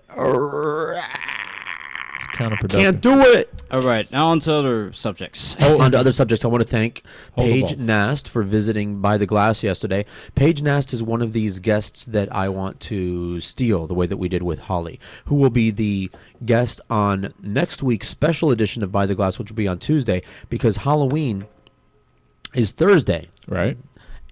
It's counterproductive. Can't do it. All right, now on to other subjects. On to other subjects, I want to thank Hold the Paige balls. Nast for visiting By the Glass yesterday. Paige Nast is one of these guests that I want to steal the way that we did with Holly, who will be the guest on next week's special edition of By the Glass, which will be on Tuesday, because Halloween is Thursday. Right.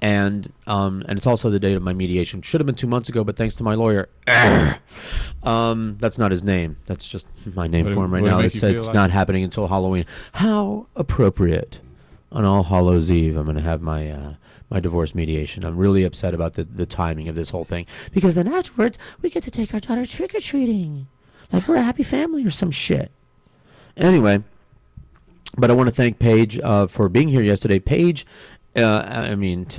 And it's also the date of my mediation. Should have been 2 months ago, but thanks to my lawyer, that's not his name. That's just my name for him right now. It's not happening until Halloween. How appropriate! On All Hallows Eve, I'm going to have my my divorce mediation. I'm really upset about the timing of this whole thing, because then afterwards we get to take our daughter trick or treating, like we're a happy family or some shit. Anyway, but I want to thank Paige for being here yesterday. Paige. An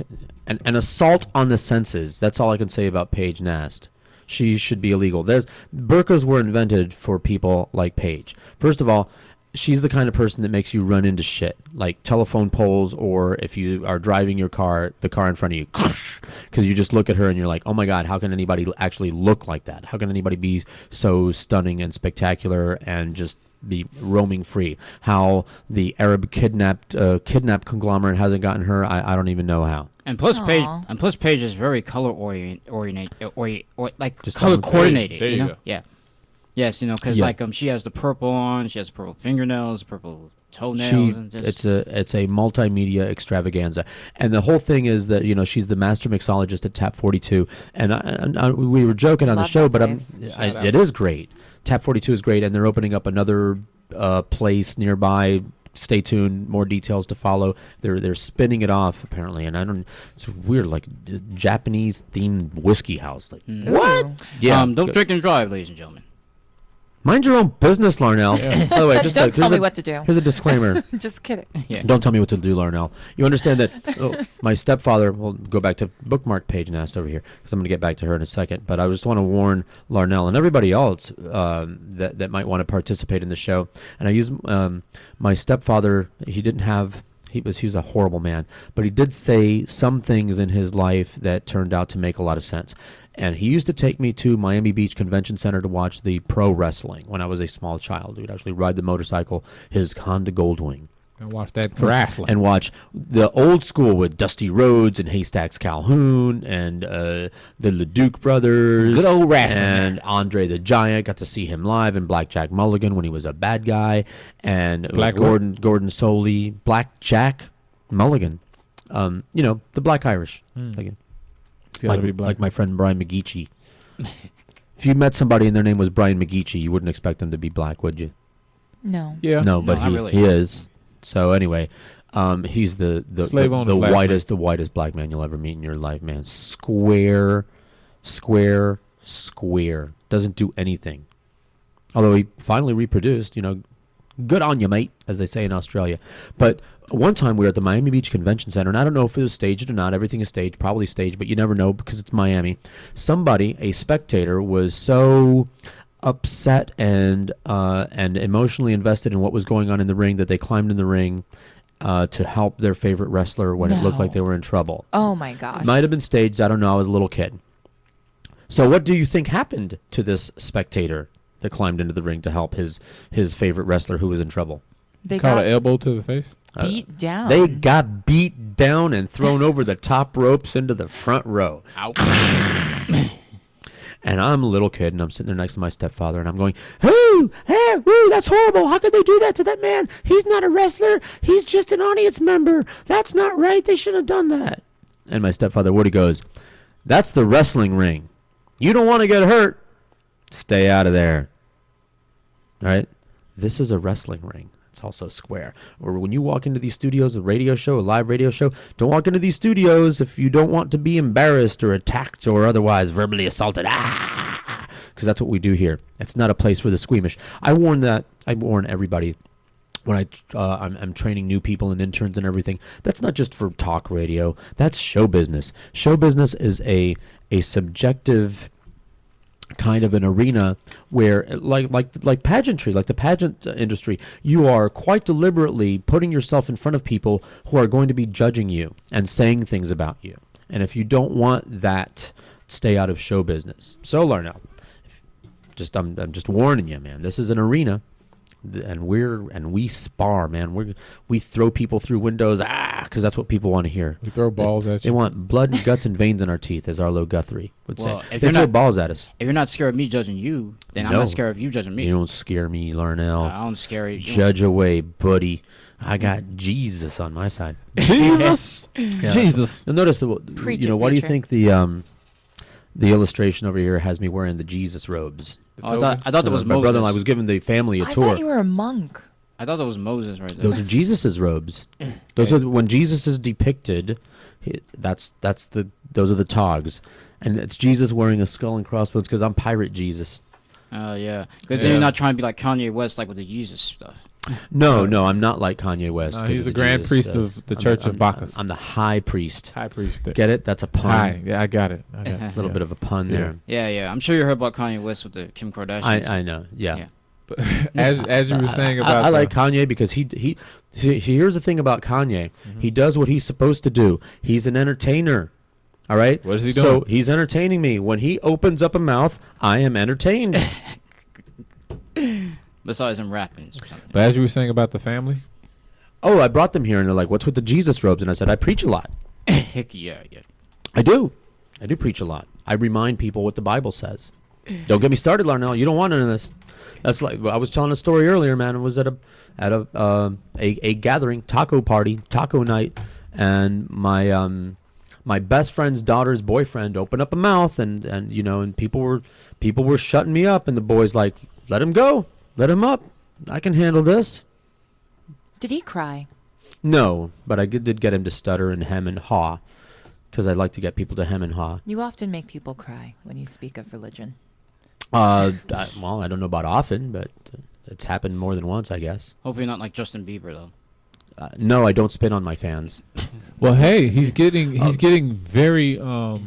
assault on the senses. That's all I can say about Paige Nast. She should be illegal. Burkas were invented for people like Paige. First of all, she's the kind of person that makes you run into shit, like telephone poles, or if you are driving your car, the car in front of you, because you just look at her and you're like, oh my God, how can anybody actually look like that? How can anybody be so stunning and spectacular and just be roaming free? How the Arab kidnapped conglomerate hasn't gotten her, I don't even know how. And plus, Paige is very color color coordinated. There you go. Yeah. Yes, because she has the purple on, she has purple fingernails, purple toenails. And just it's a multimedia extravaganza, and the whole thing is that she's the master mixologist at Tap 42, and we were joking on the show, but it is great. Tap 42 is great, and they're opening up another place nearby. Stay tuned. More details to follow. They're spinning it off apparently, and it's weird, like Japanese themed whiskey house. Like what? Yeah. Don't drink and drive, ladies and gentlemen. Mind your own business, Larnell. By the way, don't tell me what to do. Here's a disclaimer. Just kidding. Yeah. Don't tell me what to do, Larnell. You understand that my stepfather, we'll go back to bookmark Paige Nast over here, because I'm going to get back to her in a second, but I just want to warn Larnell and everybody else that might want to participate in the show. And I use my stepfather. He was a horrible man, but he did say some things in his life that turned out to make a lot of sense. And he used to take me to Miami Beach Convention Center to watch the pro wrestling when I was a small child. He would actually ride the motorcycle, his Honda Goldwing. And watch that wrestling. And watch the old school with Dusty Rhodes and Haystacks Calhoun and the LeDuc brothers. Good old wrestling. And Andre the Giant. Got to see him live, and Black Jack Mulligan when he was a bad guy. And Gordon Soley. Black Jack Mulligan. The Black Irish. Like my friend Brian McGeechee. If you met somebody and their name was Brian McGeechee, you wouldn't expect them to be black, would you? No. Yeah. No, but really. He is. So anyway, he's the whitest black man you'll ever meet in your life, man. Square. Doesn't do anything. Although he finally reproduced, good on you, mate, as they say in Australia. But one time we were at the Miami Beach Convention Center, and I don't know if it was staged or not. Everything is staged, probably staged, but you never know because it's Miami. Somebody, a spectator, was so upset and emotionally invested in what was going on in the ring that they climbed in the ring to help their favorite wrestler when it looked like they were in trouble. Oh my gosh. It might have been staged. I don't know. I was a little kid. So what do you think happened to this spectator? that climbed into the ring to help his favorite wrestler who was in trouble. They Caught got an elbow to the face. beat down. They got beat down and thrown over the top ropes into the front row. And I'm a little kid, and I'm sitting there next to my stepfather, and I'm going, "Whoo, hey, woo, that's horrible. How could they do that to that man? He's not a wrestler. He's just an audience member. That's not right. They shouldn't have done that." And my stepfather, Woody, goes, "That's the wrestling ring. You don't want to get hurt. Stay out of there." All right? This is a wrestling ring. It's also square. Or when you walk into these studios, a radio show, a live radio show, don't walk into these studios if you don't want to be embarrassed or attacked or otherwise verbally assaulted. Because that's what we do here. It's not a place for the squeamish. I warn everybody when I'm training new people and interns and everything. That's not just for talk radio. That's show business. Show business is a subjective kind of an arena where like pageantry, like the pageant industry, you are quite deliberately putting yourself in front of people who are going to be judging you and saying things about you. And if you don't want that, stay out of show business. So Larnell, I'm just warning you, man. This is an arena, and we spar, man. We throw people through windows, because that's what people want to hear. We throw balls at you. They want blood, guts, and veins in our teeth, as Arlo Guthrie would say. If They you're throw not- balls at us. If you're not scared of me judging you, then I'm No. not scared of you judging me. You don't scare me, Larnell. I don't scare you. Judge away, buddy. I got Jesus on my side. Jesus? Yeah. Jesus. You'll notice, Preach you know, it, why do you preacher. think the illustration over here has me wearing the Jesus robes? Oh, I thought that was my Moses. brother-in-law was giving the family a I tour. thought you were a monk. I thought that was Moses right there. Those are Jesus's robes. Those are when Jesus is depicted. Those are the togs, and it's Jesus wearing a skull and crossbones because I'm pirate Jesus. Yeah. Good thing you're not trying to be like Kanye West, like with the Jesus stuff. No, I'm not like Kanye West. No, 'cause he's of the the grand Jesus priest stuff. of the I'm Church of Bacchus. I'm the high priest. High priest. Get it? That's a pun. High. Yeah, I got it. A little bit of a pun there. Yeah. I'm sure you heard about Kanye West with the Kim Kardashian. I know. Yeah. But as you were saying about I like Kanye because he here's the thing about Kanye. He does what he's supposed to do. He's an entertainer. All right? What is he So doing? he's entertaining me. When he opens up a mouth, I am entertained. Besides him rapping or something. But as you were saying about the family, Oh, I brought them here and they're like, "What's with the Jesus robes?" And I said, "I preach a lot." Heck yeah. I do preach a lot. I remind people what the Bible says. Don't get me started, Larnell. You don't want none of this. That's like I was telling a story earlier, man. It was at a gathering, taco party, taco night, and my best friend's daughter's boyfriend opened up a mouth, and you know, and people were shutting me up, and the boys like, "Let him go, let him up. I can handle this." Did he cry? No, but I did get him to stutter and hem and haw, because I like to get people to hem and haw. You often make people cry when you speak of religion. Well, I don't know about often, but it's happened more than once, I guess. Hopefully not like Justin Bieber though. No, I don't spin on my fans. well, hey, he's getting very how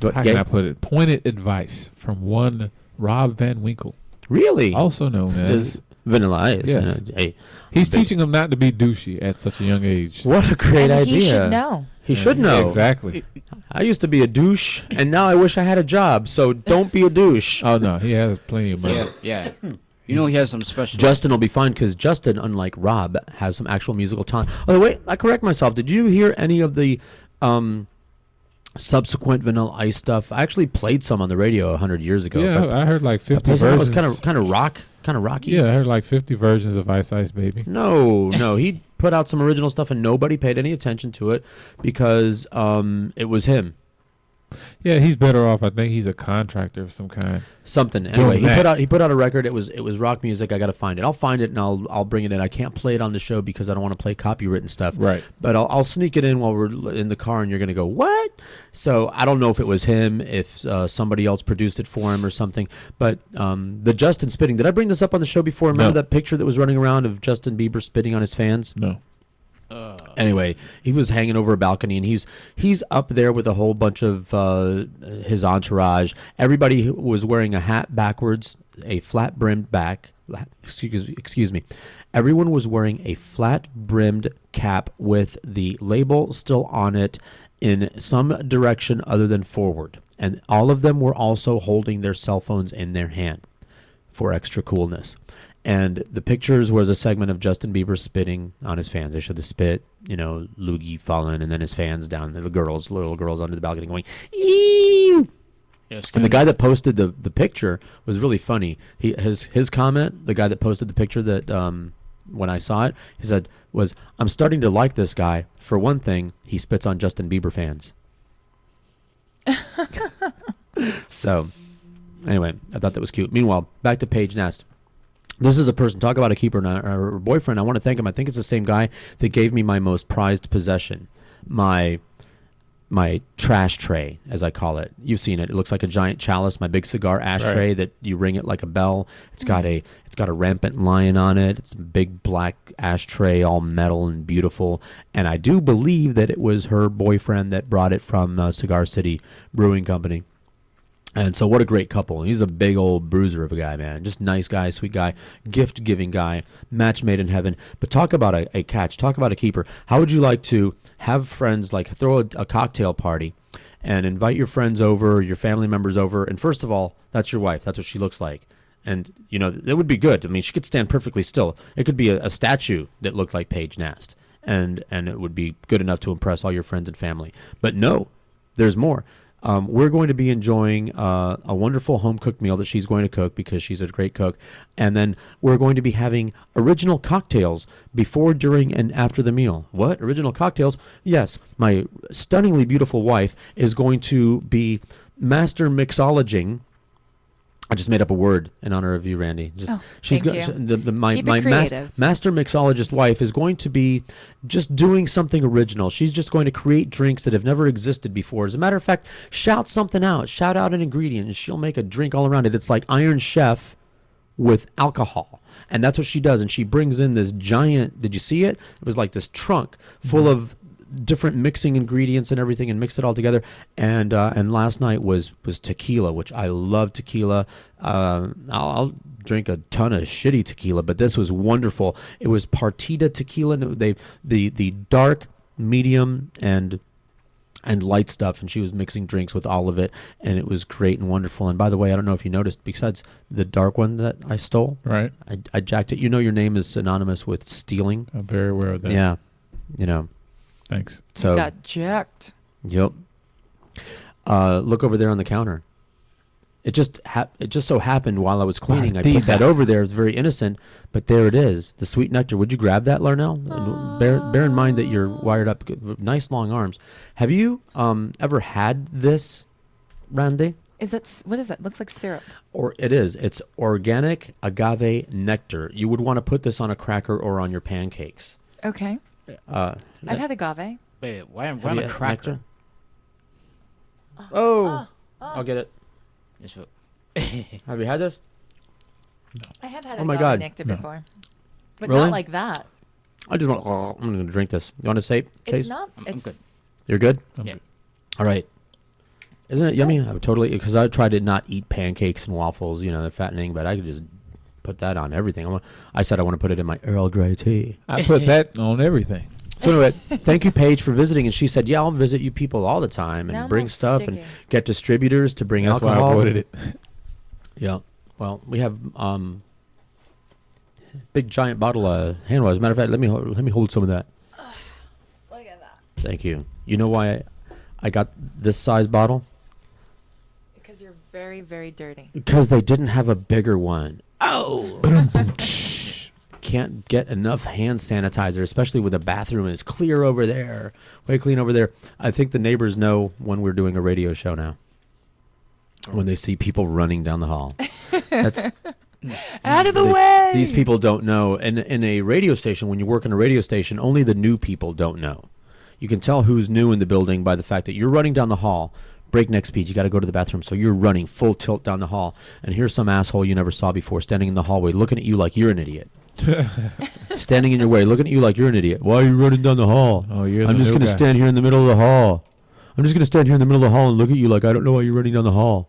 can I put it? Pointed advice from one Rob Van Winkle. Really? Also known as Vanilla Ice. Yes. Hey, he's teaching him not to be douchey at such a young age. What a great And idea. he should know. He should know. Exactly. I used to be a douche, and now I wish I had a job, so don't be a douche. Oh, no, he has plenty of money. Yeah. You know he has some special... Justin will be fine, because Justin, unlike Rob, has some actual musical talent. Oh, wait, I correct myself. Did you hear any of the subsequent Vanilla Ice stuff? I actually played some on the radio 100 years ago. Yeah, I heard like 50 It versions. was kind of rocky. Yeah, I heard like 50 versions of Ice Ice Baby. No, he put out some original stuff and nobody paid any attention to it because it was him. Yeah, he's better off. I think he's a contractor of some kind. Something. Anyway, he put out a record. It was rock music. I got to find it. I'll find it and I'll bring it in. I can't play it on the show because I don't want to play copywritten stuff. Right. But I'll sneak it in while we're in the car and you're going to go, "What?" So I don't know if it was him, if somebody else produced it for him or something. But the Justin spitting. Did I bring this up on the show before? Remember that picture that was running around of Justin Bieber spitting on his fans? No. Anyway, he was hanging over a balcony, and he's up there with a whole bunch of his entourage. Everybody was wearing a hat backwards, a flat-brimmed back. Excuse me. Everyone was wearing a flat-brimmed cap with the label still on it, in some direction other than forward. And all of them were also holding their cell phones in their hand for extra coolness. And the pictures was a segment of Justin Bieber spitting on his fans. They showed the spit, loogie falling, and then his fans down, the little girls under the balcony going, eeeew. And the guy that posted the picture was really funny. His comment, the guy that posted the picture that when I saw it, he said was, "I'm starting to like this guy. For one thing, he spits on Justin Bieber fans." So, anyway, I thought that was cute. Meanwhile, back to Paige Nast. This is a person, talk about a keeper and her boyfriend. I want to thank him. I think it's the same guy that gave me my most prized possession, my trash tray, as I call it. You've seen it. It looks like a giant chalice, my big cigar ashtray that you ring it like a bell. It's got a rampant lion on it. It's a big black ashtray, all metal and beautiful. And I do believe that it was her boyfriend that brought it from Cigar City Brewing Company. And so what a great couple. He's a big old bruiser of a guy, man. Just nice guy, sweet guy, gift-giving guy, match made in heaven. But talk about a catch. Talk about a keeper. How would you like to have friends, like throw a cocktail party and invite your friends over, your family members over? And first of all, that's your wife. That's what she looks like. And, that would be good. I mean, she could stand perfectly still. It could be a statue that looked like Paige Nast. And it would be good enough to impress all your friends and family. But no, there's more. We're going to be enjoying a wonderful home-cooked meal that she's going to cook because she's a great cook. And then we're going to be having original cocktails before, during, and after the meal. What? Original cocktails? Yes. My stunningly beautiful wife is going to be master mixologing. I just made up a word in honor of you, Randy. Thank you. My creative. master mixologist wife is going to be just doing something original. She's just going to create drinks that have never existed before. As a matter of fact, shout something out. Shout out an ingredient, and she'll make a drink all around it. It's like Iron Chef with alcohol. And that's what she does. And she brings in this giant, did you see it? It was like this trunk full of different mixing ingredients and everything, and mix it all together. And last night was tequila, which I love tequila. I'll drink a ton of shitty tequila, but this was wonderful. It was Partida tequila. The dark, medium, and light stuff, and she was mixing drinks with all of it, and it was great and wonderful. And by the way, I don't know if you noticed, besides the dark one that I stole, right? I jacked it. Your name is synonymous with stealing. I'm very aware of that. Yeah, Thanks. So you got jacked. Yep. Look over there on the counter. It just so happened while I was cleaning, I put that over there. It's very innocent, but there it is, the sweet nectar. Would you grab that, Larnell? And bear in mind that you're wired up, nice long arms. Have you ever had this, Randy? What is that? Looks like syrup. Or it is. It's organic agave nectar. You would want to put this on a cracker or on your pancakes. Okay. I've had agave. Wait, why am I a cracker? I'll get it. Have you had this? I have had Oh my agave God. nectar before, but Really? not like that. I just want. I'm going to drink this. You want to say? It's not. It's good. You're good. Yeah. All right. Isn't it yummy? I would totally, because I tried to not eat pancakes and waffles. They're fattening, but I could just put that on everything. I said I want to put it in my Earl Grey tea. I put that on everything. So anyway, thank you, Paige, for visiting. And she said, "Yeah, I'll visit you people all the time and Now I'm bring all stuff sticky. and get distributors to bring That's alcohol." why I avoided it. Yeah. Well, we have big giant bottle of hand wash. As a matter of fact, let me hold some of that. Look at that. Thank you. You know why I got this size bottle? Because you're very, very dirty. Because they didn't have a bigger one. Oh. Can't get enough hand sanitizer, especially with the bathroom is clear over there. Way clean over there. I think the neighbors know when we're doing a radio show now. When they see people running down the hall. That's Out of the way. These people don't know. And in a radio station, when you work in a radio station, only the new people don't know. You can tell who's new in the building by the fact that you're running down the hall, breakneck speed. You got to go to the bathroom, so you're running full tilt down the hall. And here's some asshole you never saw before standing in the hallway looking at you like you're an idiot. Standing in your way, looking at you like you're an idiot. Why are you running down the hall? Oh, you're I'm the just new going to guy. stand here in the middle of the hall. I'm just going to stand here in the middle of the hall and look at you like I don't know why you're running down the hall.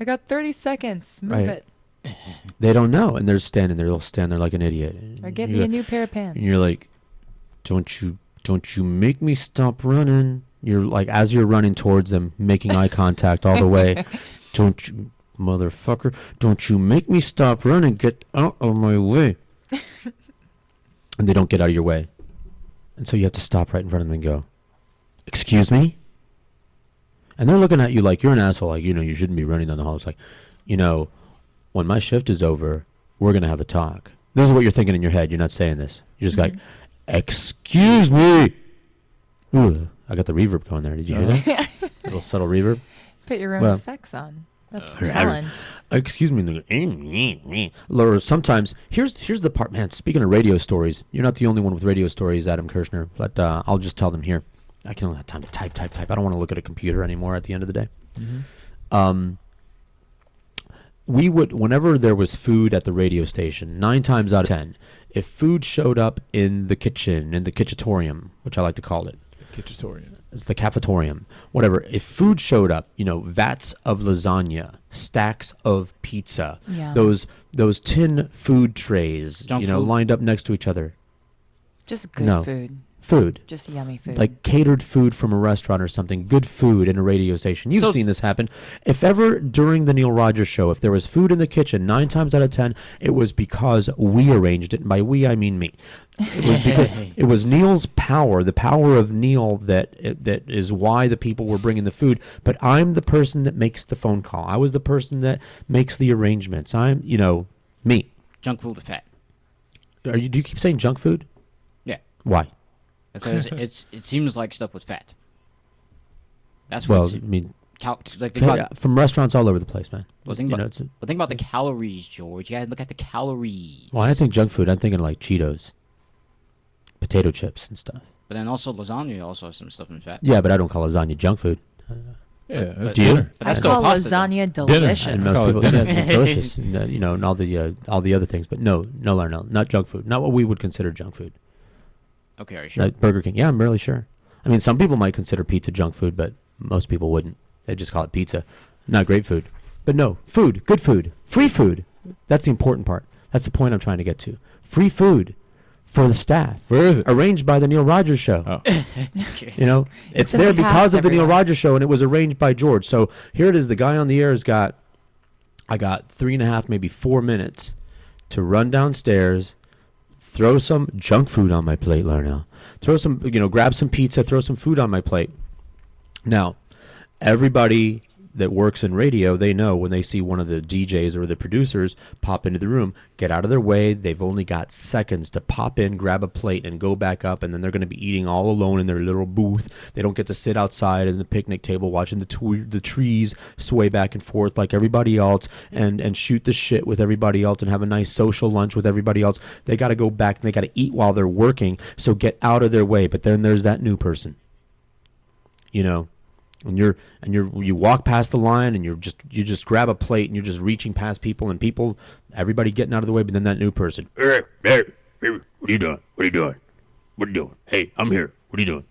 I got 30 seconds. Move Right. it. They don't know, and they're standing there. They'll stand there like an idiot. Or get me a new pair of pants. And you're like, don't you make me stop running. You're like, as you're running towards them, making eye contact all the way. Don't you, motherfucker, don't you make me stop running. Get out of my way. And they don't get out of your way. And so you have to stop right in front of them and go, excuse me? And they're looking at you like you're an asshole. Like, you shouldn't be running down the hall. It's like, when my shift is over, we're going to have a talk. This is what you're thinking in your head. You're not saying this. You're just like, excuse me. Ooh, I got the reverb going there. Did you hear that? A little subtle reverb. Put your own effects on. That's talent. Excuse me. Or sometimes, here's the part, man. Speaking of radio stories, you're not the only one with radio stories, Adam Kirshner, but I'll just tell them here. I can only have time to type. I don't want to look at a computer anymore at the end of the day. We would, whenever there was food at the radio station, 9 times out of 10, if food showed up in the kitchen, in the kitchetorium, which I like to call it. Kitchetorium. It's the cafetorium. Whatever. If food showed up, vats of lasagna, stacks of pizza, those tin food trays, Junk food. Lined up next to each other. Just good food. Food. Just yummy food. Like catered food from a restaurant or something. Good food in a radio station. You've seen this happen. If ever during the Neil Rogers show, if there was food in the kitchen, 9 times out of 10, it was because we arranged it. And by we, I mean me. It was because it was Neil's power, the power of Neil that is why the people were bringing the food. But I'm the person that makes the phone call. I was the person that makes the arrangements. I'm, me. Junk food is fat. Do you keep saying junk food? Yeah. Why? Because it seems like stuff with fat. That's what from restaurants all over the place, man. Well, think about the calories, George. You gotta look at the calories. Well, I think junk food. I'm thinking like Cheetos, potato chips, and stuff. But then also lasagna also has some stuff in fat. Yeah, but I don't call lasagna junk food. Yeah, do you? I call lasagna delicious. And most people, delicious. And all the other things. But no, not junk food. Not what we would consider junk food. Okay, are you sure? Burger King. Yeah, I'm really sure. I mean, some people might consider pizza junk food, but most people wouldn't. They just call it pizza. Not great food. But no, food, good food, free food. That's the important part. That's the point I'm trying to get to. Free food for the staff. Where is it? Arranged by the Neil Rogers Show. Oh. Okay. It's there because of the Neil Rogers Show, and it was arranged by George. So here it is. The guy on the air has got, I got 3.5, maybe 4 minutes to run downstairs, throw some junk food on my plate, Larnell. Throw some, grab some pizza, throw some food on my plate. Now, everybody that works in radio, they know when they see one of the DJs or the producers pop into the room, get out of their way. They've only got seconds to pop in, grab a plate, and go back up, and then they're going to be eating all alone in their little booth. They don't get to sit outside in the picnic table watching the trees sway back and forth like everybody else and shoot the shit with everybody else and have a nice social lunch with everybody else. They got to go back and they got to eat while they're working, so get out of their way. But then there's that new person, And you walk past the line and you just grab a plate and you're just reaching past people and everybody getting out of the way, but then that new person, hey, what are you doing? What are you doing? What are you doing? Hey, I'm here. What are you doing?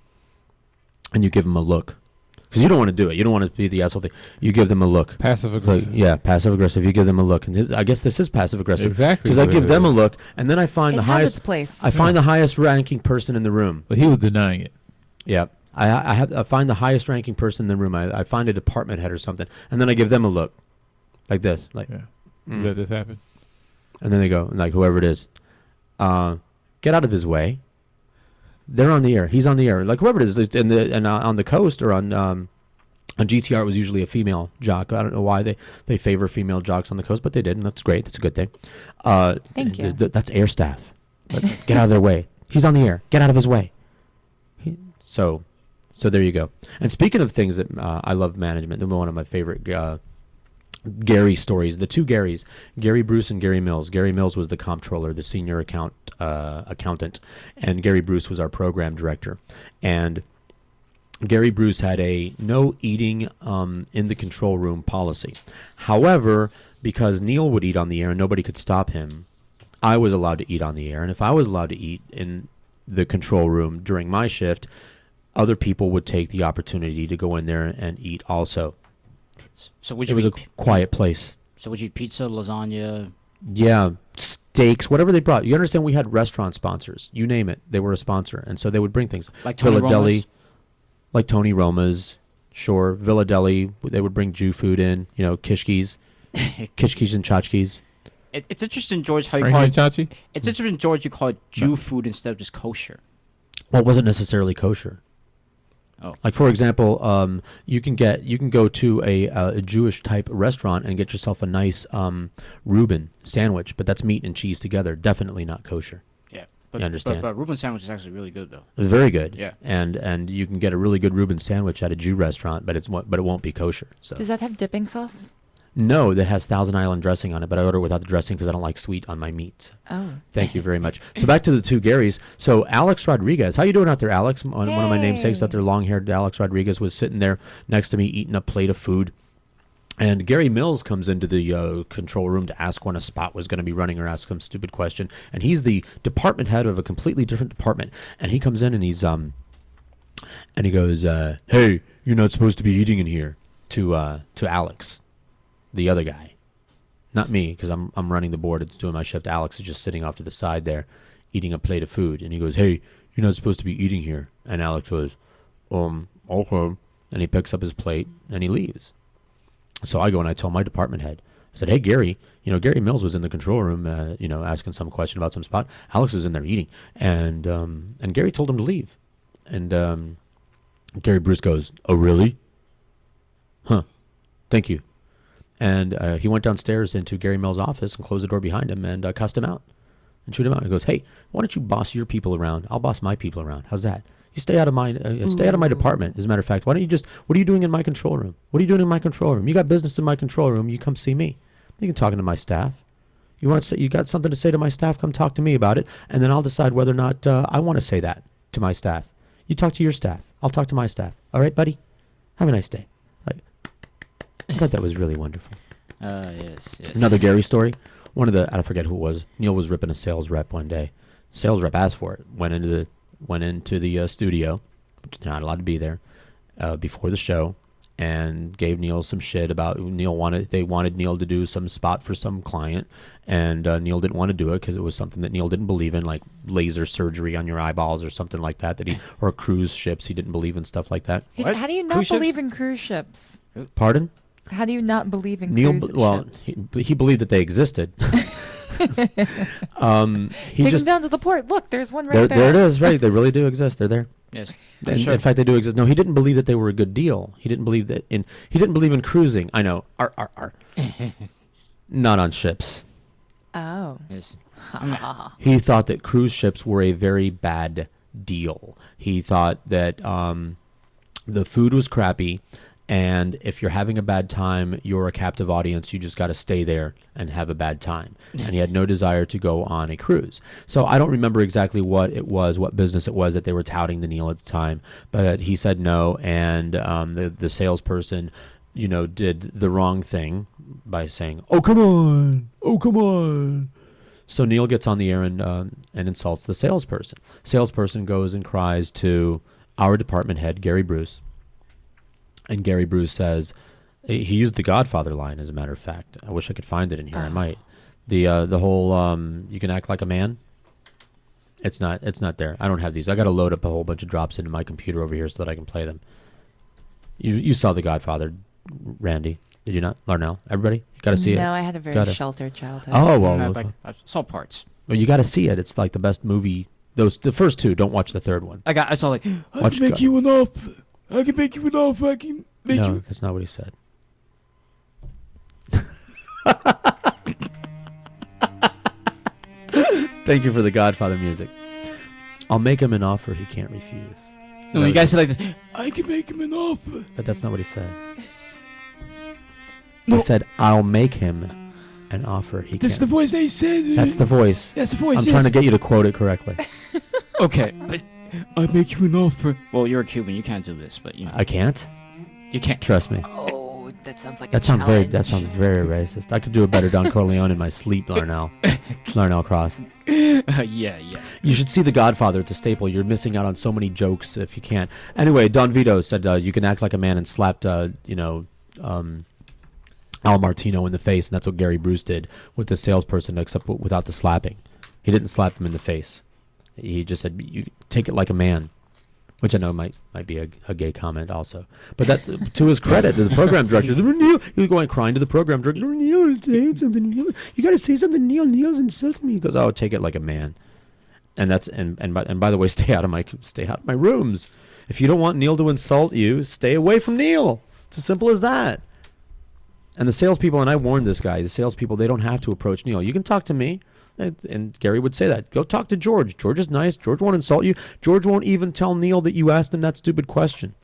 And you give them a look. Because you don't want to do it. You don't want to be the asshole thing. You give them a look. Passive aggressive. Yeah, passive aggressive. You give them a look, and I guess this is passive aggressive. Exactly. Because I give them a look, and then I find it the has highest. Its place. I find the highest ranking person in the room. But he was denying it. Yeah. I find the highest ranking person in the room. I find a department head or something, and then I give them a look, like this, like. Yeah. You let this happen. And then they go, like whoever it is, get out of his way. They're on the air. He's on the air. Like whoever it is, and on the coast or on GTR it was usually a female jock. I don't know why they favor female jocks on the coast, but they did, and that's great. That's a good thing. Thank you. That's air staff. But get out of their way. He's on the air. Get out of his way. So there you go. And speaking of things that I love management, one of my favorite Gary stories, the two Garys, Gary Bruce and Gary Mills. Gary Mills was the comptroller, the senior accountant, and Gary Bruce was our program director. And Gary Bruce had a no eating in the control room policy. However, because Neil would eat on the air and nobody could stop him, I was allowed to eat on the air. And if I was allowed to eat in the control room during my shift, other people would take the opportunity to go in there and eat also. So it was a quiet place. So would you eat pizza, lasagna? Yeah, steaks, whatever they brought. You understand? We had restaurant sponsors. You name it, they were a sponsor, and so they would bring things like Tony Roma's? like Tony Roma's, sure. Villa Deli, they would bring Jew food in, kishkis and tchotchkes. It's interesting, George, how you Frankie call and Chachi? It's interesting, George, you call it Jew food instead of just kosher. Well, it wasn't necessarily kosher. Oh. Like, for example, you can go to a Jewish type restaurant and get yourself a nice Reuben sandwich, but that's meat and cheese together. Definitely not kosher. Yeah, you understand? But Reuben sandwich is actually really good, though. It's very good. Yeah, and you can get a really good Reuben sandwich at a Jew restaurant, but it won't be kosher. So. Does that have dipping sauce? No, that has Thousand Island dressing on it, but I order without the dressing because I don't like sweet on my meat. Oh. Thank you very much. So back to the two Garys. So Alex Rodriguez, how you doing out there, Alex? One of my namesakes out there, long-haired Alex Rodriguez, was sitting there next to me eating a plate of food. And Gary Mills comes into the control room to ask when a spot was going to be running or ask some stupid question. And he's the department head of a completely different department. And he comes in and he's and he goes, "Hey, you're not supposed to be eating in here," to Alex, the other guy. Not me, because I'm running the board. It's doing my shift. Alex is just sitting off to the side there, eating a plate of food. And he goes, "Hey, you're not supposed to be eating here." And Alex goes, "Okay." And he picks up his plate and he leaves. So I go and I tell my department head. I said, "Hey, Gary, Gary Mills was in the control room, asking some question about some spot. Alex was in there eating." And Gary told him to leave. And Gary Bruce goes, "Oh, really? Huh. Thank you." And he went downstairs into Gary Mills' office and closed the door behind him and cussed him out and chewed him out. He goes, "Hey, why don't you boss your people around? I'll boss my people around. How's that? You stay out of my department. As a matter of fact, why don't you what are you doing in my control room? What are you doing in my control room? You got business in my control room. You come see me. You can talk to my staff. You got something to say to my staff? Come talk to me about it, and then I'll decide whether or not I want to say that to my staff. You talk to your staff. I'll talk to my staff. All right, buddy? Have a nice day." I thought that was really wonderful. Yes. Another Gary story. I forget who it was. Neil was ripping a sales rep one day. Sales rep asked for it. Went into the studio, which is not allowed to be there, before the show, and gave Neil some shit about they wanted Neil to do some spot for some client, and Neil didn't want to do it because it was something that Neil didn't believe in, like laser surgery on your eyeballs or something like that. Or cruise ships. He didn't believe in stuff like that. How do you not believe in cruise ships? Pardon? How do you not believe in cruise ships? He believed that they existed. Take them down to the port. Look, there's one right there. There it is, right. They really do exist. They're there. Yes. In fact, they do exist. No, he didn't believe that they were a good deal. He didn't believe in cruising. I know. Not on ships. Oh. Yes. He thought that cruise ships were a very bad deal. He thought that the food was crappy. And if you're having a bad time, you're a captive audience. You just got to stay there and have a bad time. And he had no desire to go on a cruise. So I don't remember exactly what business it was that they were touting to Neil at the time. But he said no. And the salesperson, did the wrong thing by saying, "Oh, come on. Oh, come on." So Neil gets on the air and insults the salesperson. Salesperson goes and cries to our department head, Gary Bruce. And Gary Bruce says, he used the Godfather line, as a matter of fact. I wish I could find it in here. I might. The whole you can act like a man. It's not there. I don't have these. I got to load up a whole bunch of drops into my computer over here so that I can play them. You saw the Godfather, Randy, did you not? Larnell, everybody, you got to see it. No, I had a very sheltered childhood. Oh well, I saw parts. Well, you got to see it. It's like the best movie. The first two. Don't watch the third one. I saw like. I can make you an offer. I can make you an offer. I can make you. No, that's not what he said. Thank you for the Godfather music. I'll make him an offer he can't refuse. No, you guys said like this. I can make him an offer. But that's not what he said. No. He said, "I'll make him an offer he can't." That's the voice they said. That's the voice. That's the voice. I'm trying to get you to quote it correctly. Okay. I make you an offer. Well, you're a Cuban. You can't do this, but I can't. You can't. Trust me. Oh, that sounds like that sounds very racist. I could do a better Don Corleone in my sleep, Larnell. Larnell Cross. Yeah. You should see The Godfather. It's a staple. You're missing out on so many jokes if you can't. Anyway, Don Vito said you can act like a man and slapped Al Martino in the face, and that's what Gary Bruce did with the salesperson, except without the slapping. He didn't slap him in the face. He just said, "You take it like a man," which I know might be a gay comment also. But that, to his credit, the program director, Neil, he was going crying to the program director, Neil, say something. Neil, you got to say something, Neil. Neil's insulting me. He goes, oh, take it like a man. And that's and by the way, stay out of my rooms. If you don't want Neil to insult you, stay away from Neil. It's as simple as that. And the salespeople, and I warned this guy, the salespeople, they don't have to approach Neil. You can talk to me. And Gary would say that. Go talk to George. George is nice. George won't insult you. George won't even tell Neil that you asked him that stupid question.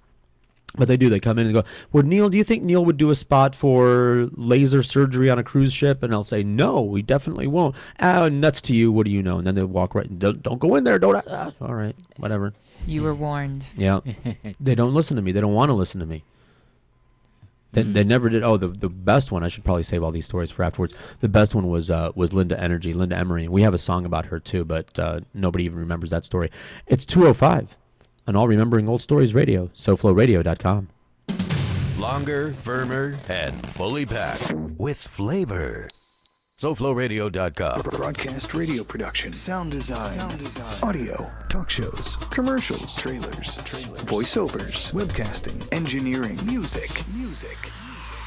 But they do. They come in and go, well, Neil, do you think Neil would do a spot for laser surgery on a cruise ship? And I'll say, no, we definitely won't. Nuts to you. What do you know? And then they'll walk right. Don't go in there. Don't. All right. Whatever. You were warned. Yeah. They don't listen to me. They don't want to listen to me. They never did. Oh, the best one, I should probably save all these stories for afterwards. The best one was Linda Emery. We have a song about her too, but nobody even remembers that story. It's 2:05 on All Remembering Old Stories Radio, SoFloRadio.com. Longer, firmer, and fully packed with flavor. SoFloRadio.com. Broadcast radio production, sound design, audio, talk shows, commercials, trailers, voiceovers, webcasting, engineering, music.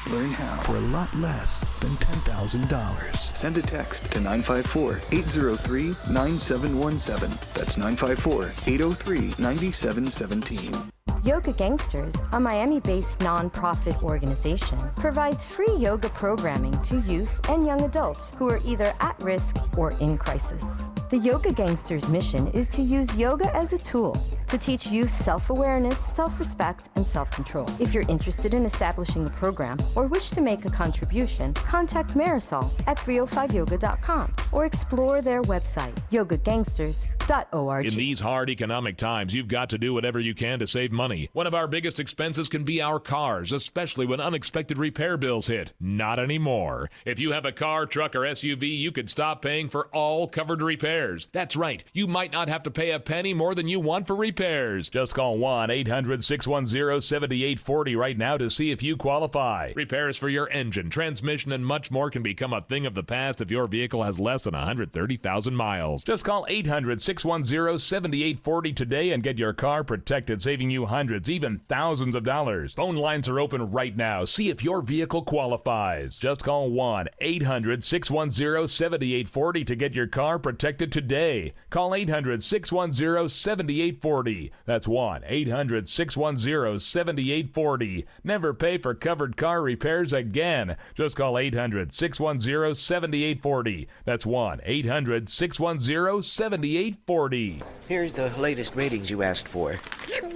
Learn how for a lot less than $10,000. Send a text to 954-803-9717. That's 954-803-9717. Yoga Gangsters, a Miami-based nonprofit organization, provides free yoga programming to youth and young adults who are either at risk or in crisis. The Yoga Gangsters' mission is to use yoga as a tool to teach youth self-awareness, self-respect, and self-control. If you're interested in establishing a program or wish to make a contribution, contact Marisol at 305yoga.com or explore their website, yogagangsters.org. In these hard economic times, you've got to do whatever you can to save money. One of our biggest expenses can be our cars, especially when unexpected repair bills hit. Not anymore. If you have a car, truck, or SUV, you could stop paying for all covered repairs. That's right. You might not have to pay a penny more than you want for repairs. Just call 1-800-610-7840 right now to see if you qualify. Repairs for your engine, transmission, and much more can become a thing of the past if your vehicle has less than 130,000 miles. Just call 800-610-7840 today and get your car protected, saving you hundreds, even thousands of dollars. Phone lines are open right now. See if your vehicle qualifies. Just call 1-800-610-7840 to get your car protected today. Call 800-610-7840. That's 1-800-610-7840. Never pay for covered car repairs again. Just call 800-610-7840. That's 1-800-610-7840. Here's the latest ratings you asked for.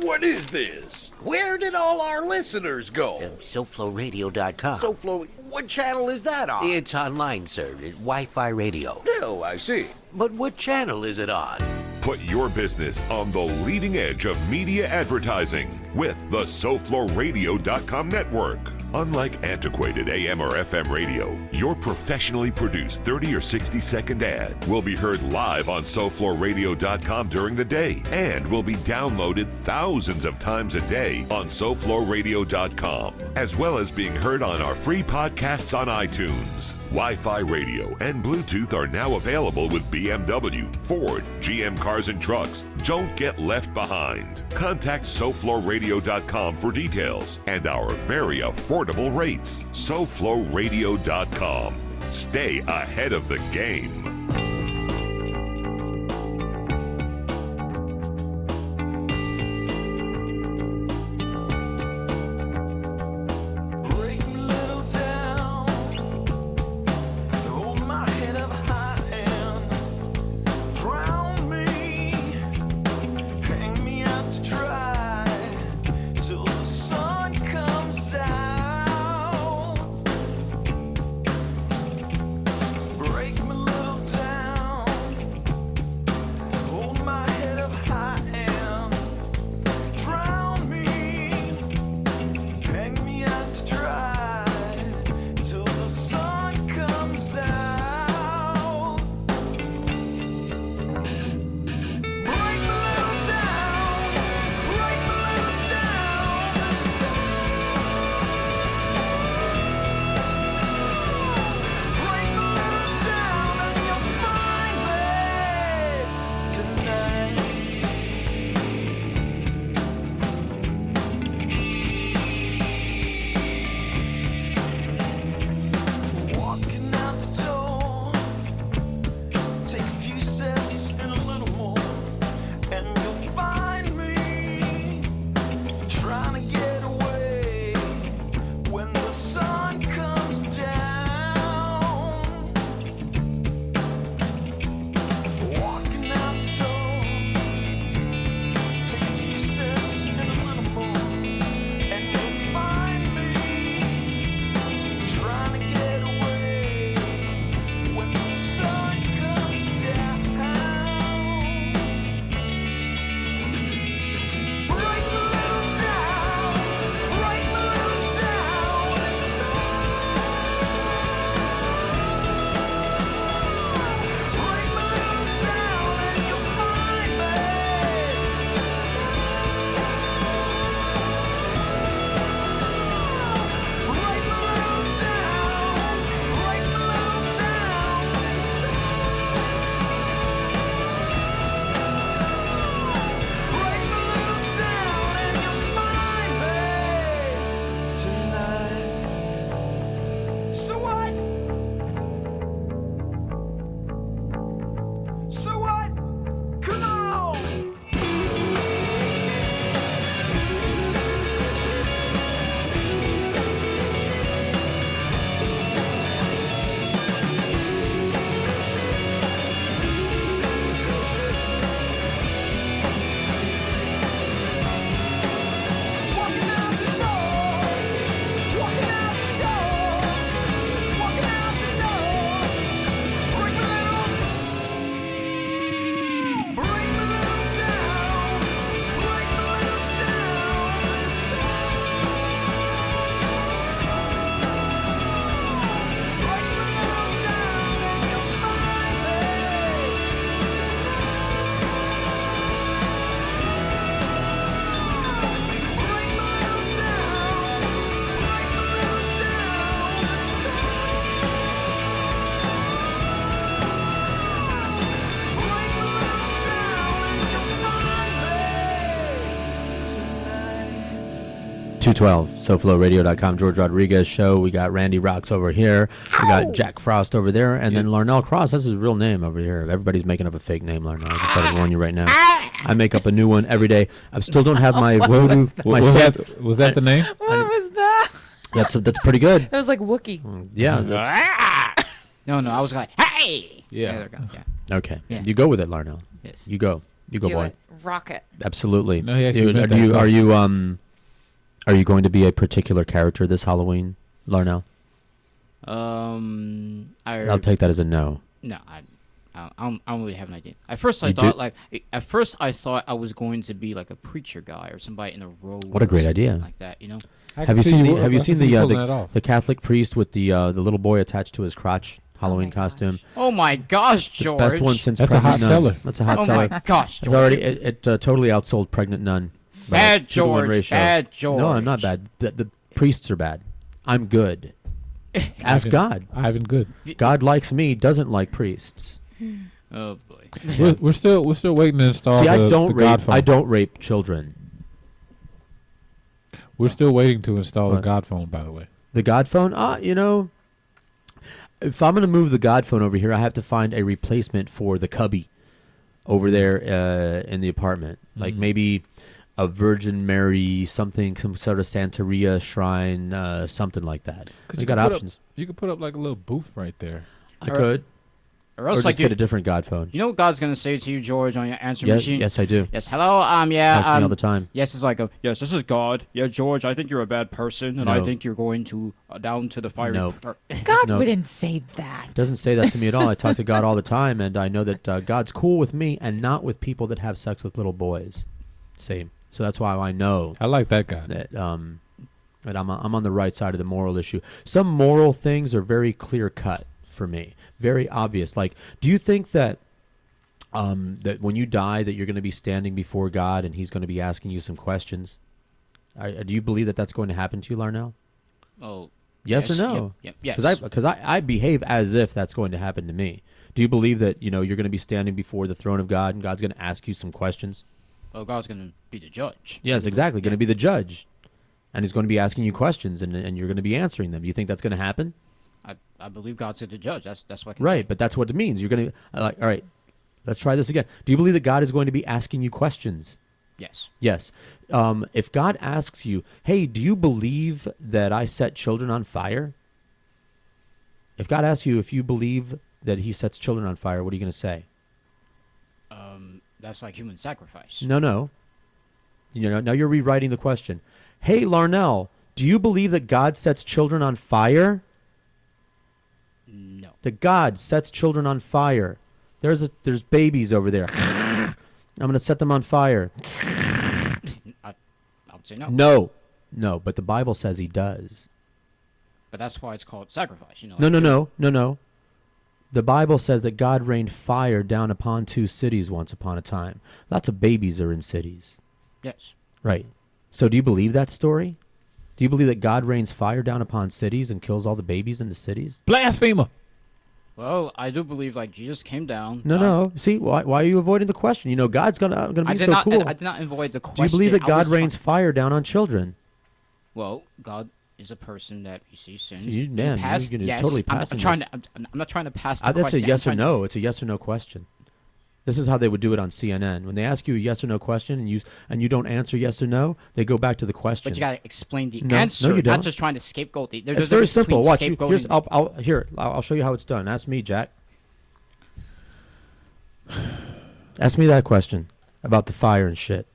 What is this? Where did all our listeners go? SoFloRadio.com. SoFlo, what channel is that on? It's online, sir. Wi-Fi radio. Oh, I see. But what channel is it on? Put your business on the leading edge of media advertising with the SoFloRadio.com network. Unlike antiquated AM or FM radio, your professionally produced 30 or 60-second ad will be heard live on SoFloRadio.com during the day and will be downloaded thousands of times a day on SoFloRadio.com, as well as being heard on our free podcasts on iTunes. Wi-Fi radio and Bluetooth are now available with BMW, Ford, GM Cars and Trucks. Don't get left behind. Contact SoFloRadio.com for details and our very affordable rates. SoFloRadio.com. Stay ahead of the game. Break me little 212, SoFloRadio.com, George Rodriguez show. We got Randy Rocks over here. We got Jack Frost over there. And then Larnell Cross. That's his real name over here. Everybody's making up a fake name, Larnell. I just thought I'd warn you right now. I make up a new one every day. I still don't have my voodoo. Was that the name? What was that? That's pretty good. That was like Wookiee. Yeah. No, I was like, hey! Yeah. There we go. Yeah. Okay. Yeah. You go with it, Larnell. Yes. You go. You go, Do boy. it. Rock it. Absolutely. No, he actually made that Are you going to be a particular character this Halloween, Larnell? I'll take that as a no. No, I don't really have an idea. At first, I thought I was going to be like a preacher guy or somebody in a robe. What a great idea! Like that, you know. Have you seen the Catholic priest with the little boy attached to his crotch Halloween costume? Oh my gosh, George! The best one since That's a hot seller. That's a hot seller. Oh my gosh, George! It totally outsold Pregnant Nun. Bad George. Bad George. No, I'm not bad. The priests are bad. I'm good. Ask God. Ivan good. God likes me. Doesn't like priests. Oh boy. We're still waiting to install. See, I don't rape children. We're still waiting to install the God phone, by the way. The God phone? If I'm going to move the God phone over here, I have to find a replacement for the cubby over there in the apartment. Like maybe a Virgin Mary, some sort of Santeria shrine, something like that. You got options. You could put up like a little booth right there. I could. Or else, just get a different God phone. You know what God's gonna say to you, George, on your answer machine? Yes, I do. Yes, hello, Talks to me all the time. Yes, it's like yes, this is God. Yeah, George, I think you're a bad person, and I think you're going to down to the fire. No. God wouldn't say that. Doesn't say that to me at all. I talk to God all the time, and I know that God's cool with me and not with people that have sex with little boys. Same. So that's why I know. I like that God. That I'm on the right side of the moral issue. Some moral things are very clear cut for me. Very obvious. Like, do you think that that when you die that you're going to be standing before God and he's going to be asking you some questions? Do you believe that that's going to happen to you, Larnell? Oh. Yes or no? Yes. Because I behave as if that's going to happen to me. Do you believe that, you're going to be standing before the throne of God and God's going to ask you some questions? Oh, God's going to be the judge. Yes, exactly. Going to be the judge. And he's going to be asking you questions and you're going to be answering them. Do you think that's going to happen? I believe God's the judge. That's what I can Right, say. but that's what it means. You're going to all right. Let's try this again. Do you believe that God is going to be asking you questions? Yes. Yes. If God asks you, "Hey, do you believe that I set children on fire?" If God asks you if you believe that he sets children on fire, what are you going to say? That's like human sacrifice. No. Now you're rewriting the question. Hey, Larnell, do you believe that God sets children on fire? No. That God sets children on fire. There's babies over there. I'm going to set them on fire. I would say no. No, but the Bible says he does. But that's why it's called sacrifice. No. The Bible says that God rained fire down upon 2 cities once upon a time. Lots of babies are in cities. Yes. Right. So do you believe that story? Do you believe that God rains fire down upon cities and kills all the babies in the cities? Blasphemer. Well, I do believe like Jesus came down. No. See, why are you avoiding the question? God's gonna be so cool. I did not avoid the question. Do you believe that God rains fire down on children? Well, God is a person that you see sins. You're totally passing I'm not trying to pass the that's question. a yes or no. It's a yes or no question. This is how they would do it on CNN. When they ask you a yes or no question and you don't answer yes or no, they go back to the question. But you gotta explain the No, answer, you don't. not just trying to scapegoat the. It's very simple. Watch. I'll show you how it's done. Ask me, Jack. Ask me that question about the fire and shit.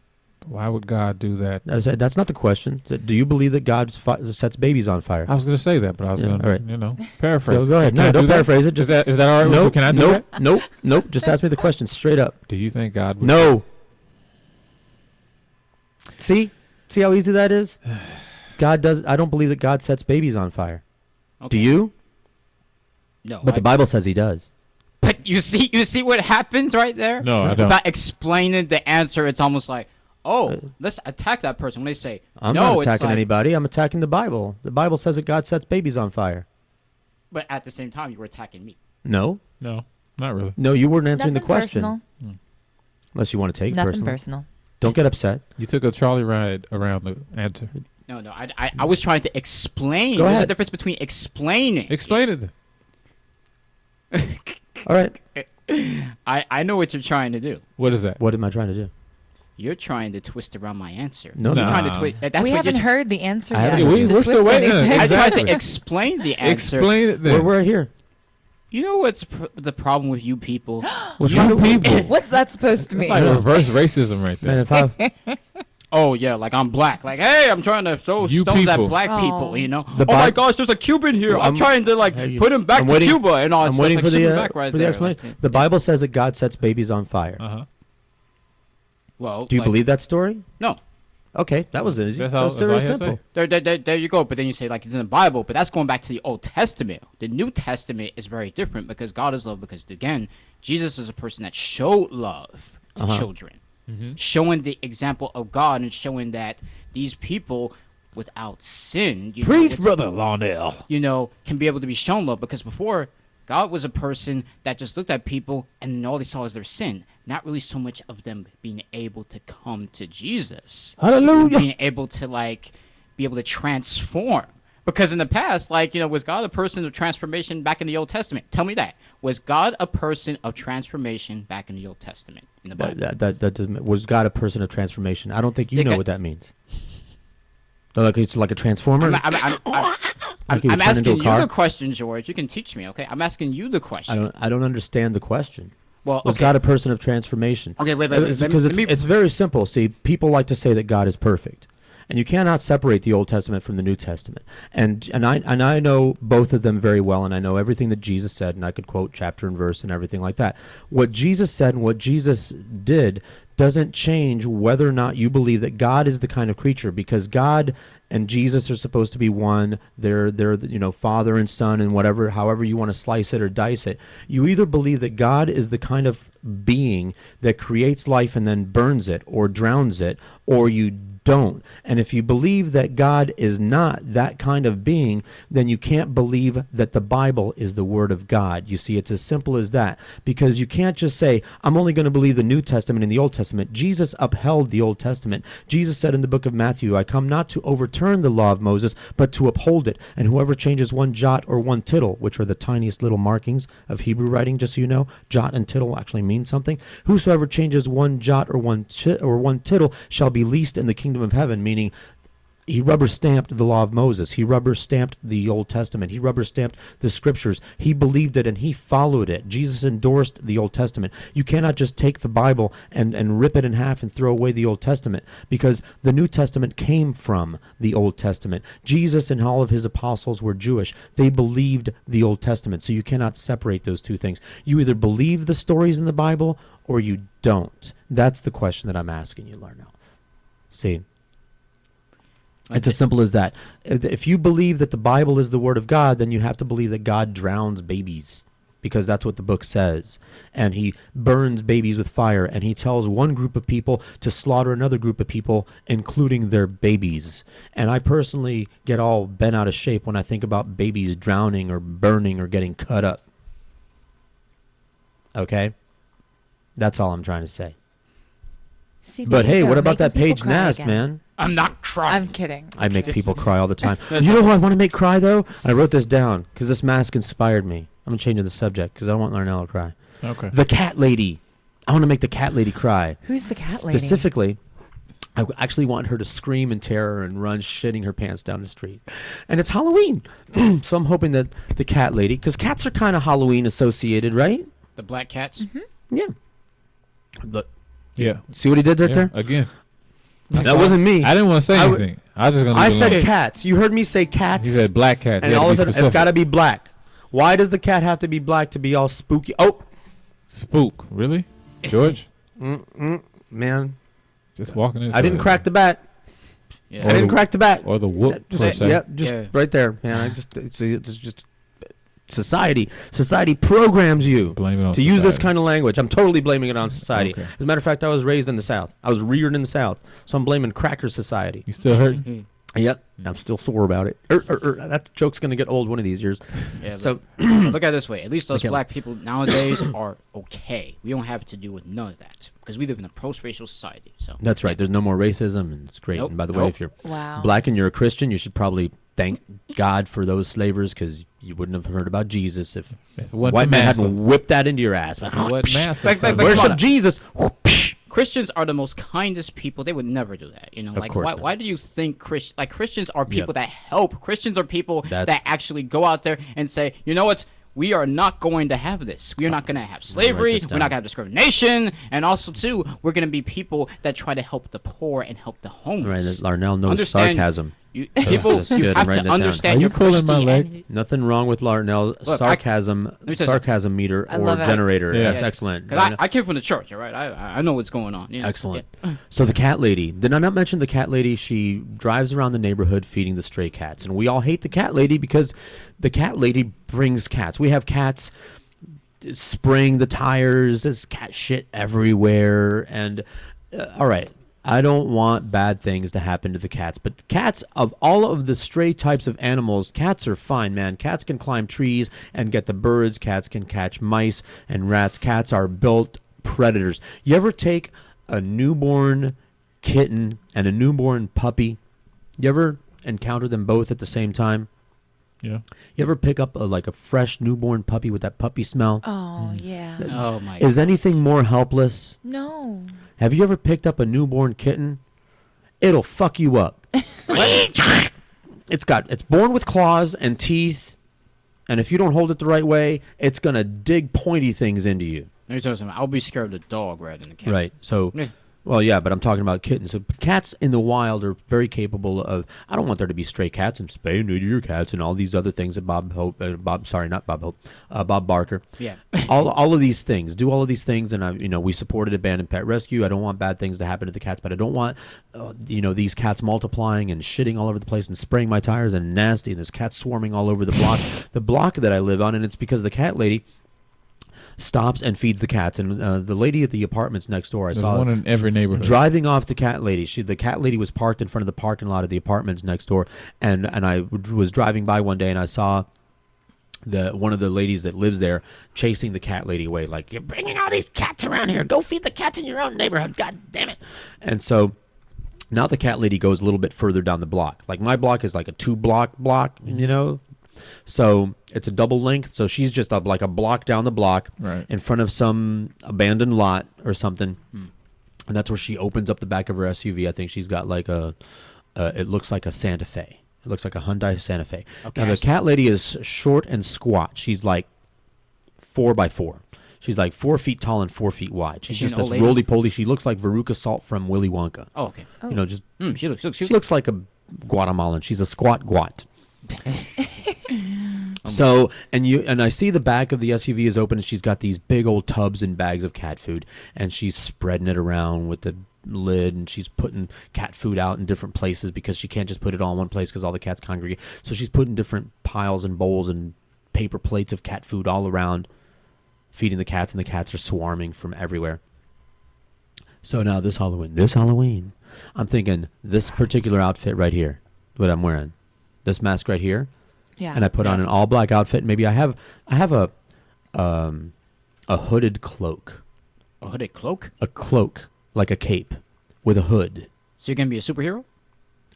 Why would God do that? That's not the question. Do you believe that God sets babies on fire? I was going to say that, but I was going to, paraphrase. So go ahead. No, don't paraphrase it. Is that all right? Nope, Can I do that? Nope. Just ask me the question straight up. Do you think God would? No. See how easy that is? God does. I don't believe that God sets babies on fire. Okay. Do you? No. But the Bible says he does. But you see what happens right there? No, I don't. By explaining the answer, it's almost like, oh, let's attack that person. When they say, I'm no, not attacking it's like, anybody. I'm attacking the Bible. The Bible says that God sets babies on fire. But at the same time, you were attacking me. No, not really. No, you weren't answering Nothing the question. personal. Unless you want to take it Nothing personal. personal. Don't get upset. You took a trolley ride around the answer. No. I was trying to explain. Go There's ahead. a difference between explaining. Explain it. All right. I know what you're trying to do. What is that? What am I trying to do? You're trying to twist around my answer. No, you're no. trying to twist. That's we what haven't you're heard the answer I yet. haven't- to we're twist still waiting. anything. I tried Exactly. to explain the answer. Explain it then. We're here. You know what's the problem with you people? You people. What's that supposed to It's mean? like reverse racism right Man, there. if I, Oh yeah, like I'm black. Like hey, I'm trying to throw You stones people. at black Oh. people. You know. The Oh my Bi- gosh, there's a Cuban here. Well, I'm trying to like put him back I'm to waiting- Cuba and all that I'm stuff. waiting Like, for ship the him back right for the there. explanation. Like, The Bible says that God sets babies on fire. Uh-huh. well, Do you like, believe that story? No. Okay, that was easy. That's That all- was that's all very he had to simple. say. There you go. But then you say like it's in the Bible, but that's going back to the Old Testament. The New Testament is very different because God is love. Because again, Jesus is a person that showed love to children, showing the example of God and showing that these people without sin, you know, Preach, it's- brother Lionel. you know, can be able to be shown love. Because before, God was a person that just looked at people and all they saw is their sin. Not really so much of them being able to come to Jesus. Hallelujah. Being able to, like, be able to transform. Because in the past, like, you know, was God a person of transformation back in the Old Testament? Tell me that. Was God a person of transformation back in the Old Testament? In the Bible? That doesn't. Was God a person of transformation? I don't think you Did know God- what that means. Like it's like a transformer. I'm Like you I'm turn into asking a you car? the question, George. You can teach me, okay? I'm asking you the question. I don't understand the question. Well, Was okay. God a person of transformation? Okay, wait. Because Let me- it's very simple. See, people like to say that God is perfect, and you cannot separate the Old Testament from the New Testament. And I know both of them very well, and I know everything that Jesus said, and I could quote chapter and verse and everything like that. What Jesus said and what Jesus did doesn't change whether or not you believe that God is the kind of creature, because God and Jesus are supposed to be one. They're you know, father and son, and whatever, however you want to slice it or dice it. You either believe that God is the kind of being that creates life and then burns it or drowns it, or you don't. And if you believe that God is not that kind of being, then you can't believe that the Bible is the Word of God. You see, it's as simple as that. Because you can't just say, I'm only going to believe the New Testament and the Old Testament. Jesus upheld the Old Testament. Jesus said in the book of Matthew, I come not to overturn the law of Moses, but to uphold it. And whoever changes one jot or one tittle, which are the tiniest little markings of Hebrew writing, just so you know, jot and tittle actually mean something. Whosoever changes one jot or one tittle shall be least in the kingdom of heaven, meaning he rubber stamped the law of Moses. He rubber stamped the Old Testament. He rubber stamped the scriptures. He believed it and he followed it. Jesus endorsed the Old Testament. You cannot just take the Bible and rip it in half and throw away the Old Testament, because the New Testament came from the Old Testament. Jesus and all of his apostles were Jewish. They believed the Old Testament. So you cannot separate those two things. You either believe the stories in the Bible or you don't. That's the question that I'm asking you, Larnell. See? It's as simple as that. If you believe that the Bible is the Word of God, then you have to believe that God drowns babies, because that's what the book says. And he burns babies with fire, and he tells one group of people to slaughter another group of people, including their babies. And I personally get all bent out of shape when I think about babies drowning or burning or getting cut up. Okay? That's all I'm trying to say. See, But there you hey, go, what about making that people Paige cry Nast, again. man? I'm not crying. I'm kidding. I make people cry all the time. You know who I want to make cry, though? I wrote this down because this mask inspired me. I'm changing the subject because I don't want Larnell to cry. Okay. The cat lady. I want to make the cat lady cry. Who's the cat lady? Specifically, I actually want her to scream in terror and run shitting her pants down the street. And it's Halloween. So I'm hoping that the cat lady, because cats are kind of Halloween associated, right? The black cats? Yeah. Look. Yeah. See what he did right Yeah, there? Again. That wasn't me. I didn't want to say I w- anything. I was just going to I said cats. You heard me say cats. He said black cats. And all of a sudden, it's got to be black. Why does the cat have to be black to be all spooky? Oh. Spook. Really? George? Man. Just walking in. I didn't crack the bat. Yeah. I didn't crack the bat. Or the whoop, Just, per se. yeah, just right there, man. It's just society. Society programs you Blame it on to use this society. kind of language. I'm totally blaming it on society. Okay. As a matter of fact, I was raised in the South. I was reared in the South, so I'm blaming cracker society. You still hurting? Yep, I'm still sore about it. That joke's gonna get old one of these years. Yeah, so look at it this way. At least us Okay. black people nowadays are okay. We don't have to deal with none of that because we live in a post-racial society. So that's right. There's no more racism, and it's great. Nope, And by the way, nope. if you're Wow. black and you're a Christian, you should probably thank God for those slavers, because you wouldn't have heard about Jesus if it wasn't white for man massa. hadn't whipped that into your ass. If it wasn't massa, Like, come Worship on. Jesus. Christians are the most kindest people. They would never do that. You know, Of like course why? not. Why do you think Christians are people Yep. that help? Christians are people That's- that actually go out there and say, you know what? We are not going to have this. We are not going to have slavery. this We're not down. going to have discrimination. And also, too, we're going to be people that try to help the poor and help the Right, homeless. Larnell knows Understand- sarcasm. People, That's you good. I'm have writing to that down. understand Are your you pulling my leg? Christianity. Nothing wrong with Larnell. Look, Sarcasm, let me tell you sarcasm meter I or love it. generator. Yeah. That's excellent. Because I came from the church, all right? I know what's going on. You know? Excellent. Yeah. So the cat lady. Did I not mention the cat lady? She drives around the neighborhood feeding the stray cats, and we all hate the cat lady because the cat lady brings cats. We have cats spraying the tires. There's cat shit everywhere, and all right. I don't want bad things to happen to the cats, but cats, of all of the stray types of animals, cats are fine, man. Cats can climb trees and get the birds. Cats can catch mice and rats. Cats are built predators. You ever take a newborn kitten and a newborn puppy? You ever encounter them both at the same time? Yeah. You ever pick up like a fresh newborn puppy with that puppy smell? Oh, yeah. Oh, my Is anything more helpless? No. Have you ever picked up a newborn kitten? It'll fuck you up. It's born with claws and teeth, and if you don't hold it the right way, it's gonna dig pointy things into you. Let me tell you something. I'll be scared of the dog rather than the cat. Right. So, Yeah. well, yeah, but I'm talking about kittens. So cats in the wild are very capable of. I don't want there to be stray cats and spay and neuter your cats and all these other things that Bob Barker. Yeah. all of these things. Do all of these things, and we supported abandoned pet rescue. I don't want bad things to happen to the cats, but I don't want these cats multiplying and shitting all over the place and spraying my tires and nasty. And there's cats swarming all over the block, the block that I live on, and it's because the cat lady stops and feeds the cats, and the lady at the apartments next door, I There's saw one in every neighborhood. driving off the cat lady. The cat lady was parked in front of the parking lot of the apartments next door, and I was driving by one day and I saw one of the ladies that lives there chasing the cat lady away, like, you're bringing all these cats around here. Go feed the cats in your own neighborhood. God damn it! And so now the cat lady goes a little bit further down the block. Like my block is like a 2-block block, So it's a double length. So she's just like a block down the block in front of some abandoned lot or something. And that's where she opens up the back of her SUV. I think she's got like it looks like a Santa Fe. It looks like a Hyundai Santa Fe. Okay. Now the cat lady is short and squat. She's like 4x4. She's like 4 feet tall and 4 feet wide. She's she just an this old lady? roly-poly. She looks like Veruca Salt from Willy Wonka. Oh, okay. Just She looks like a Guatemalan. She's a squat guat. So and I see the back of the SUV is open, and she's got these big old tubs and bags of cat food, and she's spreading it around with the lid, and she's putting cat food out in different places because she can't just put it all in one place because all the cats congregate. So she's putting different piles and bowls and paper plates of cat food all around, feeding the cats, and the cats are swarming from everywhere. So now this Halloween, I'm thinking this particular outfit right here, what I'm wearing, this mask right here. Yeah. And I put on an all black outfit. Maybe I have a hooded cloak. A hooded cloak? A cloak, like a cape, with a hood. So you're gonna be a superhero?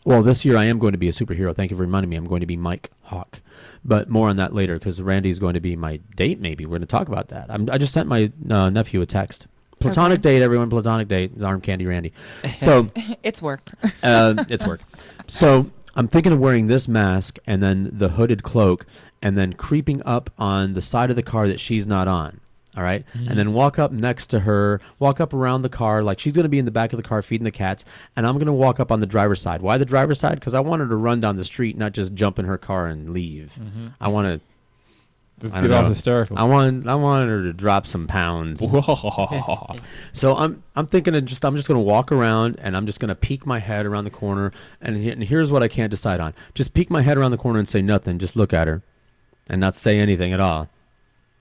Well, this year I am going to be a superhero. Thank you for reminding me. I'm going to be Mike Hawk. But more on that later, because Randy's going to be my date, maybe. We're going to talk about that. I just sent my nephew a text. Platonic date, everyone. Platonic date. Arm candy Randy. So It's work. It's work. So I'm thinking of wearing this mask and then the hooded cloak and then creeping up on the side of the car that she's not on. All right. Mm-hmm. And then walk up next to her, walk up around the car. Like she's going to be in the back of the car feeding the cats. And I'm going to walk up on the driver's side. Why the driver's side? Because I want her to run down the street, not just jump in her car and leave. Mhm. I want to. Just get all hysterical. I want her to drop some pounds. So I'm thinking I'm just going to walk around and I'm just going to peek my head around the corner and here's what I can't decide on. Just peek my head around the corner and say nothing. Just look at her, and not say anything at all,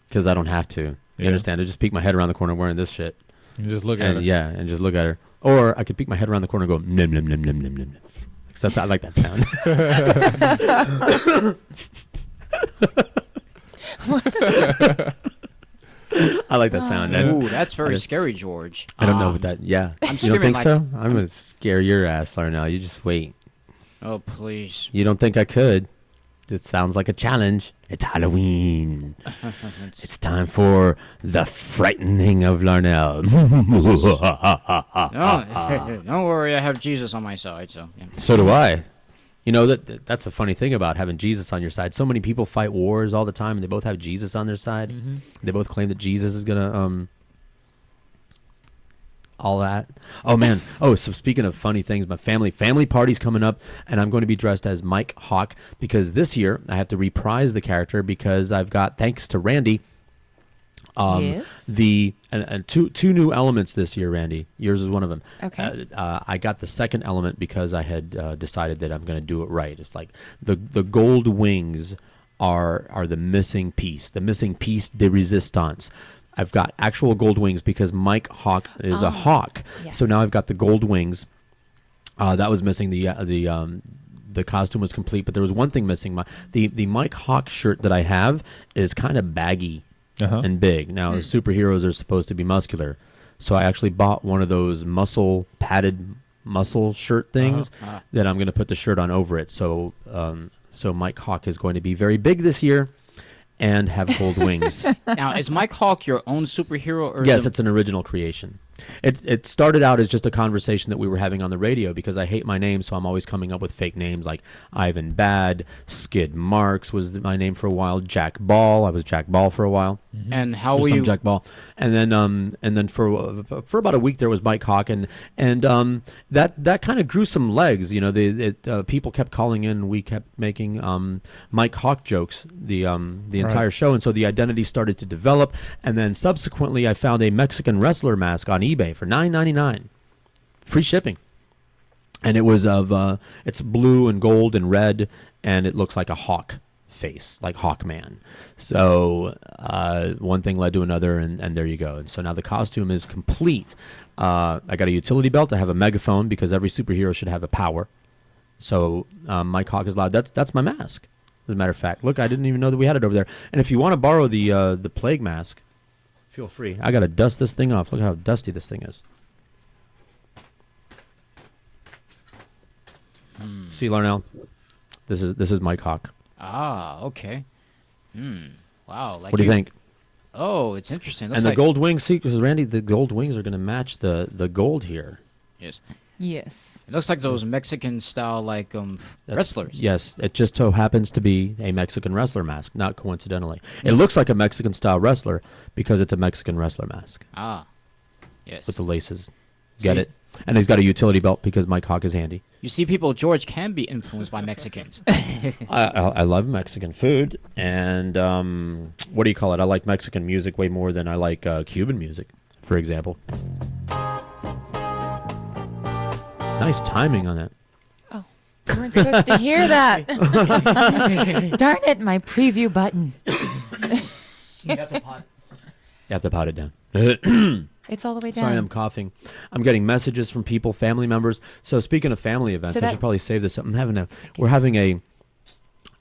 because I don't have to. You Yeah. understand? I just peek my head around the corner wearing this shit. And just look at her. Yeah, and just look at her. Or I could peek my head around the corner and go nim nim nim nim nim nim. So I like that sound. I like that sound. Ooh, that's very scary, George. I don't know what that. Yeah, I'm you don't think like, so? I'm gonna scare your ass, Larnell. You just wait. Oh please. You don't think I could? It sounds like a challenge. It's Halloween. It's time for the frightening of Larnell. No, don't worry. I have Jesus on my side, so. Yeah. So do I. You know that's the funny thing about having Jesus on your side. So many people fight wars all the time, and they both have Jesus on their side. Mm-hmm. They both claim that Jesus is gonna all that. Oh man. Oh, so speaking of funny things, my family party's coming up, and I'm going to be dressed as Mike Hawk because this year I have to reprise the character because I've got, thanks to Randy, yes. Two new elements this year, Randy. Yours is one of them. Okay. I got the second element because I had decided that I'm going to do it right. It's like the gold wings are the missing piece de resistance. I've got actual gold wings because Mike Hawk is a hawk. Yes. So now I've got the gold wings. That was missing. The costume was complete, but there was one thing missing. The Mike Hawk shirt that I have is kind of baggy and big. Now superheroes are supposed to be muscular, so I actually bought one of those padded muscle shirt things that I'm going to put the shirt on over it. So Mike Hawk is going to be very big this year and have gold wings. Now, is Mike Hawk your own superhero? Or yes, it's an original creation. It started out as just a conversation that we were having on the radio because I hate my name, so I'm always coming up with fake names like Ivan Bad, Skid Marks was my name for a while, Jack Ball. I was Jack Ball for a while. Mm-hmm. And how were you? Jack Ball, and then for about a week there was Mike Hawk, and that kind of grew some legs. You know, people kept calling in, and we kept making Mike Hawk jokes the entire show, and so the identity started to develop. And then subsequently, I found a Mexican wrestler mask on eBay for $9.99, free shipping, and it was it's blue and gold and red, and it looks like a hawk face, like Hawkman. So one thing led to another, and there you go. And so now the costume is complete. I got a utility belt. I have a megaphone because every superhero should have a power. So Mike Hawk is loud. That's my mask. As a matter of fact, look, I didn't even know that we had it over there. And if you want to borrow the plague mask, feel free. I gotta dust this thing off. Look how dusty this thing is. See, Larnell, this is Mike Hawk. Ah, okay. Wow. Like what do you think? Oh, it's interesting. And the gold wings, see, because Randy, the gold wings are going to match the gold here. Yes. Yes. It looks like those Mexican style wrestlers. Yes, it just so happens to be a Mexican wrestler mask, not coincidentally. It looks like a Mexican style wrestler because it's a Mexican wrestler mask. Ah. Yes. With the laces. Get it? And he's got a utility belt because Mike Hawk is handy. You see, George can be influenced by Mexicans. I love Mexican food, and what do you call it? I like Mexican music way more than I like Cuban music, for example. Nice timing on that. Oh, you weren't supposed to hear that. Darn it, my preview button. You have to pot it down. It's all the way down. Sorry, I'm coughing. I'm getting messages from people, family members. So speaking of family events, I should probably save this up. We're having a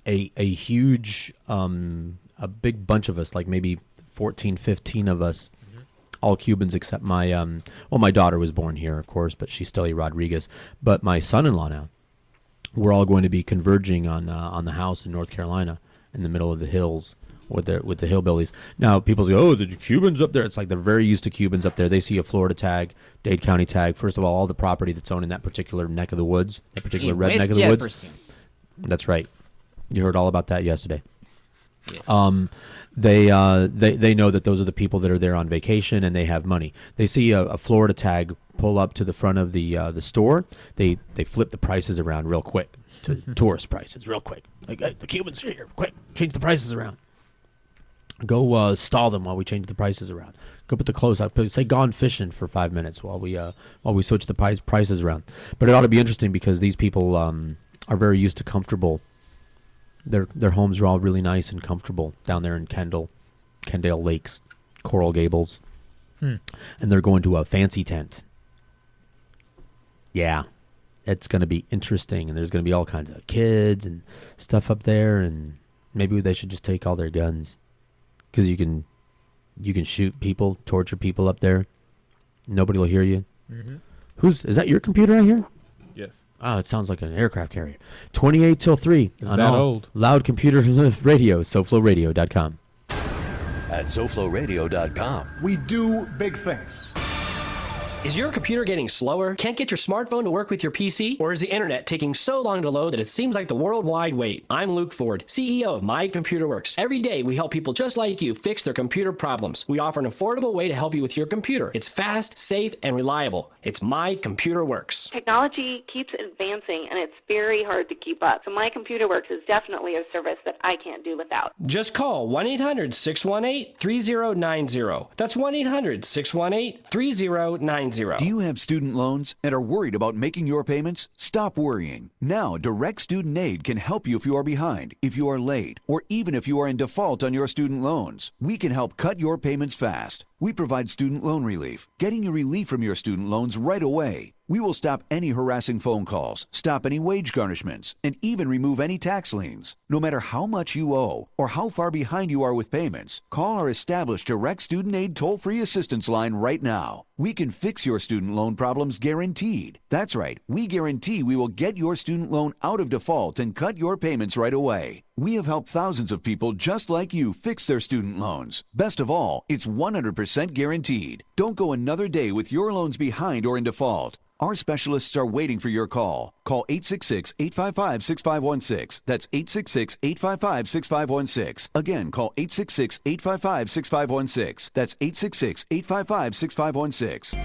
huge, a big bunch of us, like maybe 14, 15 of us, all Cubans except my, my daughter was born here, of course, but she's still a Rodriguez. But my son-in-law now, we're all going to be converging on the house in North Carolina in the middle of the hills. With the hillbillies. Now people say, "Oh, the Cubans up there." It's like they're very used to Cubans up there. They see a Florida tag, Dade County tag. First of all the property that's owned in that particular neck of the woods, that particular red neck of the woods. That's right. You heard all about that yesterday. Yes. They know that those are the people that are there on vacation and they have money. They see a Florida tag pull up to the front of the store. They flip the prices around real quick to tourist prices, real quick. Like, hey, the Cubans are here, quick, change the prices around. Go stall them while we change the prices around. Go put the clothes out. Say gone fishing for 5 minutes while we switch the prices around. But it ought to be interesting because these people are very used to comfortable. Their homes are all really nice and comfortable down there in Kendale Lakes, Coral Gables, and they're going to a fancy tent. Yeah, it's going to be interesting, and there's going to be all kinds of kids and stuff up there, and maybe they should just take all their guns, because you can shoot people, torture people up there. Nobody will hear you. Mm-hmm. Is that your computer right here? Yes. Oh, it sounds like an aircraft carrier. 28 till 3. Is that old? Loud Computer Radio, SoFloRadio.com. At SoFloRadio.com. We do big things. Is your computer getting slower? Can't get your smartphone to work with your PC? Or is the internet taking so long to load that it seems like the worldwide wait? I'm Luke Ford, CEO of My Computer Works. Every day we help people just like you fix their computer problems. We offer an affordable way to help you with your computer. It's fast, safe, and reliable. It's My Computer Works. Technology keeps advancing and it's very hard to keep up. So My Computer Works is definitely a service that I can't do without. Just call 1-800-618-3090. That's 1-800-618-3090. Do you have student loans and are worried about making your payments? Stop worrying. Now, Direct Student Aid can help you if you are behind, if you are late, or even if you are in default on your student loans. We can help cut your payments fast. We provide student loan relief, getting you relief from your student loans right away. We will stop any harassing phone calls, stop any wage garnishments, and even remove any tax liens. No matter how much you owe or how far behind you are with payments, call our established Direct Student Aid toll-free assistance line right now. We can fix your student loan problems guaranteed. That's right, we guarantee we will get your student loan out of default and cut your payments right away. We have helped thousands of people just like you fix their student loans. Best of all, it's 100% guaranteed. Don't go another day with your loans behind or in default. Our specialists are waiting for your call. Call 866-855-6516. That's 866-855-6516. Again, call 866-855-6516. That's 866-855-6516.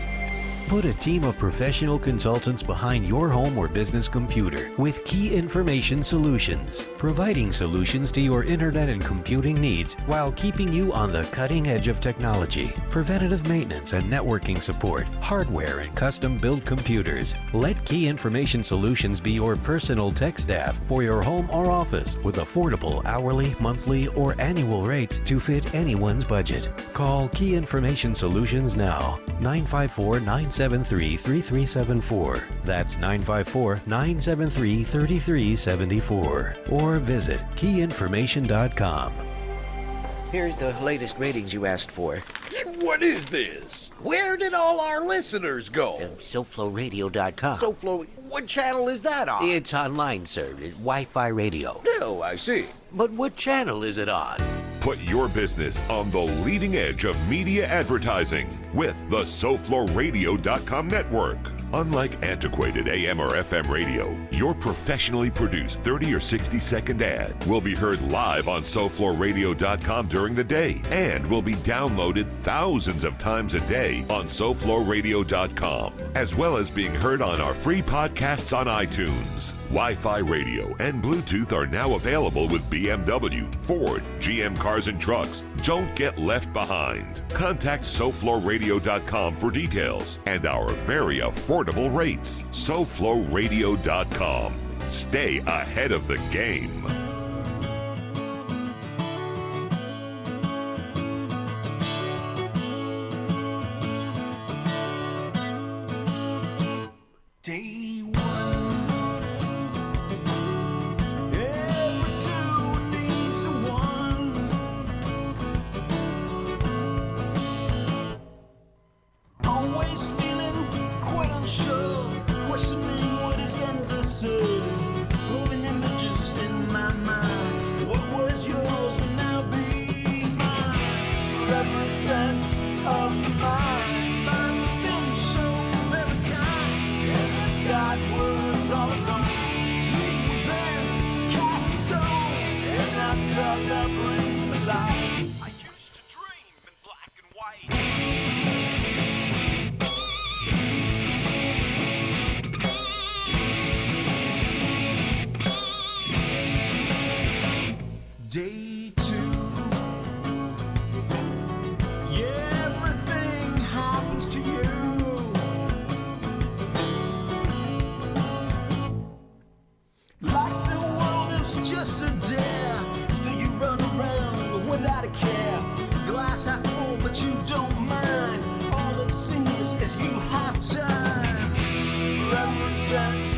Put a team of professional consultants behind your home or business computer with Key Information Solutions, providing solutions to your internet and computing needs while keeping you on the cutting edge of technology. Preventative maintenance and networking support, hardware and custom-built computers. Let Key Information Solutions be your personal tech staff for your home or office with affordable hourly, monthly, or annual rates to fit anyone's budget. Call Key Information Solutions now. 954-973-3374. That's 954-973-3374. Or visit keyinformation.com. Here's the latest ratings you asked for. What is this? Where did all our listeners go? SoFloRadio.com. SoFlo, what channel is that on? It's online, sir. It's Wi-Fi radio. Oh, I see. But what channel is it on? Put your business on the leading edge of media advertising with the SoFloRadio.com network. Unlike antiquated AM or FM radio, your professionally produced 30 or 60-second ad will be heard live on SoFloRadio.com during the day and will be downloaded thousands of times a day on SoFloRadio.com, as well as being heard on our free podcasts on iTunes. Wi-Fi radio and Bluetooth are now available with BMW, Ford, GM Cars and Trucks. Don't get left behind. Contact SoFloRadio.com for details and our very affordable rates. SoFloRadio.com. Stay ahead of the game. Day one. Every two needs one. Always feeling quite unsure, questioning what is understood. Moving images in my mind. What was yours will now be mine. Represents of mine. Mine has been shown every kind. And God was all alone. He was there, cast a stone. And that color brings me life. I used to dream in black and white. Day two. Yeah, everything happens to you. Like the world is just a dare. Still you run around without a care. Glass half full, but you don't mind. All it seems is you have time. Represents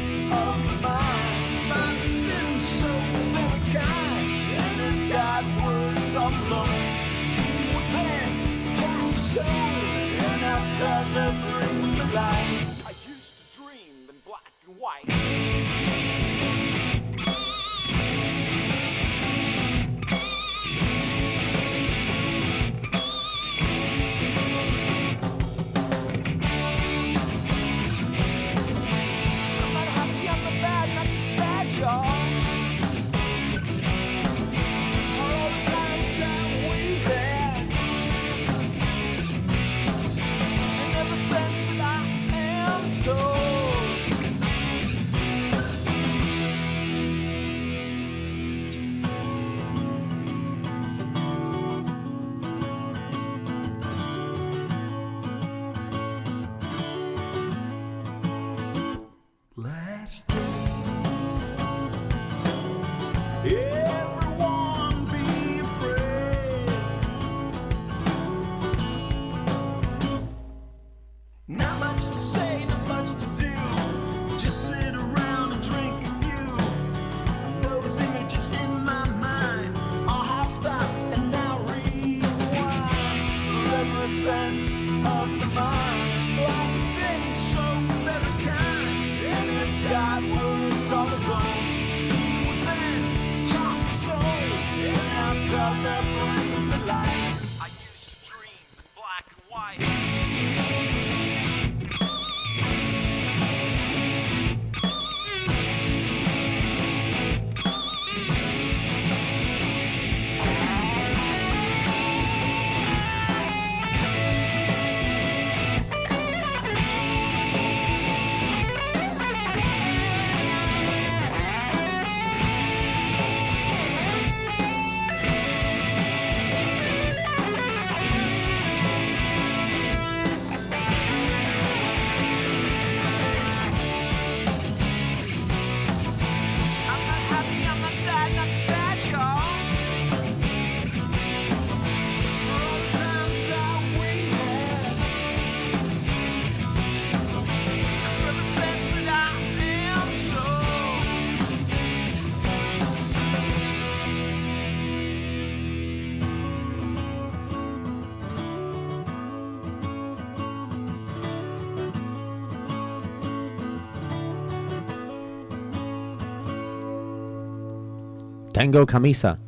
Tango camisa.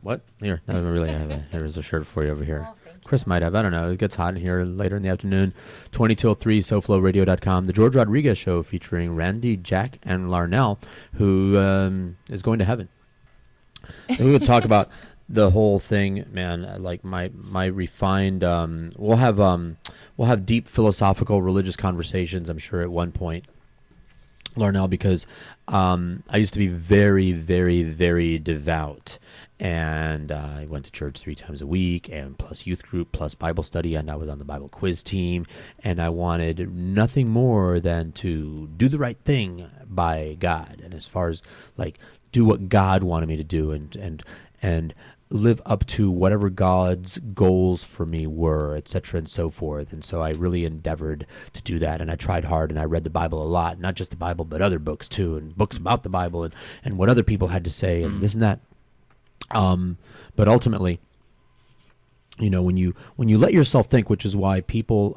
What? Here, I really have it. Here's a shirt for you over here. Chris might have. I don't know. It gets hot in here later in the afternoon. 20 till 3, SoFloRadio.com. The George Rodriguez Show featuring Randy, Jack, and Larnell, who is going to heaven. And we would talk about the whole thing, man. Like my refined. We'll have deep philosophical, religious conversations. I'm sure at one point, Larnell, because I used to be very, very, very devout. And I went to church 3 times a week, and plus youth group, plus Bible study, and I was on the Bible quiz team. And I wanted nothing more than to do the right thing by God. And as far as like do what God wanted me to do, and live up to whatever God's goals for me were, etc., and so forth. And so I really endeavored to do that, and I tried hard, and I read the Bible a lot, not just the Bible, but other books too, and books about the Bible, and what other people had to say, and this and that. But ultimately, you know, when you let yourself think, which is why people,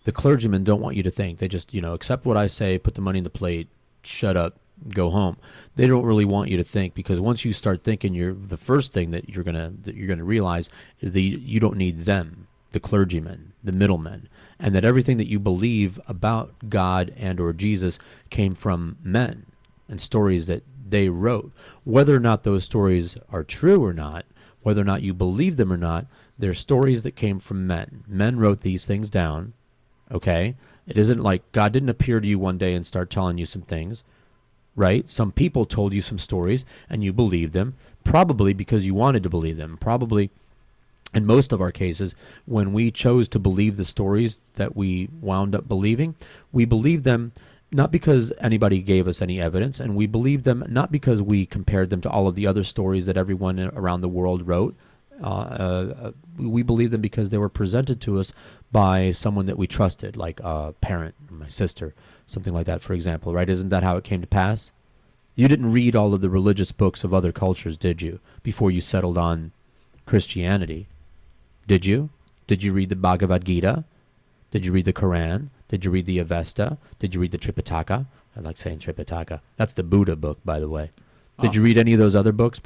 the clergymen don't want you to think. They just, accept what I say, put the money in the plate, shut up, go home. They don't really want you to think, because once you start thinking, the first thing that you're gonna realize is that you don't need them, the clergymen, the middlemen, and that everything that you believe about God and or Jesus came from men and stories that they wrote. Whether or not those stories are true or not, whether or not you believe them or not, they're stories that came from men. Men wrote these things down, okay? It isn't like God didn't appear to you one day and start telling you some things, right? Some people told you some stories and you believed them, probably because you wanted to believe them. Probably, in most of our cases, when we chose to believe the stories that we wound up believing, we believed them not because anybody gave us any evidence, and we believed them not because we compared them to all of the other stories that everyone around the world wrote. We believed them because they were presented to us by someone that we trusted, like a parent, my sister, something like that, for example, right? Isn't that how it came to pass? You didn't read all of the religious books of other cultures, did you, before you settled on Christianity? Did you? Did you read the Bhagavad Gita? Did you read the Quran? Did you read the Avesta? Did you read the Tripitaka? I like saying Tripitaka. That's the Buddha book, by the way. Did you read any of those other books?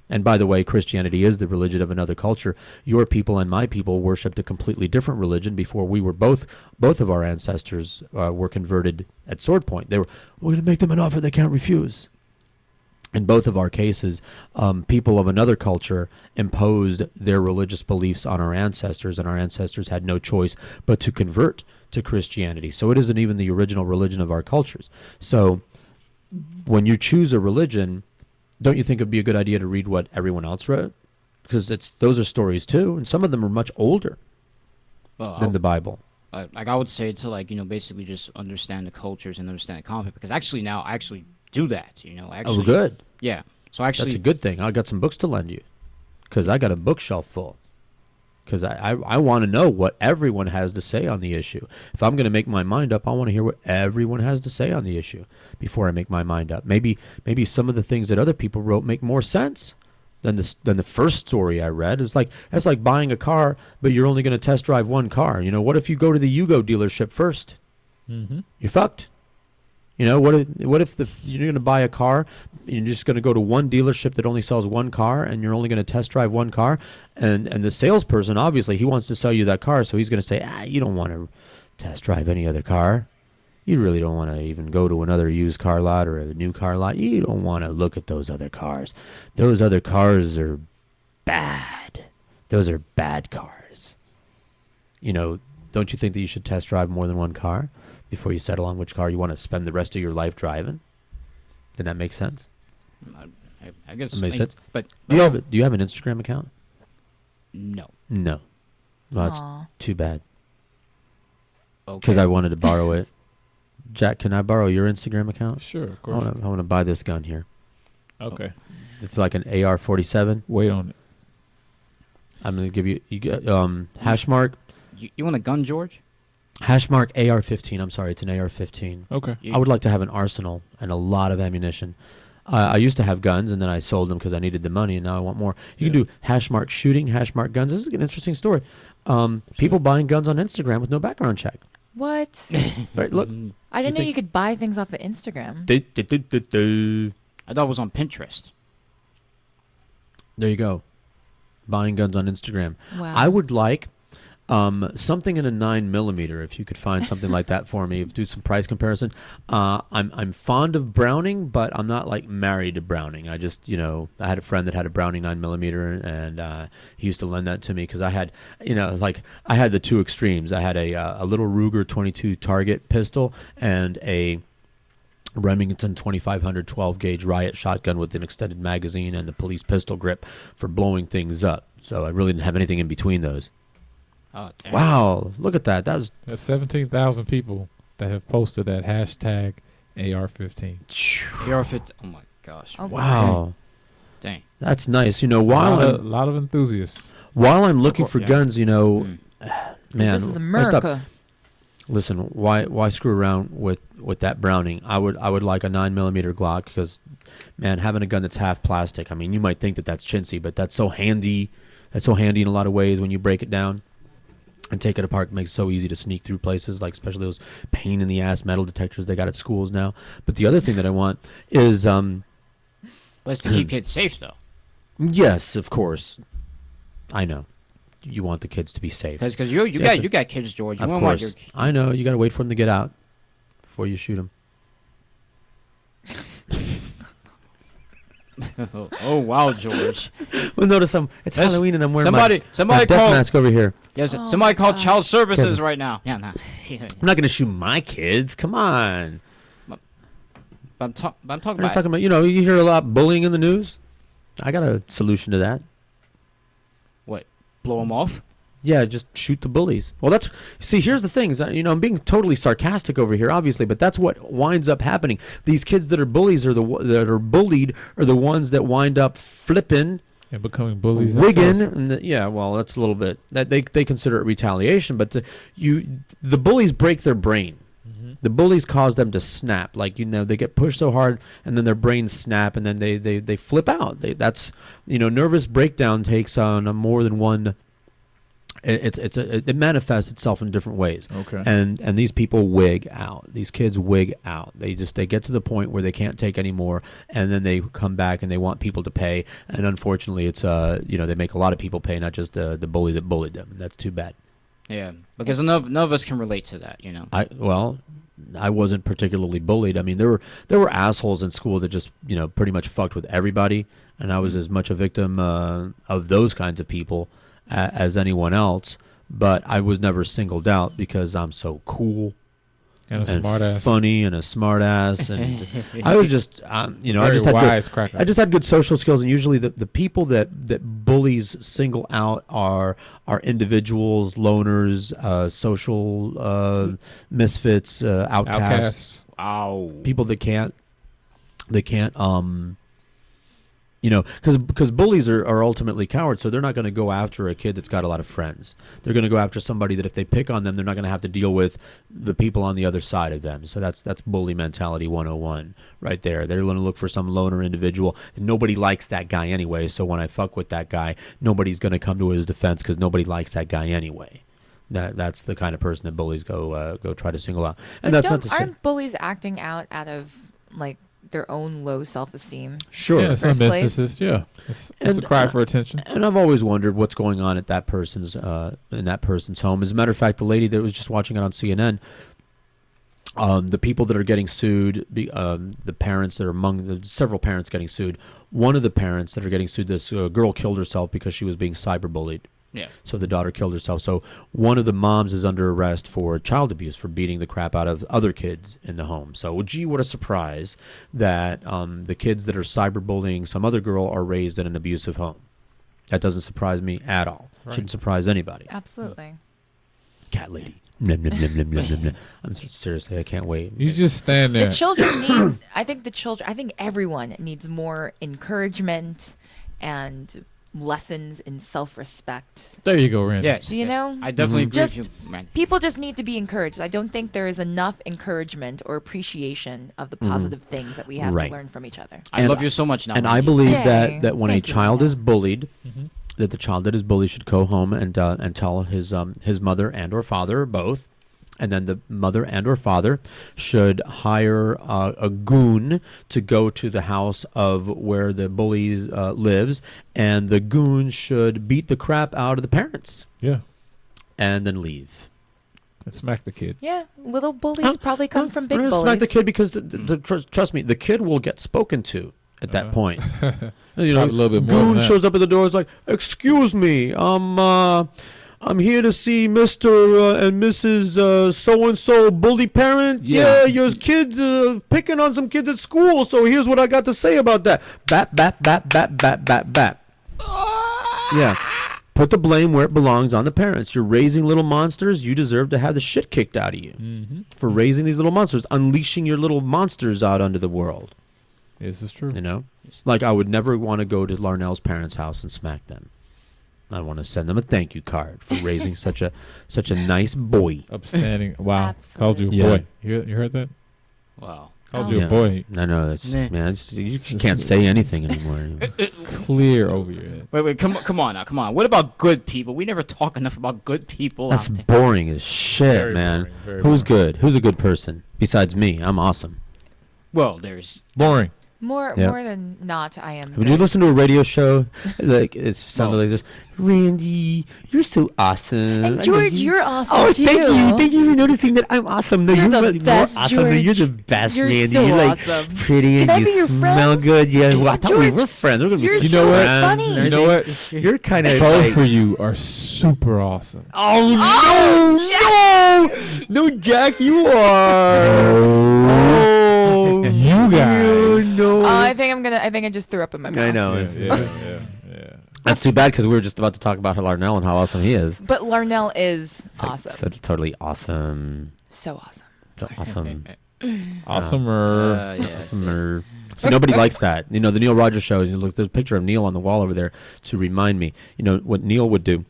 And by the way, Christianity is the religion of another culture. Your people and my people worshipped a completely different religion before we were both of our ancestors were converted at sword point. We're going to make them an offer they can't refuse. In both of our cases, people of another culture imposed their religious beliefs on our ancestors, and our ancestors had no choice but to convert to Christianity. So it isn't even the original religion of our cultures. So when you choose a religion, don't you think it'd be a good idea to read what everyone else wrote? Because those are stories too, and some of them are much older than the Bible. Like I would say to basically just understand the cultures and understand the content, because actually now I actually do that. Oh, good. Yeah. So actually, that's a good thing. I got some books to lend you, because I got a bookshelf full. Because I want to know what everyone has to say on the issue. If I'm going to make my mind up, I want to hear what everyone has to say on the issue before I make my mind up. Maybe some of the things that other people wrote make more sense than the first story I read. That's like buying a car, but you're only going to test drive one car. What if you go to the Yugo dealership first? Mm-hmm. You're fucked. What if you're going to buy a car, you're just going to go to one dealership that only sells one car, and you're only going to test drive one car, and the salesperson, obviously, he wants to sell you that car, so he's going to say, you don't want to test drive any other car. You really don't want to even go to another used car lot or a new car lot. You don't want to look at those other cars. Those other cars are bad. Those are bad cars. Don't you think that you should test drive more than one car before you settle on which car you want to spend the rest of your life driving? Did that make sense? I guess that makes sense. But do you have an Instagram account? No. No. Well, that's too bad. Okay. Because I wanted to borrow it. Jack, can I borrow your Instagram account? Sure, of course. I want to buy this gun here. Okay. It's like an AR-47. Wait on it. I'm going to give you hash mark. You want a gun, George? Hash mark AR-15. I'm sorry, it's an AR-15. Okay. I would like to have an arsenal and a lot of ammunition. I used to have guns, and then I sold them because I needed the money, and now I want more. You can do hash mark shooting, hash mark guns. This is an interesting story. People buying guns on Instagram with no background check. What? Right, look. I didn't know you could buy things off of Instagram. I thought it was on Pinterest. There you go. Buying guns on Instagram. Wow. I would like something in a 9mm. If you could find something like that for me, do some price comparison. I'm fond of Browning, but I'm not like married to Browning. I just I had a friend that had a Browning 9mm, and he used to lend that to me because I had I had the two extremes. I had a little Ruger 22 target pistol and a Remington 2500 12 gauge riot shotgun with an extended magazine and the police pistol grip for blowing things up. So I really didn't have anything in between those. Oh, damn. Wow, look at that. That was 17,000 people that have posted that hashtag AR-15. AR-15. Oh my gosh. Oh, wow. Dang. That's nice. A lot of enthusiasts. While I'm looking for yeah. guns, man, This is I stopped- America. Listen, why screw around with that Browning? I would like a 9mm Glock because, man, having a gun that's half plastic. I mean, you might think that that's chintzy, but that's so handy. That's so handy in a lot of ways when you break it down and take it apart. It makes it so easy to sneak through places, like especially those pain in the ass metal detectors they got at schools now. But the other thing that I want is But it's to keep kids safe, though. yes, of course. I know. You want the kids to be safe. Because you got kids, George. You Of won't want course. your I know. You got to wait for them to get out before you shoot them. Oh wow, George. Well, notice it's That's- Halloween and I'm wearing somebody my death call- mask over here. Yes, somebody called child services Kevin. right now. Yeah, no. I'm not going to shoot my kids. Come on. I'm talking I'm just about. talking about, you hear a lot of bullying in the news. I got a solution to that. What? Blow them off? Yeah, just shoot the bullies. Well, here's the thing. Is that, I'm being totally sarcastic over here, obviously, but that's what winds up happening. These kids that are bullies that are bullied are the ones that wind up flipping And becoming bullies wigging, themselves. and well, that's a little bit that they consider it retaliation, but the bullies break their brain. The bullies cause them to snap, like they get pushed so hard, and then their brains snap, and then they flip out. That's nervous breakdown takes on a more than one. It manifests itself in different ways. Okay. And these people wig out. These kids wig out. They get to the point where they can't take anymore, and then they come back and they want people to pay. And unfortunately, it's they make a lot of people pay, not just the bully that bullied them. And that's too bad. Yeah, because none of us can relate to that. I wasn't particularly bullied. I mean, there were assholes in school that just pretty much fucked with everybody, and I was as much a victim of those kinds of people as anyone else, but I was never singled out because I'm so cool and a smart ass, funny, and a smart ass, and I was just I just had good social skills, and usually the people that bullies single out are individuals, loners, social misfits, outcasts. Wow, people that can't because bullies are ultimately cowards, so they're not going to go after a kid that's got a lot of friends. They're going to go after somebody that if they pick on them, they're not going to have to deal with the people on the other side of them. So that's bully mentality 101 right there. They're going to look for some loner individual. And nobody likes that guy anyway, so when I fuck with that guy, nobody's going to come to his defense because nobody likes that guy anyway. That's the kind of person that bullies go try to single out. And But that's not to say. aren't bullies acting out of like their own low self-esteem? Sure. Yeah, in some instances, yeah. It's a cry for attention. And I've always wondered what's going on at that person's in that person's home. As a matter of fact, the lady that was just watching it on CNN, the people that are getting sued, the parents that are among the several parents getting sued. One of the parents that are getting sued, this girl killed herself because she was being cyberbullied. Yeah. So the daughter killed herself. So one of the moms is under arrest for child abuse, for beating the crap out of other kids in the home. So gee, what a surprise that the kids that are cyberbullying some other girl are raised in an abusive home. That doesn't surprise me at all. Right. Shouldn't surprise anybody. Absolutely. Cat lady. Nom, nom, nom, nom, nom, nom, nom. Seriously, I can't wait. You just stand there. The children need. I think everyone needs more encouragement and lessons in self-respect. There you go, Randy. Yes. I definitely agree with you, Randy. People just need to be encouraged. I don't think there is enough encouragement or appreciation of the positive things that we have to learn from each other. I love you so much now. And Randy. I believe Yay. that when Thank a you. child is bullied, that the child that is bullied should go home and tell his mother and or father or both And then the mother and or father should hire a goon to go to the house of where the bully lives, and the goon should beat the crap out of the parents. Yeah. And then leave. And smack the kid. Yeah, little bullies probably come from big We're gonna bullies. smack the kid because, trust me, the kid will get spoken to at that point. You know, Probably a little bit more than goon that. shows up at the door. It's like, "Excuse me, I'm here to see Mr. And Mrs. So-and-so bully parent. Yeah. Your kid picking on some kids at school, so here's what I got to say about that. Bap, bap, bap, bap, bap, bap, bap." Yeah. Put the blame where it belongs, on the parents. You're raising little monsters. You deserve to have the shit kicked out of you for raising these little monsters, unleashing your little monsters out onto the world. This is true. You know? Like, I would never want to go to Larnell's parents' house and smack them. I want to send them a thank you card for raising such a nice boy. Upstanding. Wow. Called you a Yeah. boy. You heard that? Wow. Called you a boy. I know. It's, man, you can't say anything anymore. Clear over your head. Wait, come on now, come on. What about good people? We never talk enough about good people. That's out there. boring as shit, Very man. boring, very Who's good? Who's a good person? Besides me, I'm awesome. Well, there's boring. More Yep. more than not, I am. Would you listen to a radio show? Like, it sounded like this. "Randy, you're so awesome. And I love George, you." you're awesome Oh, too. thank you. Thank you for noticing that I'm awesome. No, You're the really best, more awesome. No, you're the George. best, You're Randy. so You're like awesome. pretty Can and I you be your smell friend? good. Yeah, well, I thought we George, were friends. We're gonna be you're You so know what? funny. You know what? You're kind of Both like, for you are super awesome. oh no, Jack, you are. Oh, You guys. no. I think I just threw up in my mouth. I know. Yeah. That's too bad because we were just about to talk about Larnell and how awesome he is. But Larnell is It's like awesome. such totally awesome. So awesome. So awesome. Awesomer. yes. Awesomer. So nobody likes that. You know, the Neil Rogers show, you look, there's a picture of Neil on the wall over there to remind me. You know, what Neil would do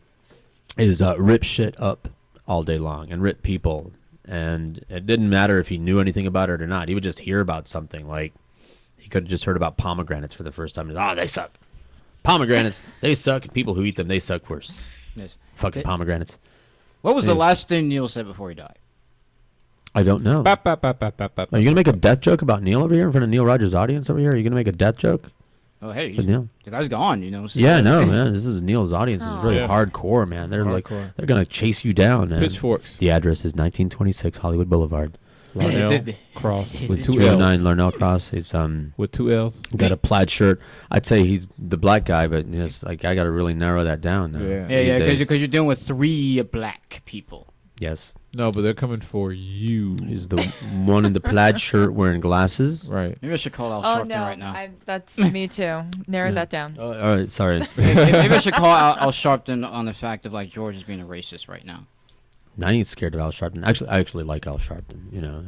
is rip shit up all day long and rip people. And it didn't matter if he knew anything about it or not. He would just hear about something. Like, he could have just heard about pomegranates for the first time. They suck. Pomegranates, they suck. And people who eat them, they suck worse. Yes. Fucking pomegranates. What was the Yeah. last thing Neil said before he died? I don't know. Bap, bap, bap, bap, bap, bap, Are you going to make a death joke about Neil over here in front of Neil Rogers' audience over here? Are you going to make a death joke? Oh, hey, With Neil? the guy's gone, you know. So Yeah, no, man. This is Neil's audience. It's really Yeah. hardcore, man. They're like, Hardcore. they're going to chase you down, man. Pitchforks. The address is 1926 Hollywood Boulevard. Larnell Cross with two 209 L's. Larnell Cross. He's With two L's. got a plaid shirt. I'd say he's the black guy, but it's like I got to really narrow that down. Now, Yeah. Yeah, these days. because you're dealing with 3 black people. Yes. No, but they're coming for you. He's the one in the plaid shirt wearing glasses. Right. Maybe I should call Al Oh Sharpton no, right now. that's me too. Narrow that down. All right, sorry. Maybe I should call Al Sharpton on the fact of like George is being a racist right now. I ain't scared of Al Sharpton. Actually, I actually like Al Sharpton. You know,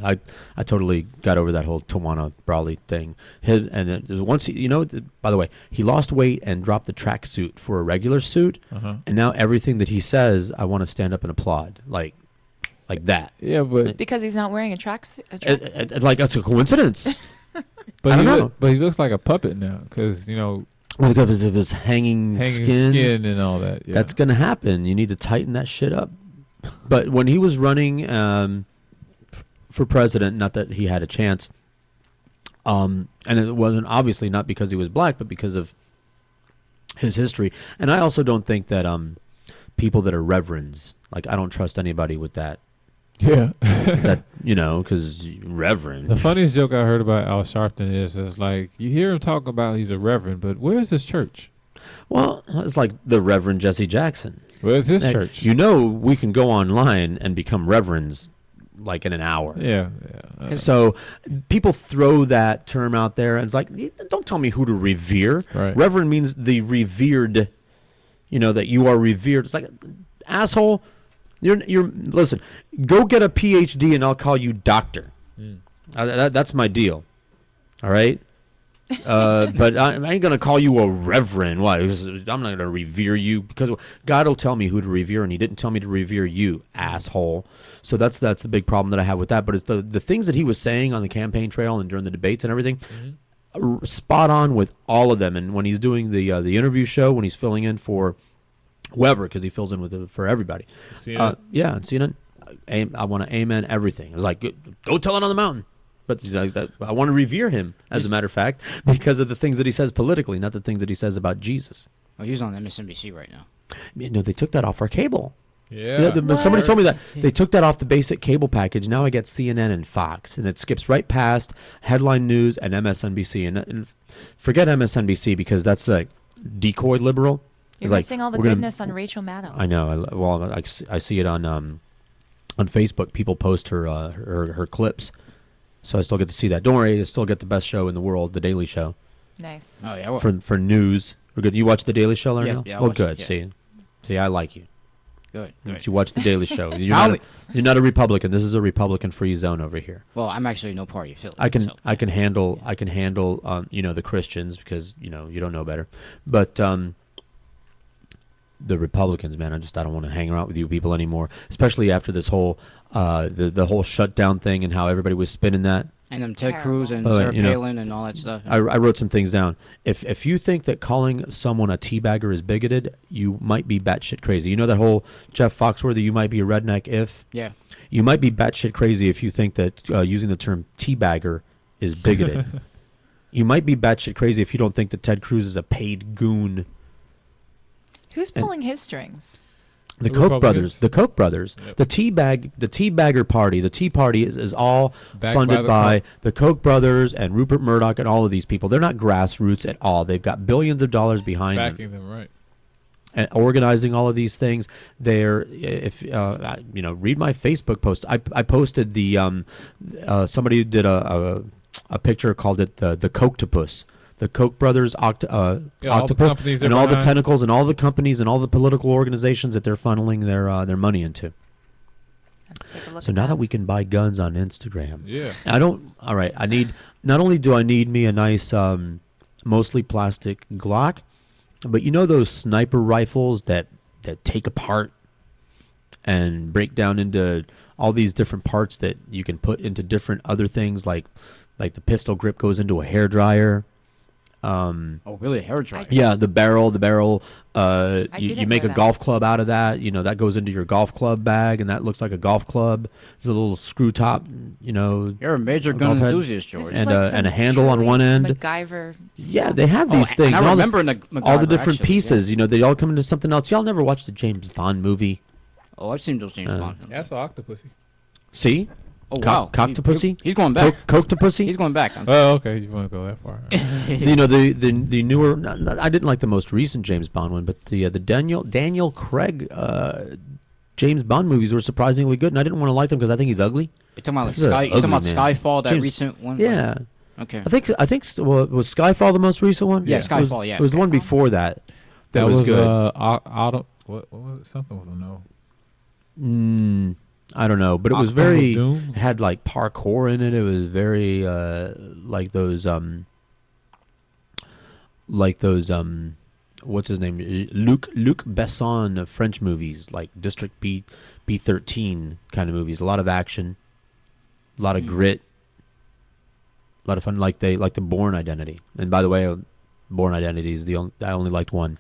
I totally got over that whole Tawana Brawley thing. And then once by the way, he lost weight and dropped the track suit for a regular suit, and now everything that he says, I want to stand up and applaud, like that. Yeah, but Because he's not wearing a tracksuit. Like that's a coincidence. but I don't he know. but he looks like a puppet now because you know Well, because of his hanging skin and all that. Yeah. That's gonna happen. You need to tighten that shit up. But when he was running for president, not that he had a chance, and it wasn't obviously not because he was black, but because of his history. And I also don't think that people that are reverends, like I don't trust anybody with that. Yeah. That because reverend. The funniest joke I heard about Al Sharpton is like you hear him talk about he's a reverend, but where's his church? Well, it's like the Reverend Jesse Jackson. Where's his church? You know, we can go online and become reverends like in an hour. Yeah. So people throw that term out there, and it's like, don't tell me who to revere. Right. Reverend means the revered. That you are revered. It's like, asshole. You're listen. Go get a PhD, and I'll call you doctor. That's my deal. All right. But I ain't gonna call you a reverend. Why? Because I'm not gonna revere you because God will tell me who to revere, and He didn't tell me to revere you, asshole. So that's the big problem that I have with that. But it's the things that he was saying on the campaign trail and during the debates and everything, spot on with all of them. And when he's doing the interview show, when he's filling in for whoever, because he fills in for everybody. CNN. Yeah, CNN. I want to amen everything. It's like, go tell it on the mountain. But I want to revere him, as a matter of fact, because of the things that he says politically, not the things that he says about Jesus. Oh, he's on MSNBC right now. No, they took that off our cable. Yeah. Somebody told me that they took that off the basic cable package. Now I get CNN and Fox, and it skips right past headline news and MSNBC. And forget MSNBC because that's like decoy liberal. You're missing all the goodness on Rachel Maddow. I know. I see it on Facebook. People post her clips, so I still get to see that. Don't worry, I still get the best show in the world, The Daily Show. Nice. Oh yeah. For news, we're good. You watch The Daily Show, Larnell? Yeah. Well, good. Yeah. See, I like you. Good. You watch The Daily Show. You're not a Republican. This is a Republican-free zone over here. Well, I'm actually no party affiliate. I can handle the Christians because you don't know better, but the Republicans, man, I don't want to hang around with you people anymore, especially after this whole the whole shutdown thing and how everybody was spinning that. And Ted Cruz and Sarah Palin and all that stuff. I wrote some things down. If you think that calling someone a teabagger is bigoted, you might be batshit crazy. You know that whole Jeff Foxworthy, you might be a redneck if? Yeah. You might be batshit crazy if you think that using the term teabagger is bigoted. You might be batshit crazy if you don't think that Ted Cruz is a paid goon. Who's pulling his strings? The Koch brothers, yep. the Teabagger Party, the Tea Party is all funded by the Koch brothers and Rupert Murdoch and all of these people. They're not grassroots at all. They've got billions of dollars behind backing them, right? And organizing all of these things. They're read my Facebook post. I posted the somebody did a picture called it the Kochtopus. The Koch brothers octopus and all the tentacles and all the companies and all the political organizations that they're funneling their money into. So now that we can buy guns on Instagram, not only do I need me a nice mostly plastic Glock, but those sniper rifles that take apart and break down into all these different parts that you can put into different other things, like the pistol grip goes into a hairdryer. Really? A hair dryer? Yeah, the barrel. You make a golf club out of that. That goes into your golf club bag, and that looks like a golf club. There's a little screw top. You're a major gun enthusiast, George. And a handle on one end. MacGyver. Yeah, they have these things. And I remember all the different pieces. Yeah. They all come into something else. Y'all never watched the James Bond movie? Oh, I've seen those James Bond. Yeah, I saw Octopussy. See? Oh wow, Coctopussy? He's going back. Coctopussy? He's going back. Oh, okay. You want to go that far? The newer. I didn't like the most recent James Bond one, but the Daniel Craig James Bond movies were surprisingly good, and I didn't want to like them because I think he's ugly. You're talking about Skyfall, that recent one. Yeah. Okay. I think. Was Skyfall the most recent one? Yeah, Skyfall. It was the one before that. That was good. What was it? Something with a no. I don't know, but it was very had like parkour in it. It was very like those what's his name? Luc Besson French movies, like District B13 kind of movies. A lot of action, a lot of grit, a lot of fun. Like the Bourne Identity. And by the way, Bourne Identity is I only liked one.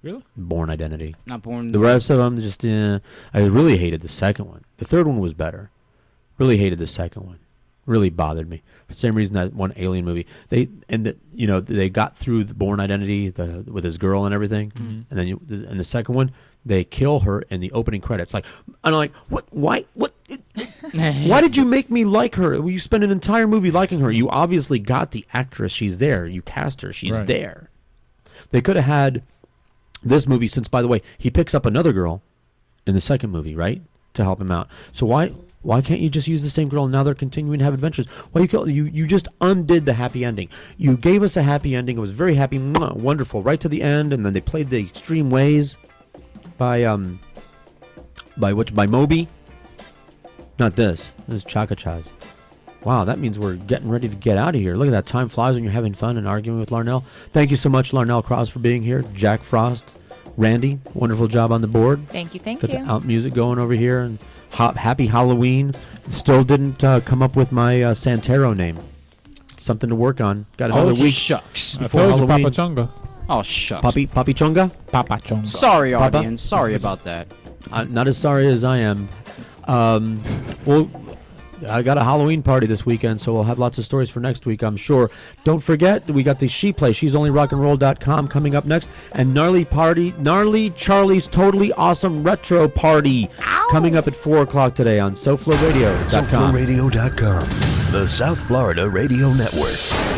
Really? Bourne Identity. Not Bourne. The rest of them just. I really hated the second one. The third one was better. Really hated the second one. Really bothered me for the same reason that one Alien movie. They got through the Bourne Identity with his girl and everything, and then in the second one they kill her in the opening credits. And I'm like, what? Why? What? Why did you make me like her? You spent an entire movie liking her. You obviously got the actress. She's there. You cast her. She's there. They could have had this movie, since, by the way, he picks up another girl in the second movie, right, to help him out. So why can't you just use the same girl and now they're continuing to have adventures? You just undid the happy ending. You gave us a happy ending. It was very happy, wonderful, right to the end, and then they played the Extreme Ways by Moby. Not this. This is Chaka-Chaz. Wow, that means we're getting ready to get out of here. Look at that. Time flies when you're having fun and arguing with Larnell. Thank you so much, Larnell Cross, for being here. Jack Frost, Randy, wonderful job on the board. Thank you. Got the out music going over here. And happy Halloween. Still didn't come up with my Santero name. Something to work on. Got another week. Shucks. Before I told you, Halloween. Papa Chunga. Oh, shucks. Papi Chunga? Papa Chunga. Sorry, Papa? audience. Sorry about that. Not as sorry as I am. Well, I got a Halloween party this weekend, so we'll have lots of stories for next week, I'm sure. Don't forget, we got the She Play, She's Only Rock'n'Roll.com coming up next, and Gnarly Charlie's Totally Awesome Retro Party coming up at 4 o'clock today on SoFloRadio.com. SoFloRadio.com, the South Florida Radio Network.